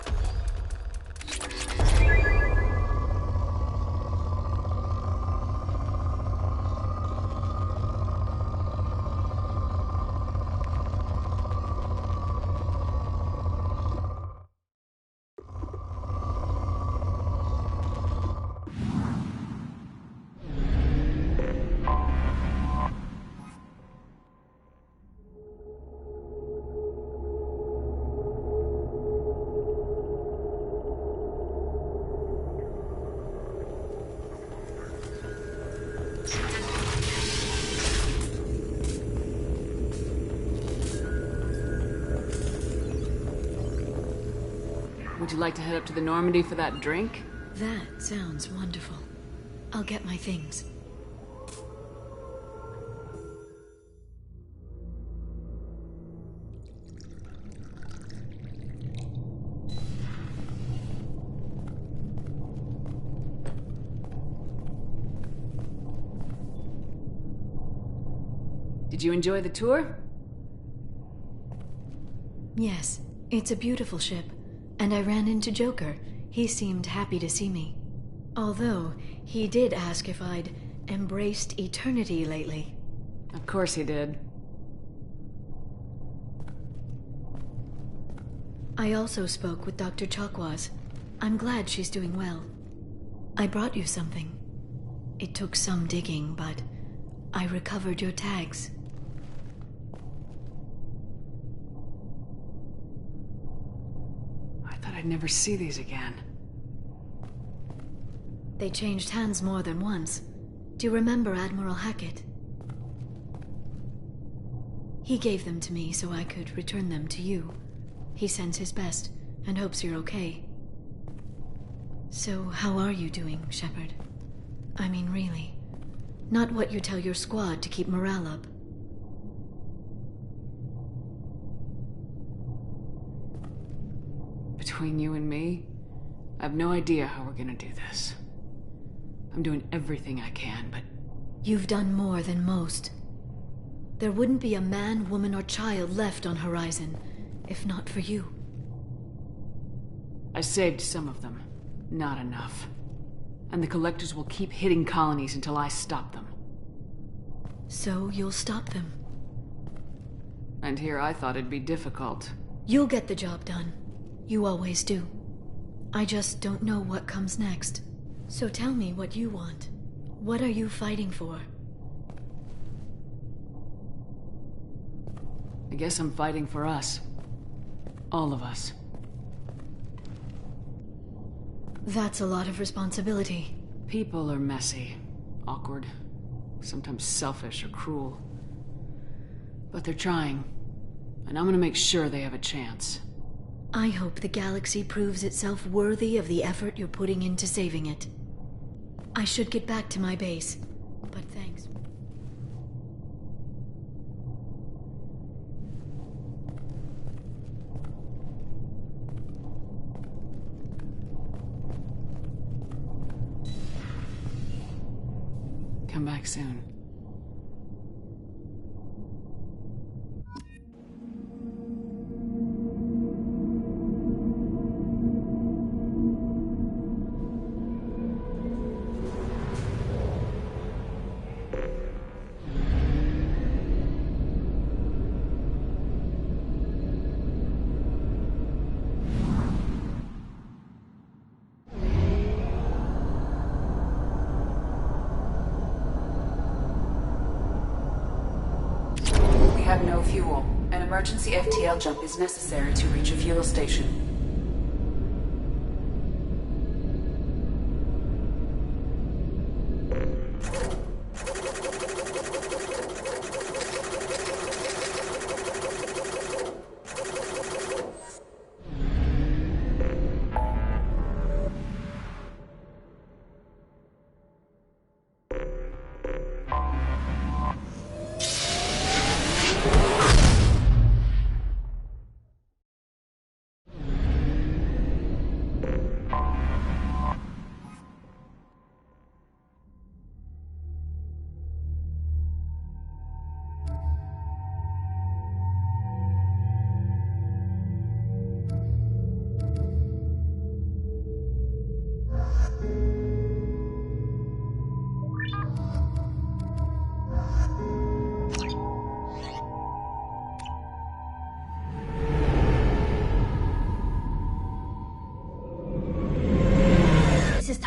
Would you like to head up to the Normandy for that drink? That sounds wonderful. I'll get my things. Did you enjoy the tour? Yes, it's a beautiful ship. And I ran into Joker. He seemed happy to see me. Although, he did ask if I'd embraced eternity lately. Of course he did. I also spoke with Dr. Chakwas. I'm glad she's doing well. I brought you something. It took some digging, but I recovered your tags. I thought I'd never see these again. They changed hands more than once. Do you remember Admiral Hackett? He gave them to me so I could return them to you. He sends his best and hopes you're okay. So, how are you doing, Shepard? I mean, really. Not what you tell your squad to keep morale up. Between you and me, I have no idea how we're gonna do this. I'm doing everything I can, but... You've done more than most. There wouldn't be a man, woman, or child left on Horizon, if not for you. I saved some of them. Not enough. And the Collectors will keep hitting colonies until I stop them. So you'll stop them? And here I thought it'd be difficult. You'll get the job done. You always do. I just don't know what comes next. So tell me what you want. What are you fighting for? I guess I'm fighting for us. All of us. That's a lot of responsibility. People are messy, awkward, sometimes selfish or cruel. But they're trying, and I'm gonna make sure they have a chance. I hope the galaxy proves itself worthy of the effort you're putting into saving it. I should get back to my base, but thanks. Come back soon. No fuel. An emergency FTL jump is necessary to reach a fuel station.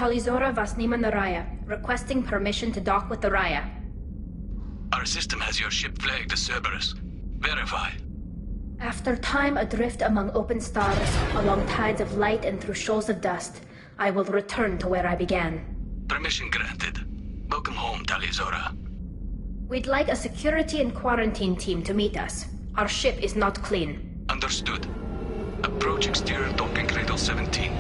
Talizora Vasnima Naraya, requesting permission to dock with the Raya. Our system has your ship flagged as Cerberus. Verify. After time adrift among open stars, along tides of light and through shoals of dust, I will return to where I began. Permission granted. Welcome home, Talizora. We'd like a security and quarantine team to meet us. Our ship is not clean. Understood. Approach exterior docking cradle 17.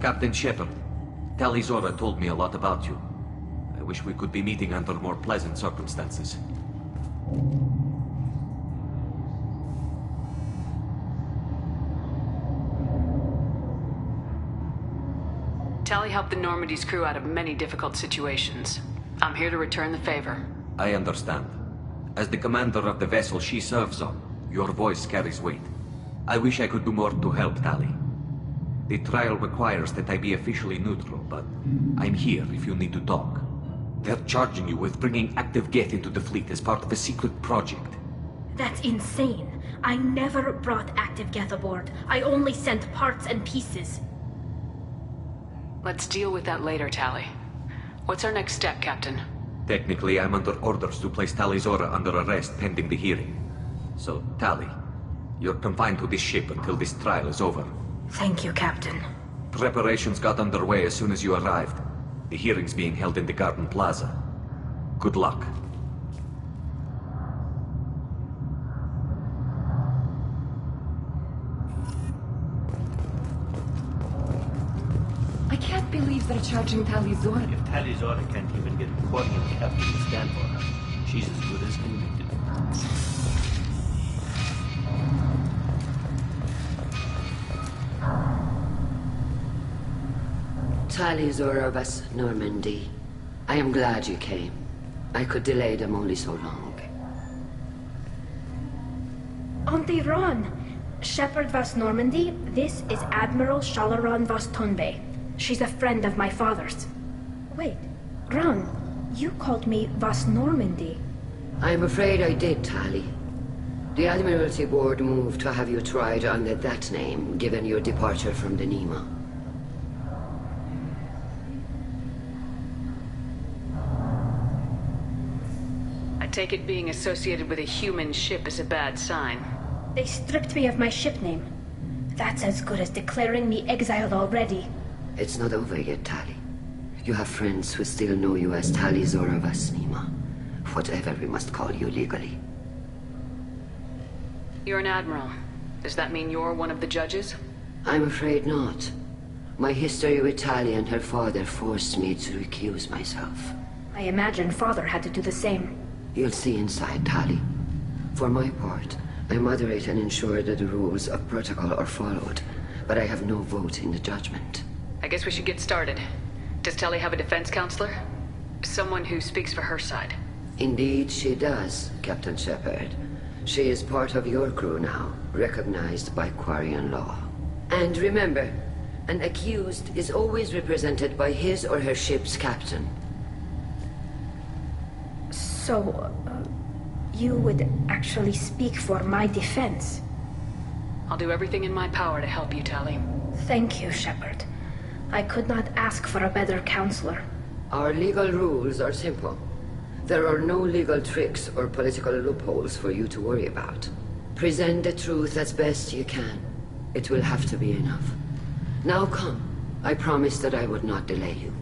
Captain Shepard, Talizora told me a lot about you. I wish we could be meeting under more pleasant circumstances. Tally helped the Normandy's crew out of many difficult situations. I'm here to return the favor. I understand. As the commander of the vessel she serves on, your voice carries weight. I wish I could do more to help Tally. The trial requires that I be officially neutral, but I'm here if you need to talk. They're charging you with bringing active Geth into the fleet as part of a secret project. That's insane. I never brought active Geth aboard. I only sent parts and pieces. Let's deal with that later, Tally. What's our next step, Captain? Technically, I'm under orders to place Talizora under arrest pending the hearing. So, Tally, you're confined to this ship until this trial is over. Thank you, Captain. Preparations got underway as soon as you arrived. The hearing's being held in the Garden Plaza. Good luck. I can't believe they're charging Talizora. If Talizora can't even get a Quarian captain to stand for her, she's as good as convicted. Talizora vas Normandy. I am glad you came. I could delay them only so long. Conte Ron! Shepard Vas Normandy, this is Admiral Shalaron Vas Tonbe. She's a friend of my father's. Wait, Ron, you called me Vas Normandy. I'm afraid I did, Tali. The Admiralty Board moved to have you tried under that name, given your departure from the Nima. I take it being associated with a human ship is a bad sign. They stripped me of my ship name. That's as good as declaring me exiled already. It's not over yet, Tali. You have friends who still know you as Tali Zora Vas Nima. Whatever we must call you legally. You're an admiral. Does that mean you're one of the judges? I'm afraid not. My history with Tali and her father forced me to recuse myself. I imagine father had to do the same. You'll see inside, Tali. For my part, I moderate and ensure that the rules of protocol are followed, but I have no vote in the judgment. I guess we should get started. Does Tali have a defense counselor? Someone who speaks for her side. Indeed she does, Captain Shepard. She is part of your crew now, recognized by Quarian law. And remember, an accused is always represented by his or her ship's captain. So, you would actually speak for my defense? I'll do everything in my power to help you, Tali. Thank you, Shepard. I could not ask for a better counselor. Our legal rules are simple. There are no legal tricks or political loopholes for you to worry about. Present the truth as best you can. It will have to be enough. Now come. I promised that I would not delay you.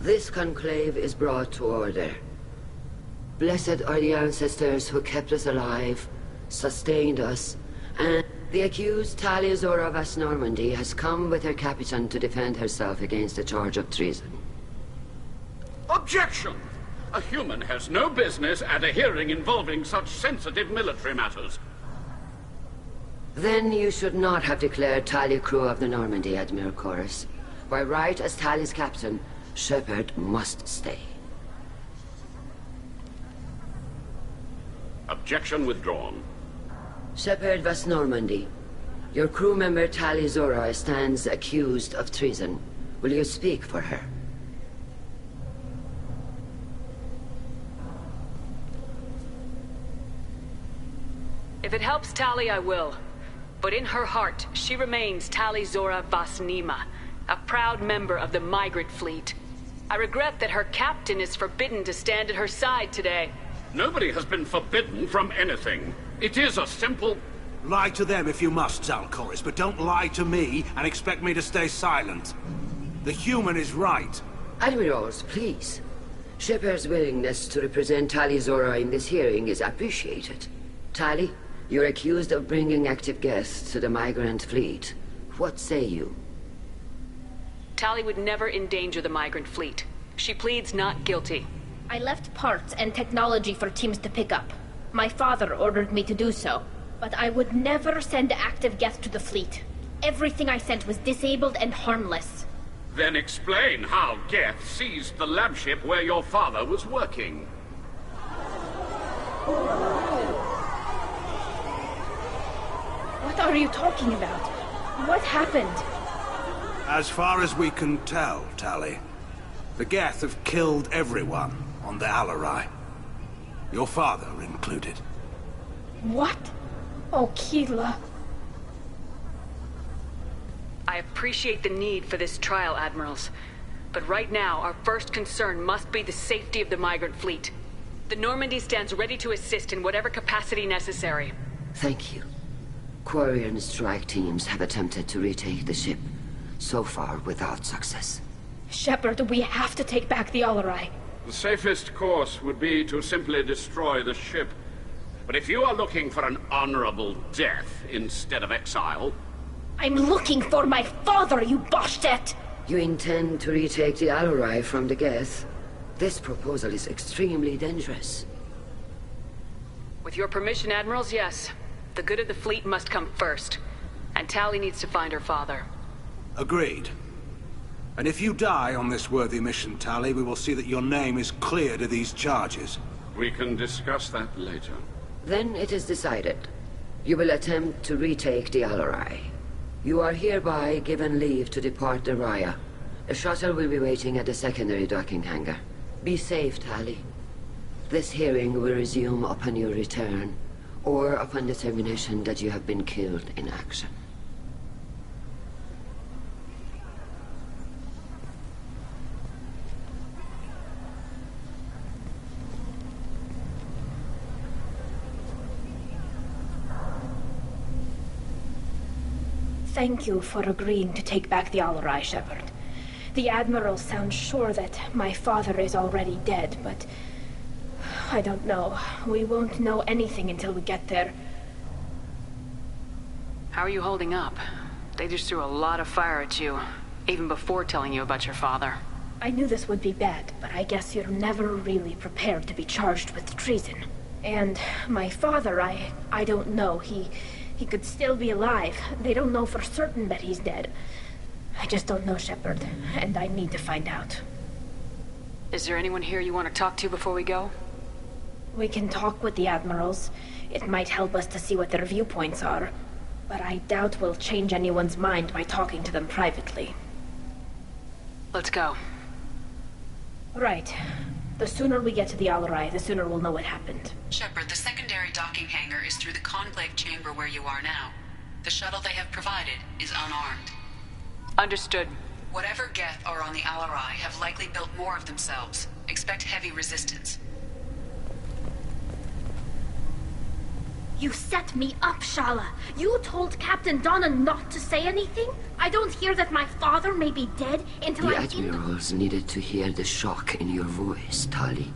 This conclave is brought to order. Blessed are the ancestors who kept us alive, sustained us, and the accused Tali Zora Vas Normandy has come with her captain to defend herself against a charge of treason. Objection! A human has no business at a hearing involving such sensitive military matters. Then you should not have declared Tali crew of the Normandy, Admiral Chorus. By right as Tali's captain, Shepard must stay. Objection withdrawn. Shepard Vas Normandy, your crew member Tali Zora stands accused of treason. Will you speak for her? If it helps Tali, I will. But in her heart, she remains Tali Zora Vas Nima, a proud member of the migrant fleet. I regret that her captain is forbidden to stand at her side today. Nobody has been forbidden from anything. It is a simple... Lie to them if you must, Zalcoris, but don't lie to me and expect me to stay silent. The human is right. Admirals, please. Shepard's willingness to represent Tali Zora in this hearing is appreciated. Tali, you're accused of bringing active guests to the migrant fleet. What say you? Tali would never endanger the migrant fleet. She pleads not guilty. I left parts and technology for teams to pick up. My father ordered me to do so. But I would never send active guests to the fleet. Everything I sent was disabled and harmless. Then explain how Geth seized the lab ship where your father was working. What are you talking about? What happened? As far as we can tell, Tali, the Geth have killed everyone on the Alarai. Your father included. What? Oh, Keela. I appreciate the need for this trial, Admirals. But right now, our first concern must be the safety of the migrant fleet. The Normandy stands ready to assist in whatever capacity necessary. Thank you. Quarian strike teams have attempted to retake the ship, so far without success. Shepard, we have to take back the Alarai. The safest course would be to simply destroy the ship. But if you are looking for an honorable death instead of exile... I'm looking for my father, you bastet! You intend to retake the Alarai from the Geth? This proposal is extremely dangerous. With your permission, Admirals, yes. The good of the fleet must come first. And Tali needs to find her father. Agreed. And if you die on this worthy mission, Tali, we will see that your name is cleared of these charges. We can discuss that later. Then it is decided. You will attempt to retake the Alarai. You are hereby given leave to depart the Raya. A shuttle will be waiting at the secondary docking hangar. Be safe, Tali. This hearing will resume upon your return, or upon determination that you have been killed in action. Thank you for agreeing to take back the Alarai, Shepard. The Admiral sounds sure that my father is already dead, but... I don't know. We won't know anything until we get there. How are you holding up? They just threw a lot of fire at you, even before telling you about your father. I knew this would be bad, but I guess you're never really prepared to be charged with treason. And my father, I don't know. He could still be alive. They don't know for certain that he's dead. I just don't know, Shepard, and I need to find out. Is there anyone here you want to talk to before we go? We can talk with the Admirals. It might help us to see what their viewpoints are. But I doubt we'll change anyone's mind by talking to them privately. Let's go. Right. The sooner we get to the Alarai, the sooner we'll know what happened. Shepard, the secondary docking hangar is through the conclave chamber where you are now. The shuttle they have provided is unarmed. Understood. Whatever Geth are on the Alarai have likely built more of themselves. Expect heavy resistance. You set me up, Shala. You told Captain Donna not to say anything? I don't hear that my father may be dead until The I'm Admirals needed to hear the shock in your voice, Tali.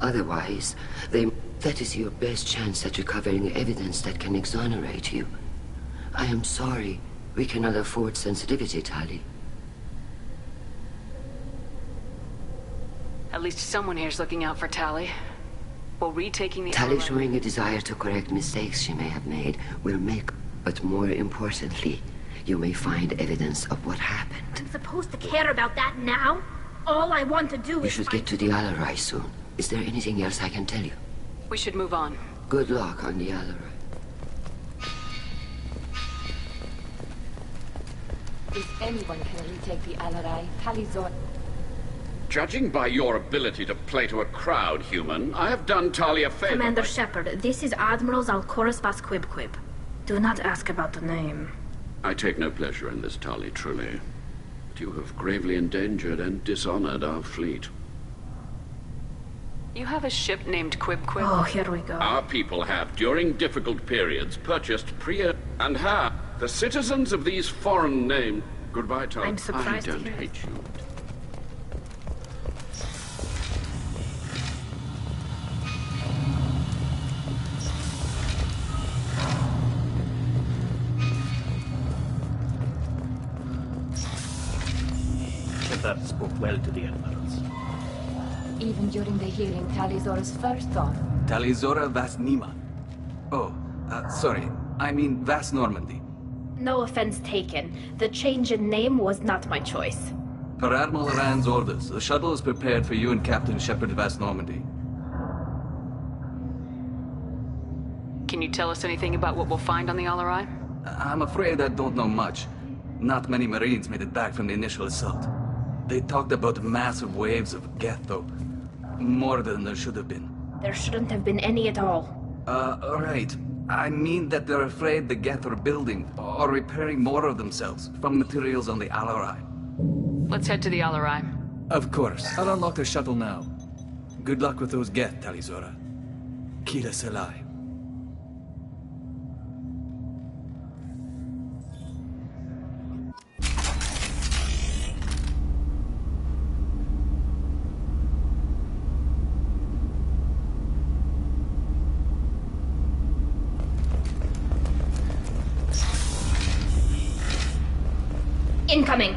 Otherwise, that is your best chance at recovering evidence that can exonerate you. I am sorry. We cannot afford sensitivity, Tali. At least someone here's looking out for Tali. While retaking the Tali Alarai... showing a desire to correct mistakes she may have made will make... But more importantly, you may find evidence of what happened. I'm supposed to care about that now? All I want to do is... You should get to the Alarai soon. Is there anything else I can tell you? We should move on. Good luck on the Alarai. If anyone can retake the Alarai, Talizor... Judging by your ability to play to a crowd, human, I have done Tali a favor. Commander Shepard, this is Admirals Alcoris Vas Quib. Do not ask about the name. I take no pleasure in this, Tali, truly. But you have gravely endangered and dishonored our fleet. You have a ship named Quib? Oh, here we go. Our people have, during difficult periods, purchased and have the citizens of these foreign names. Goodbye, Tali. I'm surprised I don't hate you. Shepard spoke well to the Admirals. Even during the hearing, Talizora's first thought. Talizora Vas Nima. Oh, sorry. I mean Vas Normandy. No offense taken. The change in name was not my choice. Per Admiral Rand's orders, the shuttle is prepared for you and Captain Shepard Vas Normandy. Can you tell us anything about what we'll find on the Alarai? I'm afraid I don't know much. Not many Marines made it back from the initial assault. They talked about massive waves of Geth, though. More than there should have been. There shouldn't have been any at all. Right. I mean that they're afraid the Geth are building or repairing more of themselves from materials on the Alarai. Let's head to the Alarai. Of course. I'll unlock the shuttle now. Good luck with those Geth, Talizora. Kila Selai. Incoming!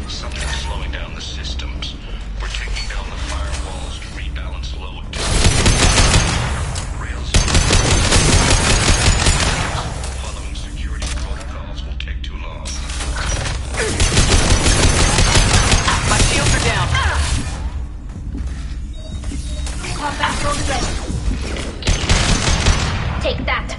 Something's slowing down the systems. We're taking down the firewalls to rebalance load. Rails. Following security protocols will take too long. My shields are down. Combat drones ready. Take that.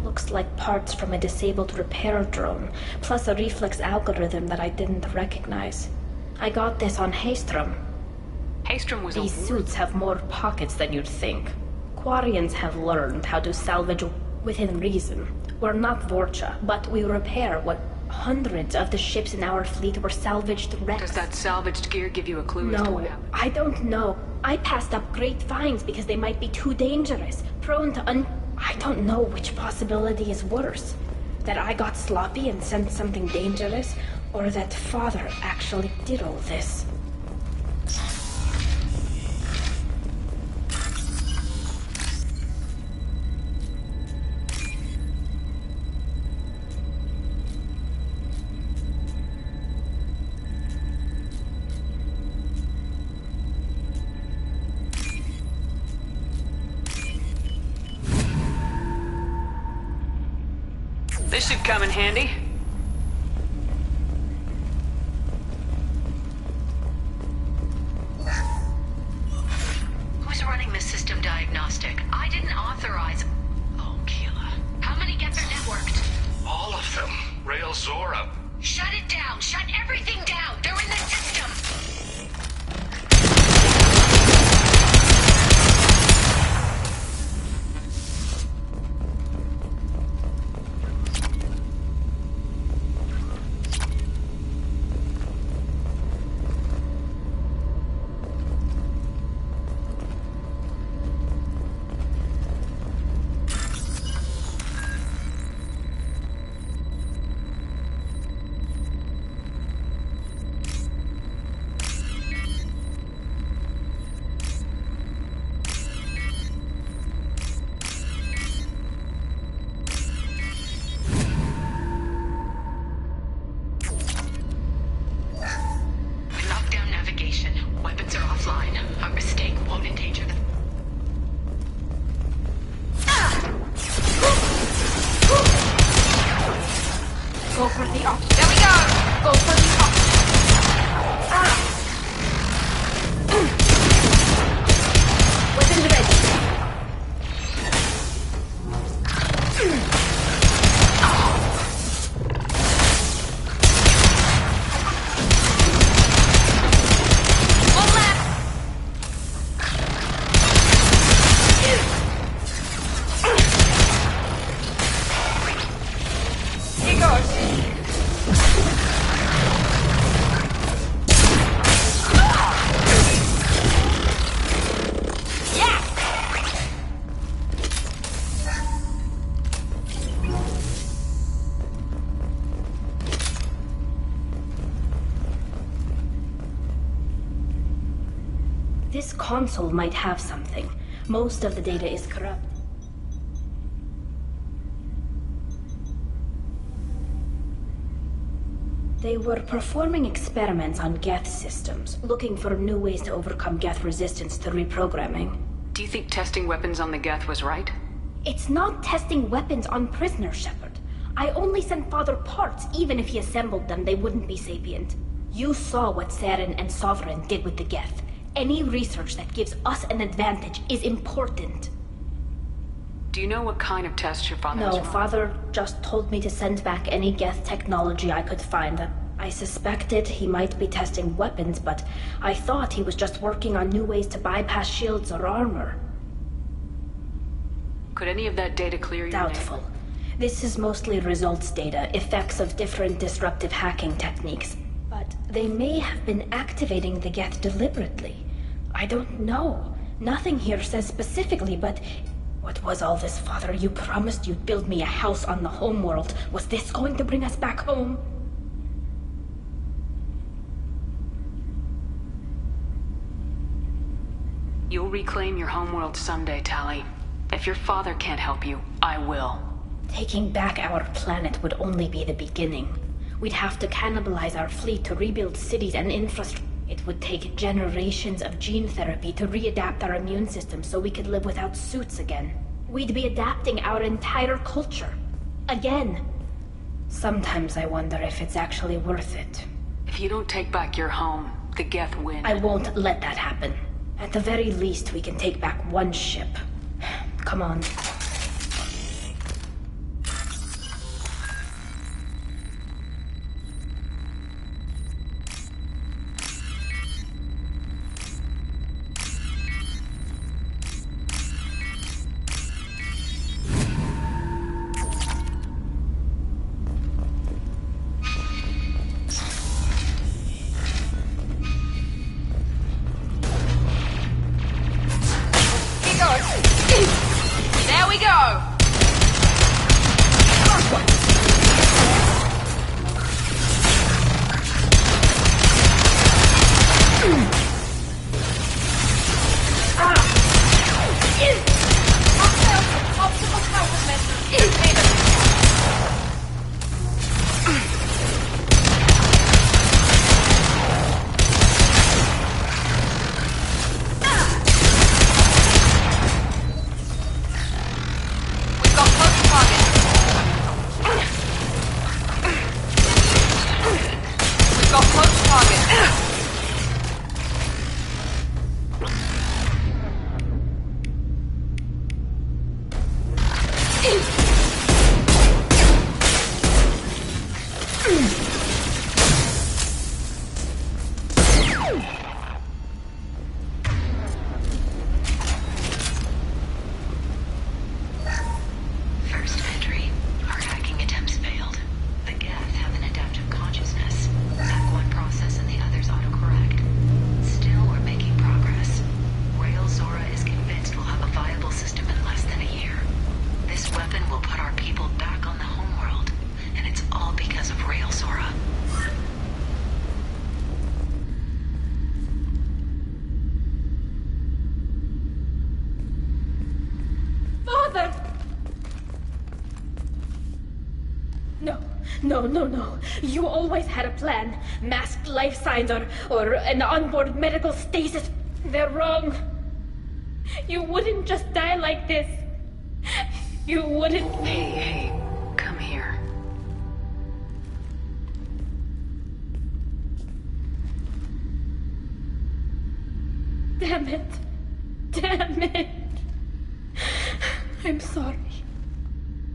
Looks like parts from a disabled repair drone, plus a reflex algorithm that I didn't recognize. I got this on Haystrom. Haystrom was These suits have more pockets than you'd think. Quarians have learned how to salvage within reason. We're not Vorcha, but we repair what hundreds of the ships in our fleet were salvaged wrecks. Does that salvaged gear give you a clue as to what No, happened? I don't know. I passed up great finds because they might be too dangerous, prone to I don't know which possibility is worse. That I got sloppy and sent something dangerous, or that Father actually did all this. This should come in handy. Who's running the system diagnostic? I didn't authorize... Oh, Keela. How many Geth are networked? All of them. Rail Zora. Shut it down! Shut everything down! They're in the system! Lockdown navigation. Weapons are offline. A mistake won't endanger the... Go for the op. There we go! Go for the op. Weapons ready. Here goes. This console might have something. Most of the data is corrupt. They were performing experiments on Geth systems, looking for new ways to overcome Geth resistance to reprogramming. Do you think testing weapons on the Geth was right? It's not testing weapons on prisoners, Shepard. I only sent Father parts. Even if he assembled them, they wouldn't be sapient. You saw what Saren and Sovereign did with the Geth. Any research that gives us an advantage is important. Do you know what kind of tests your father was No, running? Father just told me to send back any Geth technology I could find. I suspected he might be testing weapons, but I thought he was just working on new ways to bypass shields or armor. Could any of that data clear your name? Doubtful. This is mostly results data, effects of different disruptive hacking techniques. But they may have been activating the Geth deliberately. I don't know. Nothing here says specifically, but... What was all this, Father? You promised you'd build me a house on the homeworld. Was this going to bring us back home? You'll reclaim your homeworld someday, Tali. If your father can't help you, I will. Taking back our planet would only be the beginning. We'd have to cannibalize our fleet to rebuild cities and infrastructure. It would take generations of gene therapy to readapt our immune system so we could live without suits again. We'd be adapting our entire culture. Again. Sometimes I wonder if it's actually worth it. If you don't take back your home, the Geth win. I won't let that happen. At the very least, we can take back one ship. Come on. There we go! First entry. Our hacking attempts failed. The Geth have an adaptive consciousness. Hack one process and the others autocorrect. Still, we're making progress. Rail Zora is convinced we'll have a viable system in less than a year. This weapon will put our people back on the homeworld, and it's all because of Rail Zora. Father! No. You always had a plan. Masked life signs or an onboard medical stasis. They're wrong. You wouldn't just die like this. You wouldn't... Hey, come here. Damn it. I'm sorry.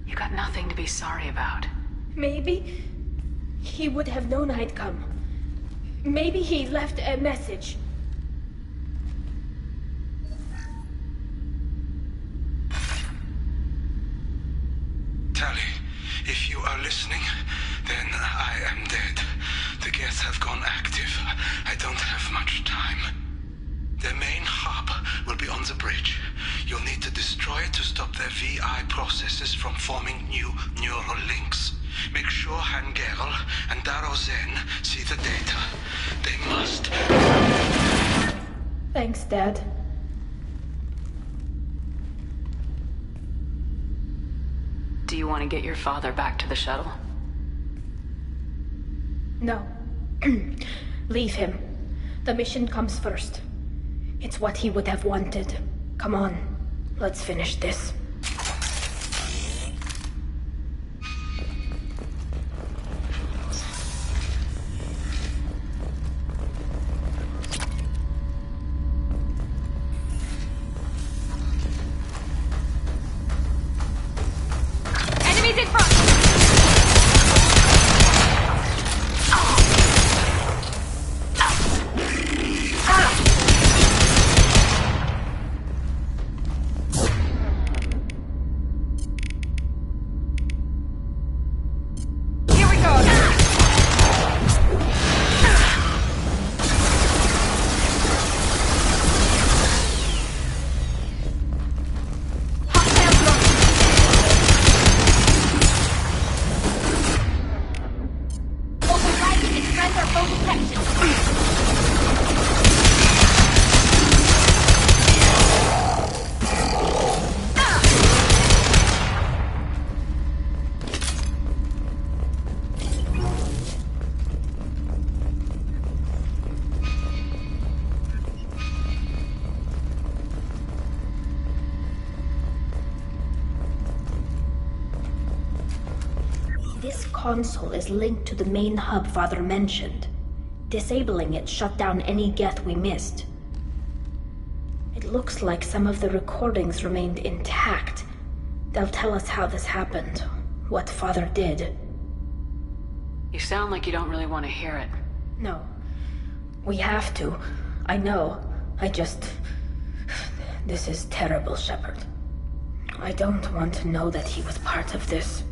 You got nothing to be sorry about. Maybe he would have known I'd come. Maybe he left a message. Tali, if you are listening, then I am dead. The Geth have gone active. I don't have much time. Their main hub will be on the bridge. You'll need to destroy it to stop their VI processes from forming new neural links. Make sure Hangerl and Daro Zen see the data. They must... Thanks, Dad. Do you want to get your father back to the shuttle? No. Leave him. The mission comes first. It's what he would have wanted. Come on, let's finish this. This console is linked to the main hub Father mentioned. Disabling it shut down any Geth we missed. It looks like some of the recordings remained intact. They'll tell us how this happened, what Father did. You sound like you don't really want to hear it. No. We have to. I know. This is terrible, Shepard. I don't want to know that he was part of this.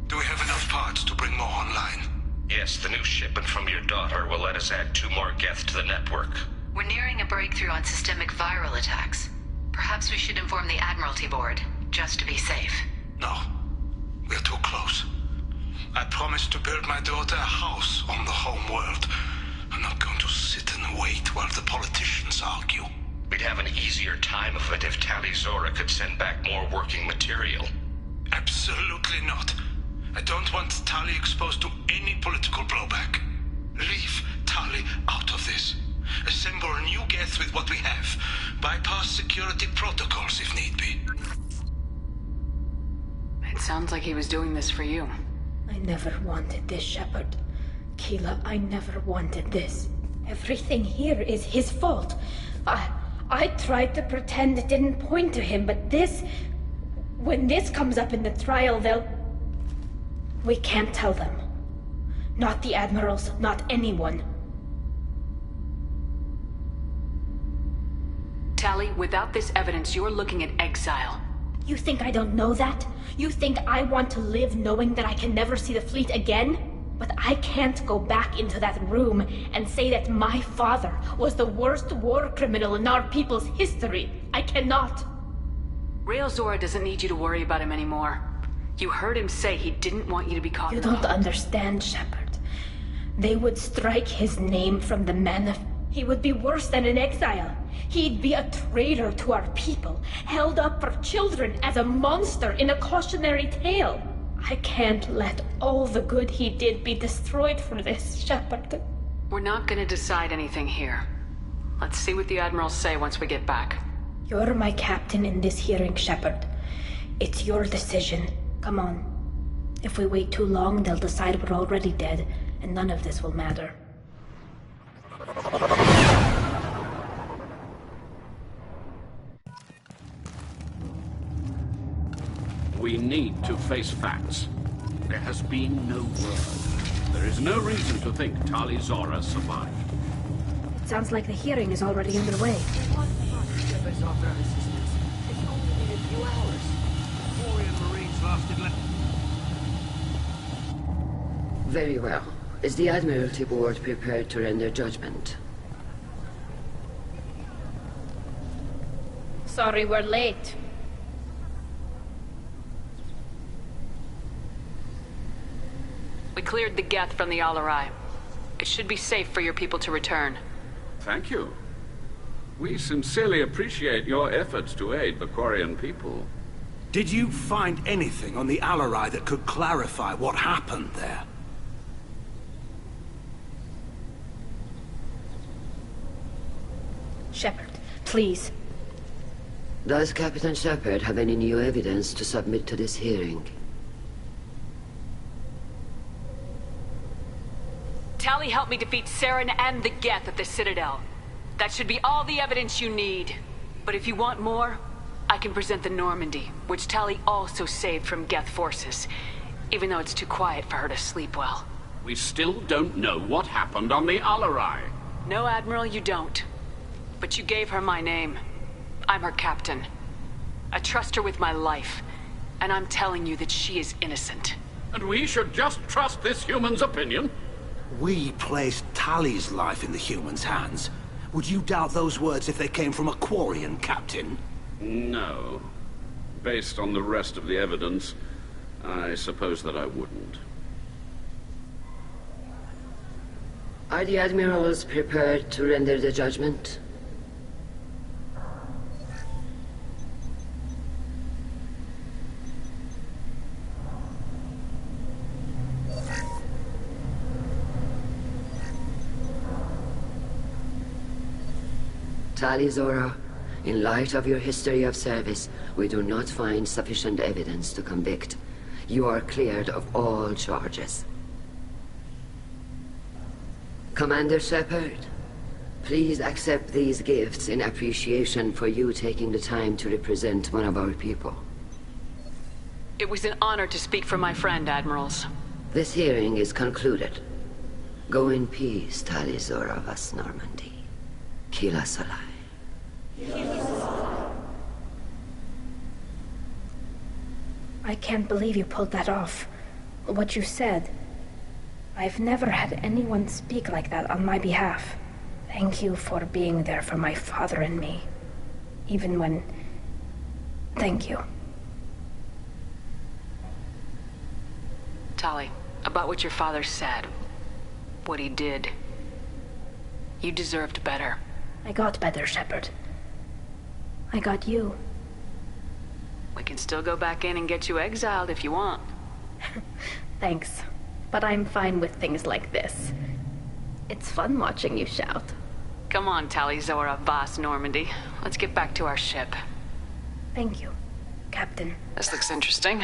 Do we have enough parts to bring more online? Yes, the new shipment from your daughter will let us add 2 more Geth to the network. We're nearing a breakthrough on systemic viral attacks. Perhaps we should inform the Admiralty Board, just to be safe. No. We're too close. I promised to build my daughter a house on the home world. I'm not going to sit and wait while the politicians argue. We'd have an easier time of it if Tali Zora could send back more working material. Absolutely not. I don't want Tali exposed to any political blowback. Leave Tali out of this. Assemble new Geth with what we have. Bypass security protocols if need be. It sounds like he was doing this for you. I never wanted this, Shepard. Keela, I never wanted this. Everything here is his fault. I tried to pretend it didn't point to him, but this... When this comes up in the trial, they'll... We can't tell them. Not the Admirals, not anyone. Tali, without this evidence, you're looking at exile. You think I don't know that? You think I want to live knowing that I can never see the fleet again? But I can't go back into that room and say that my father was the worst war criminal in our people's history. I cannot. Rael Zora doesn't need you to worry about him anymore. You heard him say he didn't want you to be caught. You don't understand, Shepard. They would strike his name from the He would be worse than an exile. He'd be a traitor to our people, held up for children as a monster in a cautionary tale. I can't let all the good he did be destroyed for this, Shepard. We're not gonna decide anything here. Let's see what the Admirals say once we get back. You're my captain in this hearing, Shepard. It's your decision. Come on. If we wait too long, they'll decide we're already dead, and none of this will matter. We need to face facts. There has been no word. There is no reason to think Tali Zora survived. It sounds like the hearing is already underway. Very well. Is the Admiralty Board prepared to render judgment? Sorry we're late. We cleared the Geth from the Alarai. It should be safe for your people to return. Thank you. We sincerely appreciate your efforts to aid the Quarian people. Did you find anything on the Alarai that could clarify what happened there? Shepard, please. Does Captain Shepard have any new evidence to submit to this hearing? Tali helped me defeat Saren and the Geth at the Citadel. That should be all the evidence you need. But if you want more, I can present the Normandy, which Tali also saved from Geth forces, even though it's too quiet for her to sleep well. We still don't know what happened on the Alarai. No, Admiral, you don't. But you gave her my name. I'm her captain. I trust her with my life, and I'm telling you that she is innocent. And we should just trust this human's opinion? We placed Tali's life in the human's hands. Would you doubt those words if they came from a Quarian, Captain? No. Based on the rest of the evidence, I suppose that I wouldn't. Are the Admirals prepared to render the judgment? Tali Zora, in light of your history of service, we do not find sufficient evidence to convict. you are cleared of all charges. Commander Shepard, please accept these gifts in appreciation for you taking the time to represent one of our people. It was an honor to speak for my friend, Admirals. This hearing is concluded. Go in peace, Tali Zora Vas Normandy. Kila Salai. I can't believe you pulled that off. What you said. I've never had anyone speak like that on my behalf. Thank you for being there for my father and me. Even when... Thank you. Tali, about what your father said, what he did, you deserved better. I got better, Shepard. I got you. We can still go back in and get you exiled if you want. Thanks, but I'm fine with things like this. It's fun watching you shout. Come on, Tali Zora Vas Normandy. Let's get back to our ship. Thank you, Captain. This looks interesting.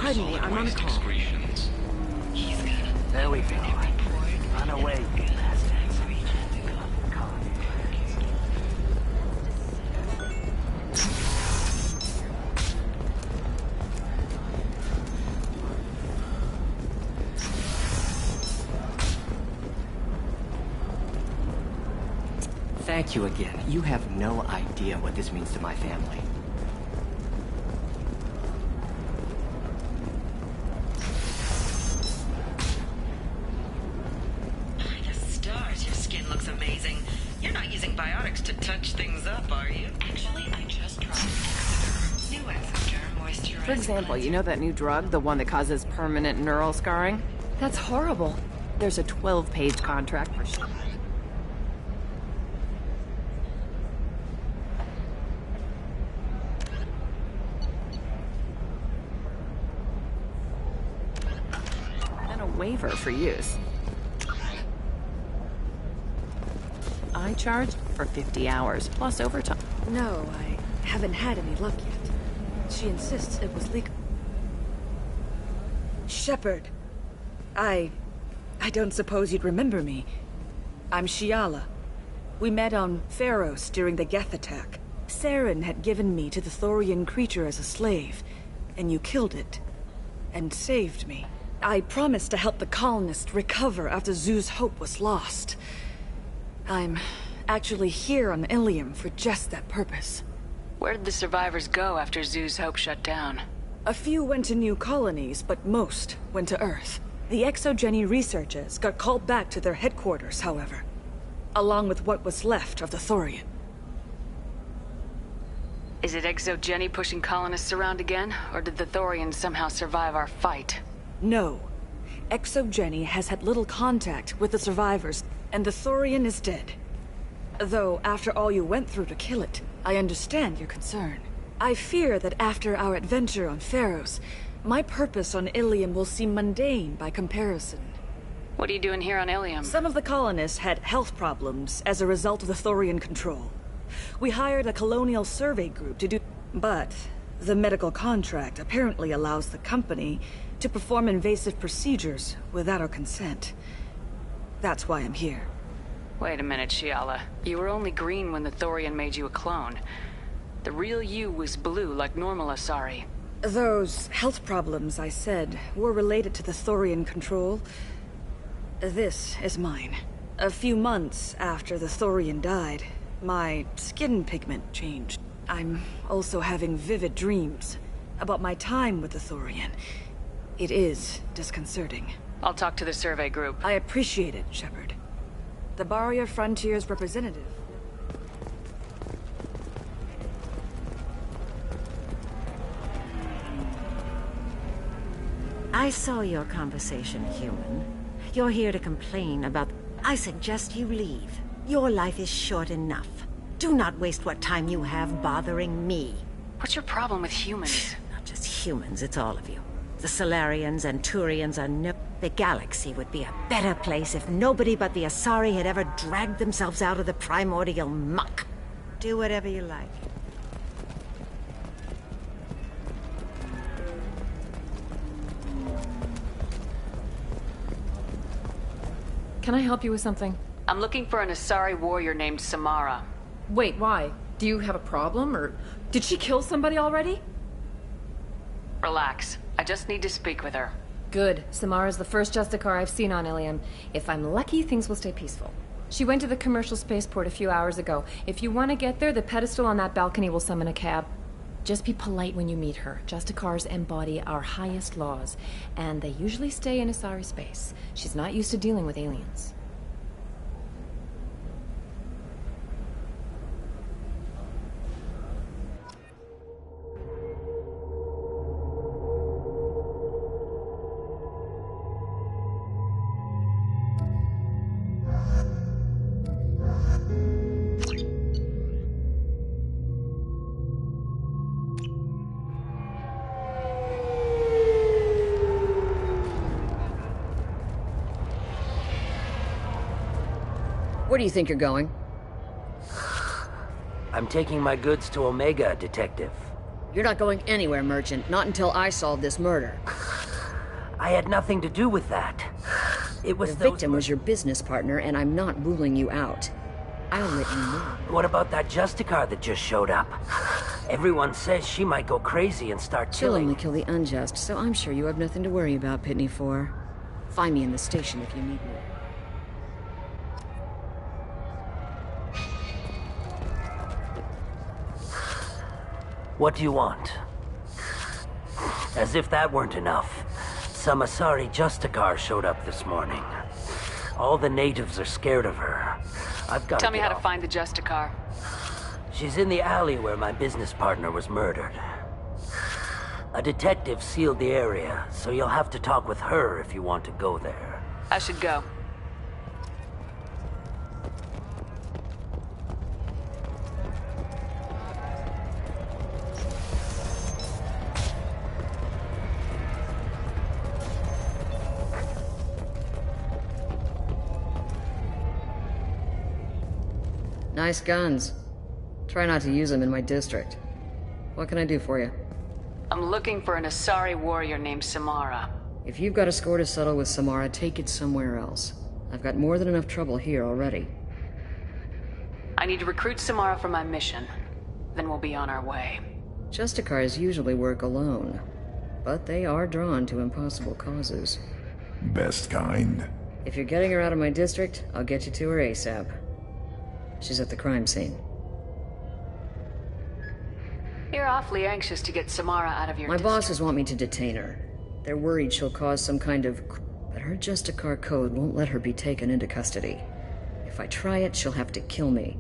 Pardon me, I'm on a call. Excretions. There we go. Run away, you bastards. Thank you again. You have no idea what this means to my family. The stars, your skin looks amazing. You're not using biotics to touch things up, are you? Actually, I just tried Exeter. New Exeter moisturizer. For example, you know that new drug, the one that causes permanent neural scarring? That's horrible. There's a 12-page contract for sure. And a waiver for use. I charge for 50 hours, plus overtime. No, I haven't had any luck yet. She insists it was legal. Shepard. I don't suppose you'd remember me. I'm Shiala. We met on Pharos during the Geth attack. Saren had given me to the Thorian creature as a slave, and you killed it. And saved me. I promised to help the colonists recover after Zoo's hope was lost. I'm actually here on Ilium for just that purpose. Where did the survivors go after Zoo's hope shut down? A few went to new colonies, but most went to Earth. The exogeny researchers got called back to their headquarters, however, along with what was left of the Thorian. Is it exogeny pushing colonists around again, or did the Thorians somehow survive our fight? No. Exogeny has had little contact with the survivors, and the Thorian is dead. Though, after all you went through to kill it, I understand your concern. I fear that after our adventure on Pharos, my purpose on Ilium will seem mundane by comparison. What are you doing here on Ilium? Some of the colonists had health problems as a result of the Thorian control. We hired a colonial survey group to do... But the medical contract apparently allows the company to perform invasive procedures without our consent. That's why I'm here. Wait a minute, Shiala. You were only green when the Thorian made you a clone. The real you was blue, like normal Asari. Those health problems I said were related to the Thorian control. This is mine. A few months after the Thorian died, my skin pigment changed. I'm also having vivid dreams about my time with the Thorian. It is disconcerting. I'll talk to the survey group. I appreciate it, Shepard. The Barrier Frontiers representative. I saw your conversation, human. You're here to complain about... I suggest you leave. Your life is short enough. Do not waste what time you have bothering me. What's your problem with humans? Not just humans, it's all of you. The Solarians and Turians are no... The galaxy would be a better place if nobody but the Asari had ever dragged themselves out of the primordial muck. Do whatever you like. Can I help you with something? I'm looking for an Asari warrior named Samara. Wait, why? Do you have a problem, or did she kill somebody already? Relax. I just need to speak with her. Good. Samara's the first Justicar I've seen on Ilium. If I'm lucky, things will stay peaceful. She went to the commercial spaceport a few hours ago. If you want to get there, the pedestal on that balcony will summon a cab. Just be polite when you meet her. Justicars embody our highest laws, and they usually stay in Asari space. She's not used to dealing with aliens. Where do you think you're going? I'm taking my goods to Omega, Detective. You're not going anywhere, Merchant. Not until I solve this murder. I had nothing to do with that. It was the victim was your business partner, and I'm not ruling you out. I'll let you know. What about that Justicar that just showed up? Everyone says she might go crazy and start She'll killing. only kill the unjust, so I'm sure you have nothing to worry about, Pitney 4. Find me in the station if you need me. What do you want? As if that weren't enough, some Asari Justicar showed up this morning. All the natives are scared of her. I've got Tell me how to find the Justicar. She's in the alley where my business partner was murdered. A detective sealed the area, so you'll have to talk with her if you want to go there. I should go. Nice guns. Try not to use them in my district. What can I do for you? I'm looking for an Asari warrior named Samara. If you've got a score to settle with Samara, take it somewhere else. I've got more than enough trouble here already. I need to recruit Samara for my mission. Then we'll be on our way. Justicars usually work alone, but they are drawn to impossible causes. Best kind. If you're getting her out of my district, I'll get you to her ASAP. She's at the crime scene. You're awfully anxious to get Samara out of your My district. bosses want me to detain her. They're worried she'll cause some kind of... but her Justicar code won't let her be taken into custody. If I try it, she'll have to kill me.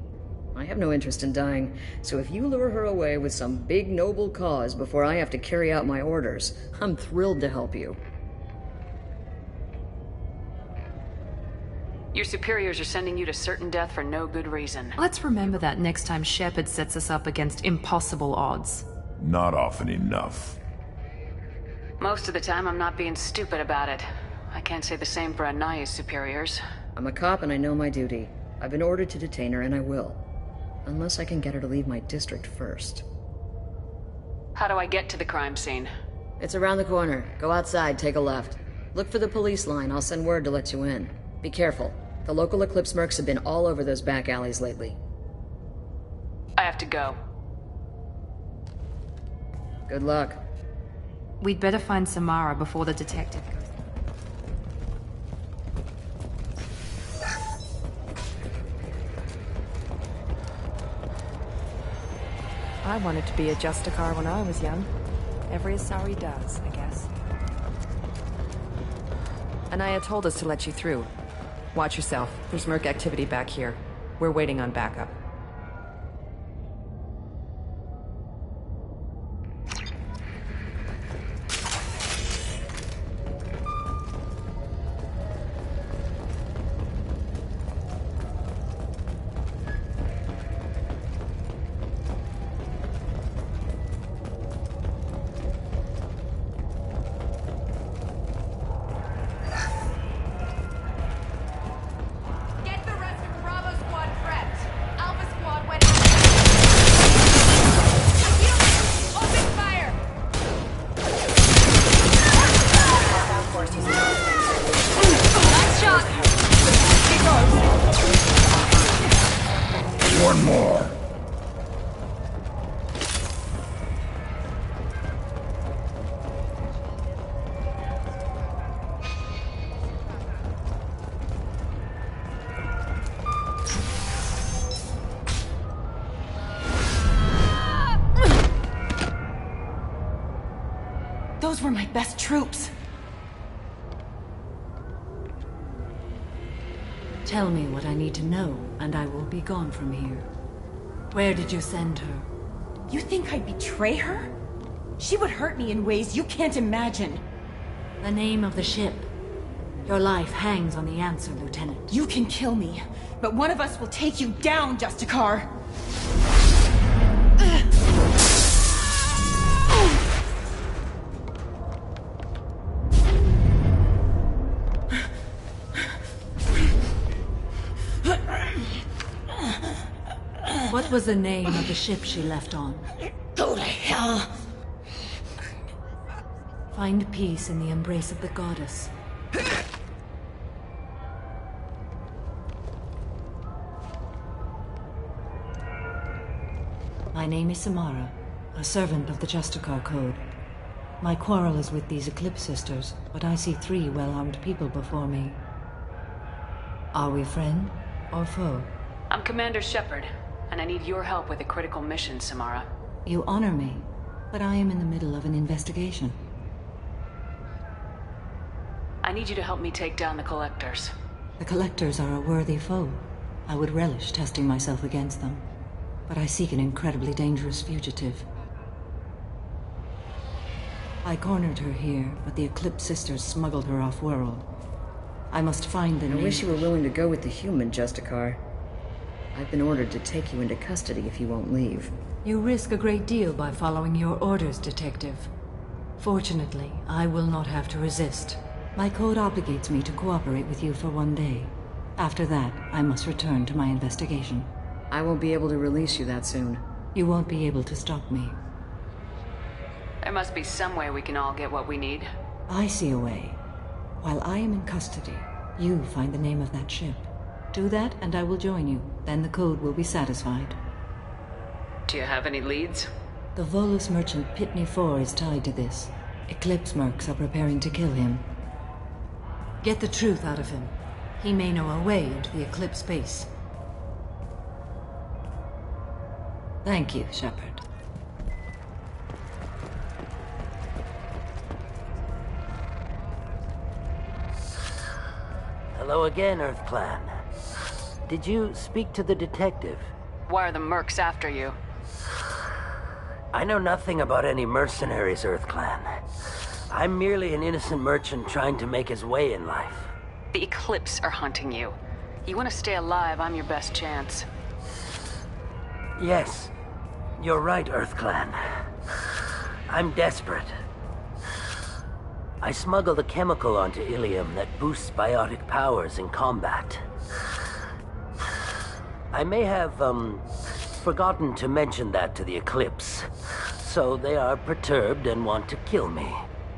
I have no interest in dying, so if you lure her away with some big noble cause before I have to carry out my orders, I'm thrilled to help you. Your superiors are sending you to certain death for no good reason. Let's remember that next time Shepard sets us up against impossible odds. Not often enough. Most of the time, I'm not being stupid about it. I can't say the same for Anaya's superiors. I'm a cop and I know my duty. I've been ordered to detain her and I will. Unless I can get her to leave my district first. How do I get to the crime scene? It's around the corner. Go outside, take a left. Look for the police line. I'll send word to let you in. Be careful. The local Eclipse mercs have been all over those back alleys lately. I have to go. Good luck. We'd better find Samara before the detective goes. I wanted to be a Justicar when I was young. Every Asari does, I guess. Anaya told us to let you through. Watch yourself. There's merc activity back here. We're waiting on backup. One more. Those were my best troops. Tell me what I need to know, and I will be gone from here. Where did you send her? You think I'd betray her? She would hurt me in ways you can't imagine. The name of the ship. Your life hangs on the answer, Lieutenant. You can kill me, but one of us will take you down, Justicar. What was the name of the ship she left on? Go to hell. Find peace in the embrace of the goddess. My name is Samara, a servant of the Justicar Code. My quarrel is with these Eclipse Sisters, but I see 3 well-armed people before me. Are we friend or foe? I'm Commander Shepard, and I need your help with a critical mission, Samara. You honor me, but I am in the middle of an investigation. I need you to help me take down the Collectors. The Collectors are a worthy foe. I would relish testing myself against them. But I seek an incredibly dangerous fugitive. I cornered her here, but the Eclipse Sisters smuggled her off-world. I must find the I name. wish you were willing to go with the human, Justicar. I've been ordered to take you into custody if you won't leave. You risk a great deal by following your orders, Detective. Fortunately, I will not have to resist. My code obligates me to cooperate with you for 1 day. After that, I must return to my investigation. I won't be able to release you that soon. You won't be able to stop me. There must be some way we can all get what we need. I see a way. While I am in custody, you find the name of that ship. Do that, and I will join you. Then the code will be satisfied. Do you have any leads? The Volus merchant Pitney 4 is tied to this. Eclipse mercs are preparing to kill him. Get the truth out of him. He may know a way into the Eclipse base. Thank you, Shepard. Hello again, Earth Clan. Did you speak to the detective? Why are the mercs after you? I know nothing about any mercenaries, Earth Clan. I'm merely an innocent merchant trying to make his way in life. The Eclipse are hunting you. You want to stay alive, I'm your best chance. Yes, you're right, Earth Clan. I'm desperate. I smuggled a chemical onto Ilium that boosts biotic powers in combat. I may have, forgotten to mention that to the Eclipse, so they are perturbed and want to kill me.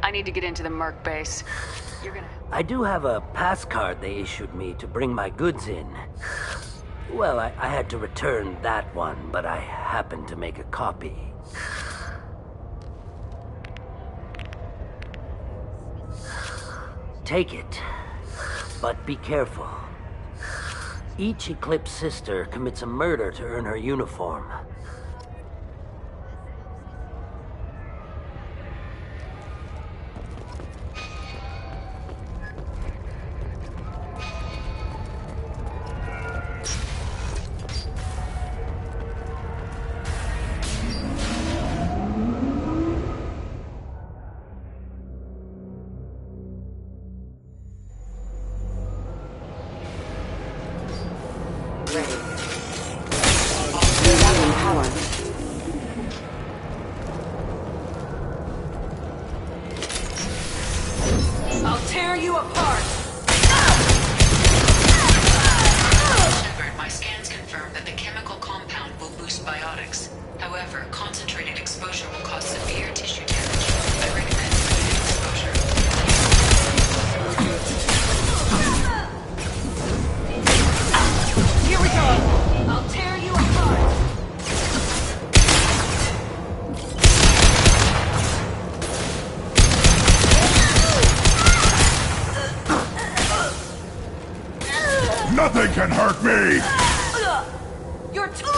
I need to get into the merc base. You're gonna... I do have a pass card they issued me to bring my goods in. Well, I had to return that one, but I happened to make a copy. Take it, but be careful. Each Eclipse sister commits a murder to earn her uniform. I'll tear you apart! Shepard, my scans confirm that the chemical compound will boost biotics. However, concentrated exposure will cause severe tissue damage. I recommend limited exposure. Here we go! I'll tear you apart! Nothing can hurt me! You're too...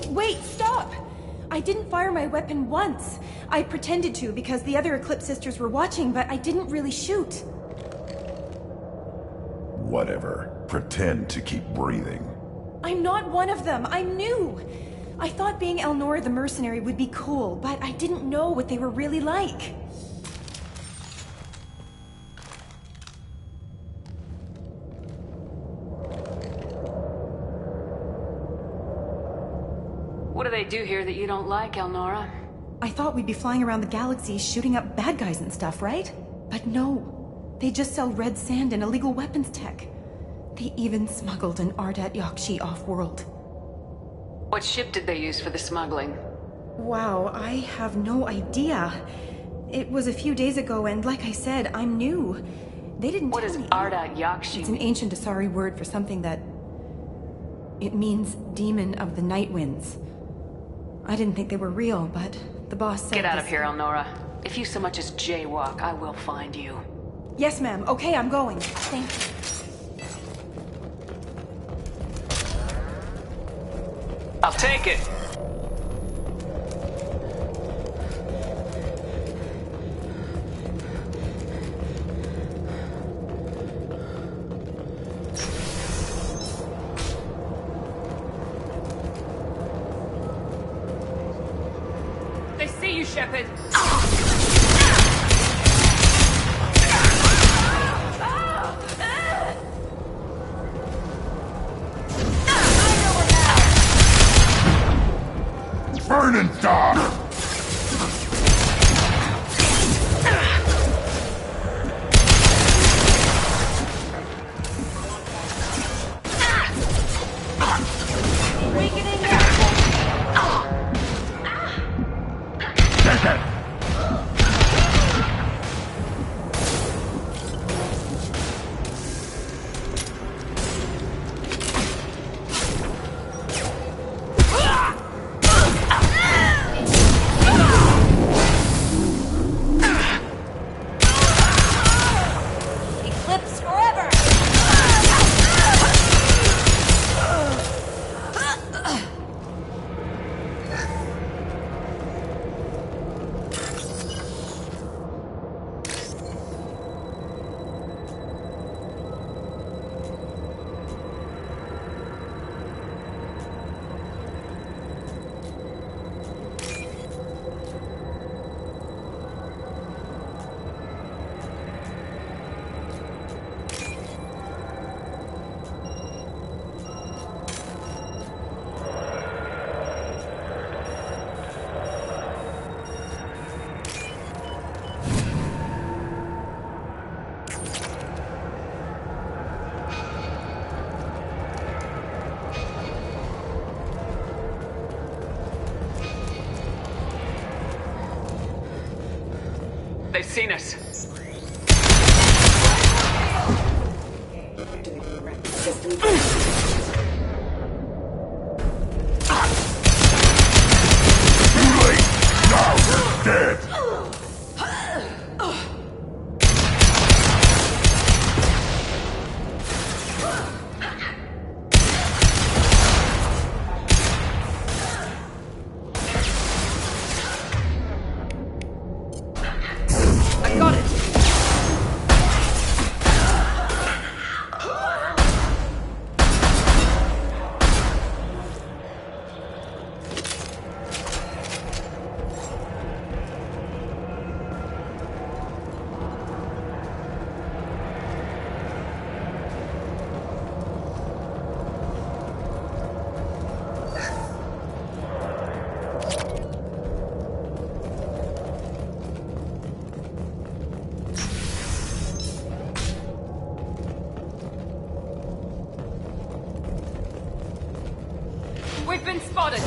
Wait, stop! I didn't fire my weapon once. I pretended to because the other Eclipse sisters were watching, but I didn't really shoot. Whatever. Pretend to keep breathing. I'm not one of them. I'm new. I thought being Elnora the mercenary would be cool, but I didn't know what they were really like. What do they do here that you don't like, Elnora? I thought we'd be flying around the galaxy shooting up bad guys and stuff, right? But no. They just sell red sand and illegal weapons tech. They even smuggled an Ardat Yakshi off-world. What ship did they use for the smuggling? Wow, I have no idea. It was a few days ago, and like I said, I'm new. They didn't What tell is me. Ardat Yakshi? It's an ancient Asari word for something that... It means demon of the night winds. I didn't think they were real, but the boss said... Get out of this- here, Elnora. If you so much as jaywalk, I will find you. Yes, ma'am. Okay, I'm going. Thank you. I'll take it. They see you, Shepard. Burn and die! Take it! Eclipse forever! They've seen us. Too late! Now you're dead! I got it. We've been spotted.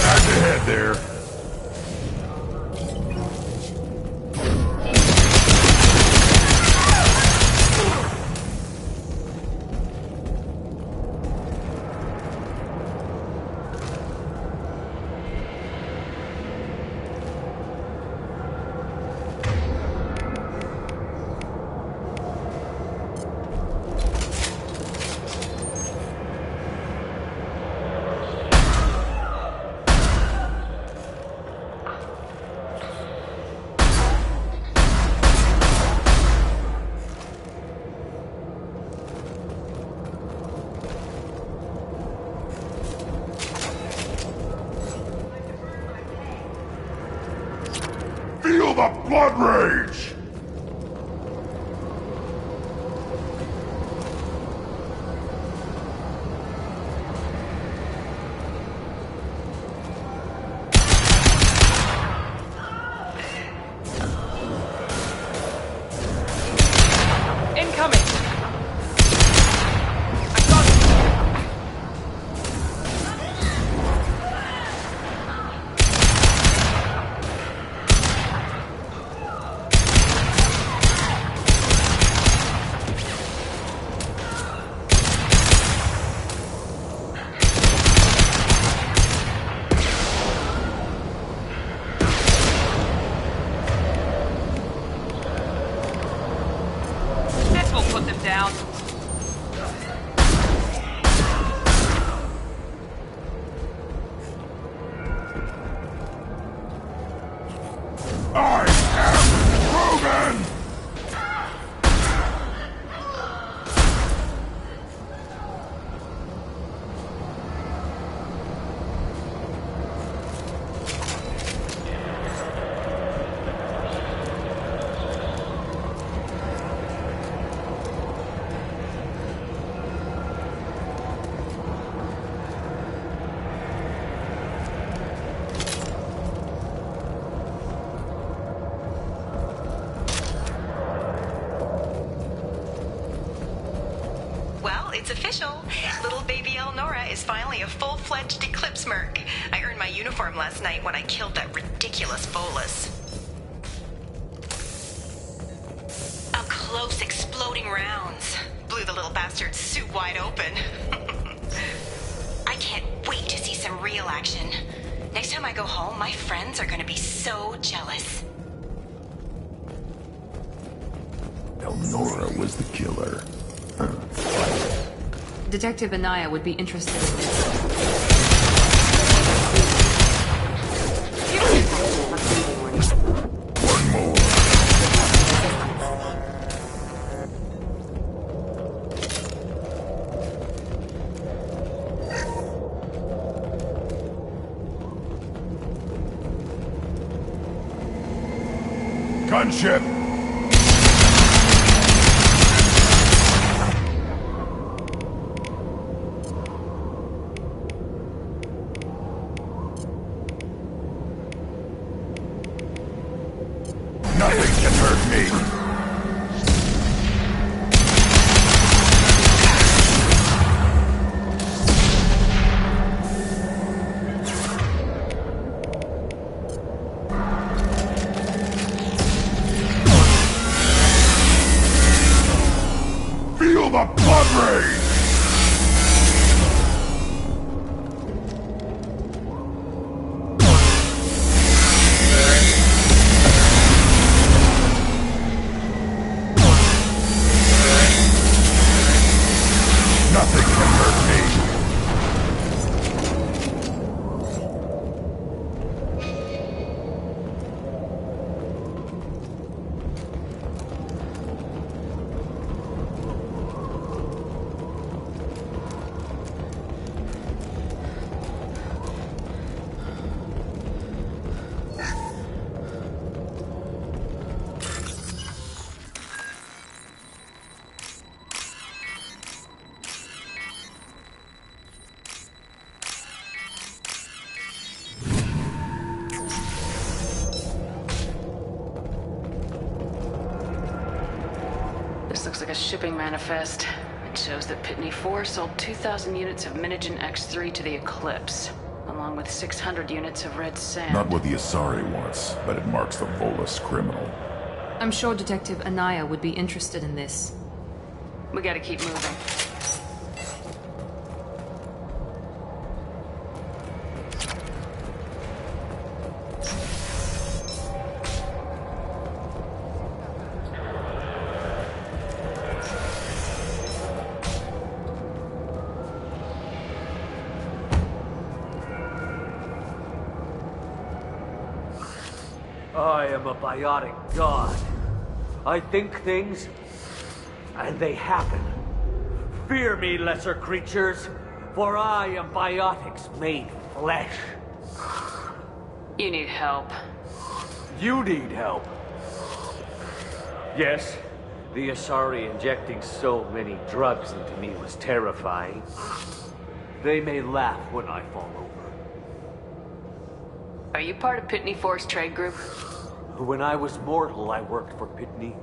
Eyes ahead there. Feel the blood rage! down. I am Roman! Well, it's official. Little baby Elnora is finally a full-fledged Eclipse merc. I earned my uniform last night when I killed that ridiculous Volus. Up close, exploding rounds. Blew the little bastard's suit wide open. I can't wait to see some real action. Next time I go home, my friends are gonna be so jealous. Elnora was the killer. Detective Anaya would be interested in this. One more. Gunship! Nothing can hurt me. Feel the blood rage! Nothing can hurt me. This looks like a shipping manifest. It shows that Pitney 4 sold 2,000 units of Minigen X3 to the Eclipse, along with 600 units of red sand. Not what the Asari wants, but it marks the Volus criminal. I'm sure Detective Anaya would be interested in this. We gotta keep moving. I am a biotic god. I think things, and they happen. Fear me, lesser creatures, for I am biotics made flesh. You need help. You need help. Yes, the Asari injecting so many drugs into me was terrifying. They may laugh when I fall over. Are you part of Pitney 4's trade group? When I was mortal, I worked for Pitney.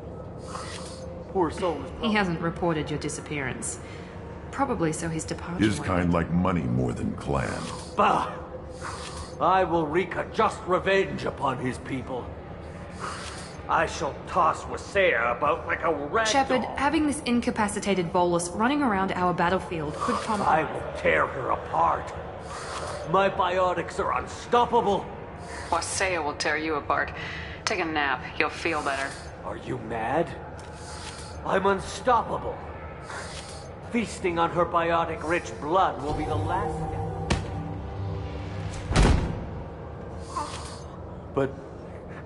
Poor soul. He hasn't reported your disappearance. Probably so his departure. His kind like money more than clan. Bah! I will wreak a just revenge upon his people. I shall toss Wasea about like a rag Shepard, doll. having this incapacitated Volus running around our battlefield could I will tear her apart. My biotics are unstoppable. Wasea will tear you apart. Take a nap. You'll feel better. Are you mad? I'm unstoppable. feasting on her biotic-rich blood will be the last... But...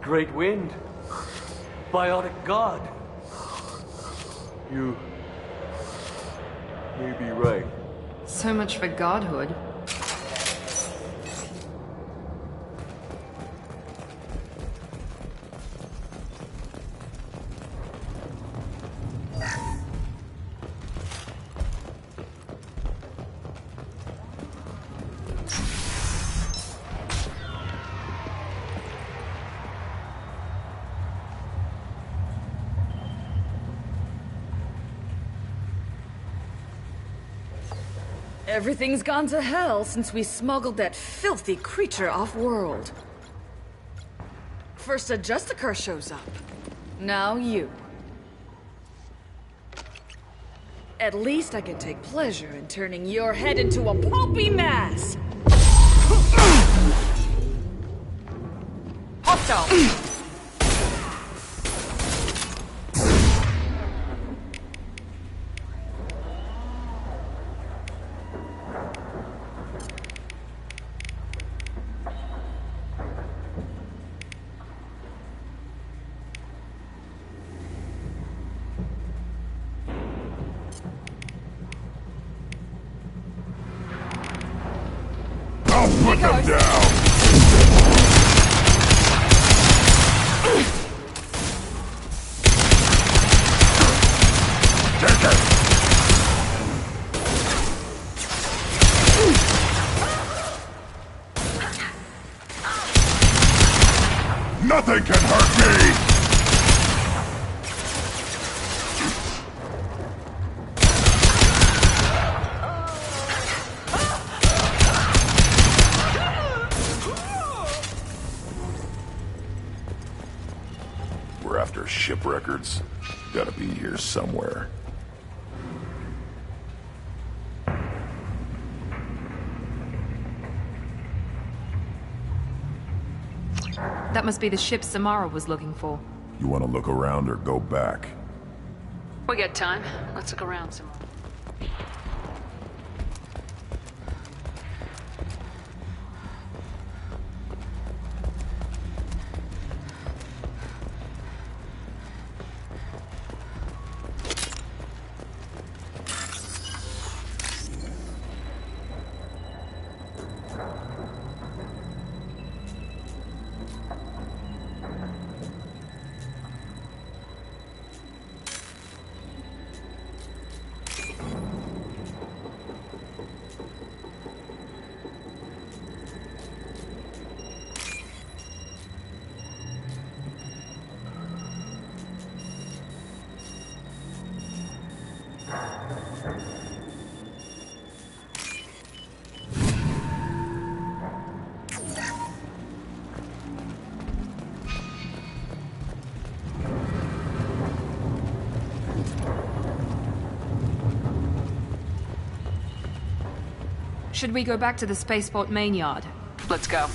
Great Wind... Biotic God... You... may be right. So much for godhood. Everything's gone to hell since we smuggled that filthy creature off-world. First a Justicar shows up. Now you. At least I can take pleasure in turning your head into a pulpy mass! Hostile! Put them down! Take it! Nothing can hurt me! We're after ship records. Gotta be here somewhere. That must be the ship Samara was looking for. You want to look around or go back? We got time. Let's look around some more. Should we go back to the spaceport main yard? Let's go.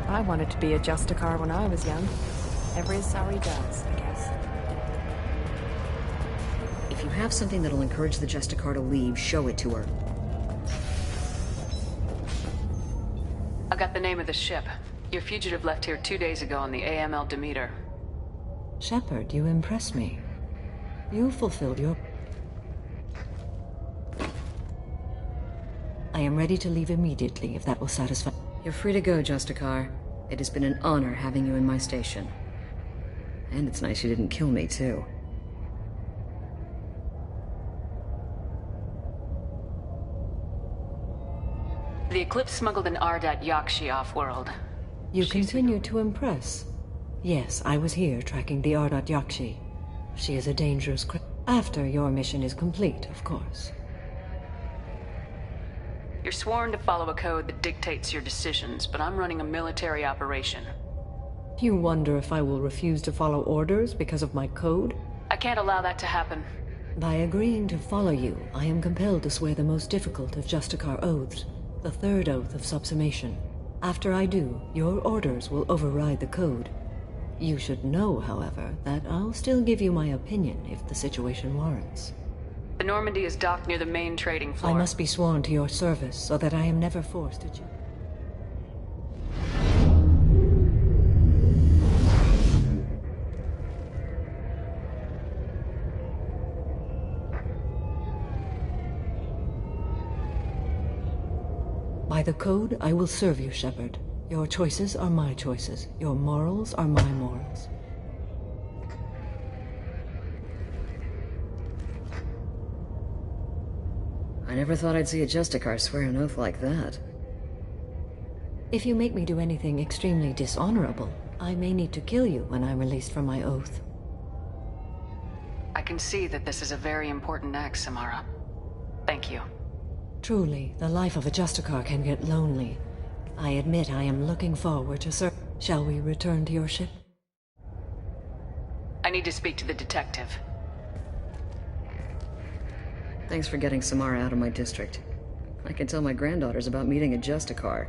I wanted to be a Justicar when I was young. Every Asari does, I guess. If you have something that'll encourage the Justicar to leave, show it to her. I got the name of the ship. Your fugitive left here 2 days ago on the AML Demeter. Shepard, you impress me. You fulfilled your... I am ready to leave immediately, if that will satisfy... You're free to go, Justicar. It has been an honor having you in my station. And it's nice you didn't kill me, too. The Eclipse smuggled an Ardat Yakshi off-world. You continue to impress. Yes, I was here tracking the Ardat Yakshi. She is a dangerous after your mission is complete, of course. You're sworn to follow a code that dictates your decisions, but I'm running a military operation. You wonder if I will refuse to follow orders because of my code? I can't allow that to happen. By agreeing to follow you, I am compelled to swear the most difficult of Justicar oaths, the third oath of subsumation. After I do, your orders will override the code. You should know, however, that I'll still give you my opinion if the situation warrants. The Normandy is docked near the main trading floor. I must be sworn to your service so that I am never forced to choose. By the code, I will serve you, Shepard. Your choices are my choices. Your morals are my morals. I never thought I'd see a Justicar swear an oath like that. If you make me do anything extremely dishonorable, I may need to kill you when I'm released from my oath. I can see that this is a very important act, Samara. Thank you. Truly, the life of a Justicar can get lonely. I admit I am looking forward to serve. Shall we return to your ship? I need to speak to the detective. Thanks for getting Samara out of my district. I can tell my granddaughters about meeting a Justicar.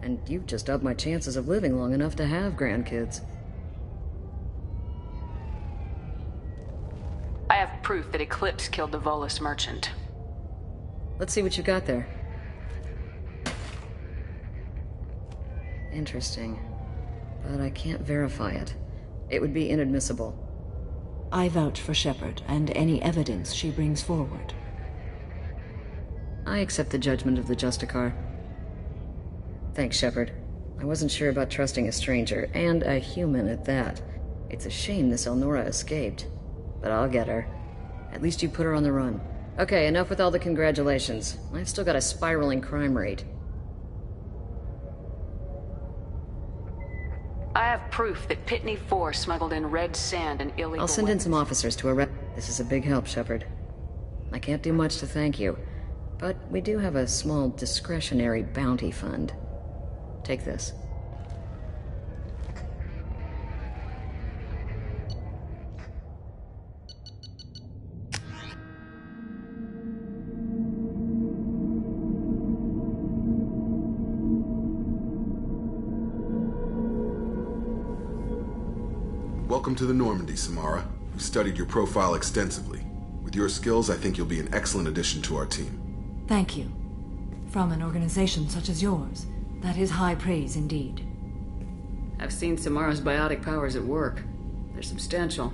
And you've just upped my chances of living long enough to have grandkids. I have proof that Eclipse killed the Volus merchant. Let's see what you got there. Interesting. But I can't verify it. It would be inadmissible. I vouch for Shepard and any evidence she brings forward. I accept the judgment of the Justicar. Thanks, Shepard. I wasn't sure about trusting a stranger, and a human at that. It's a shame this Elnora escaped. But I'll get her. At least you put her on the run. Okay, enough with all the congratulations. I've still got a spiraling crime rate. I have proof that Pitney 4 smuggled in red sand and illegal I'll send in weapons. some officers to arrest. This is a big help, Shepard. I can't do much to thank you, but we do have a small discretionary bounty fund. Take this. Welcome to the Normandy, Samara. We've studied your profile extensively. With your skills, I think you'll be an excellent addition to our team. Thank you. From an organization such as yours, that is high praise indeed. I've seen Samara's biotic powers at work. They're substantial.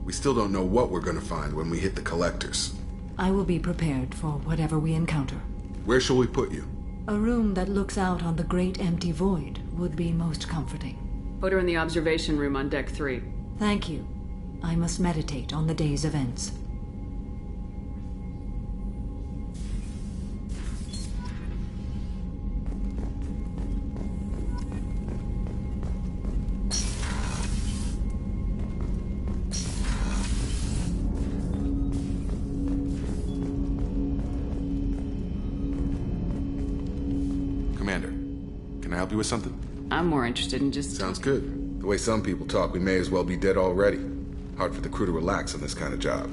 We still don't know what we're going to find when we hit the collectors. I will be prepared for whatever we encounter. Where shall we put you? A room that looks out on the great empty void would be most comforting. Put her in the observation room on deck 3. Thank you. I must meditate on the day's events. Commander, can I help you with something? I'm more interested in just... Sounds good. The way some people talk, we may as well be dead already. Hard for the crew to relax on this kind of job.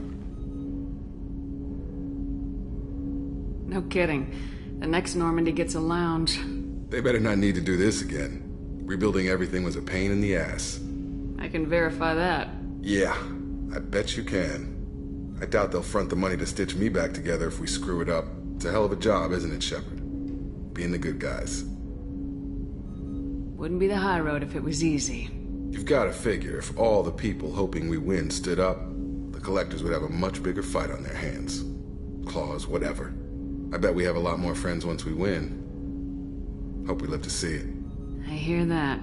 No kidding. The next Normandy gets a lounge. They better not need to do this again. Rebuilding everything was a pain in the ass. I can verify that. Yeah, I bet you can. I doubt they'll front the money to stitch me back together if we screw it up. It's a hell of a job, isn't it, Shepard? Being the good guys. Wouldn't be the high road if it was easy. You've got to figure, if all the people hoping we win stood up, the collectors would have a much bigger fight on their hands. Claws, whatever. I bet we have a lot more friends once we win. Hope we live to see it. I hear that.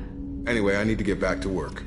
Anyway, I need to get back to work.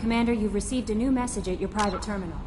Commander, you've received a new message at your private terminal.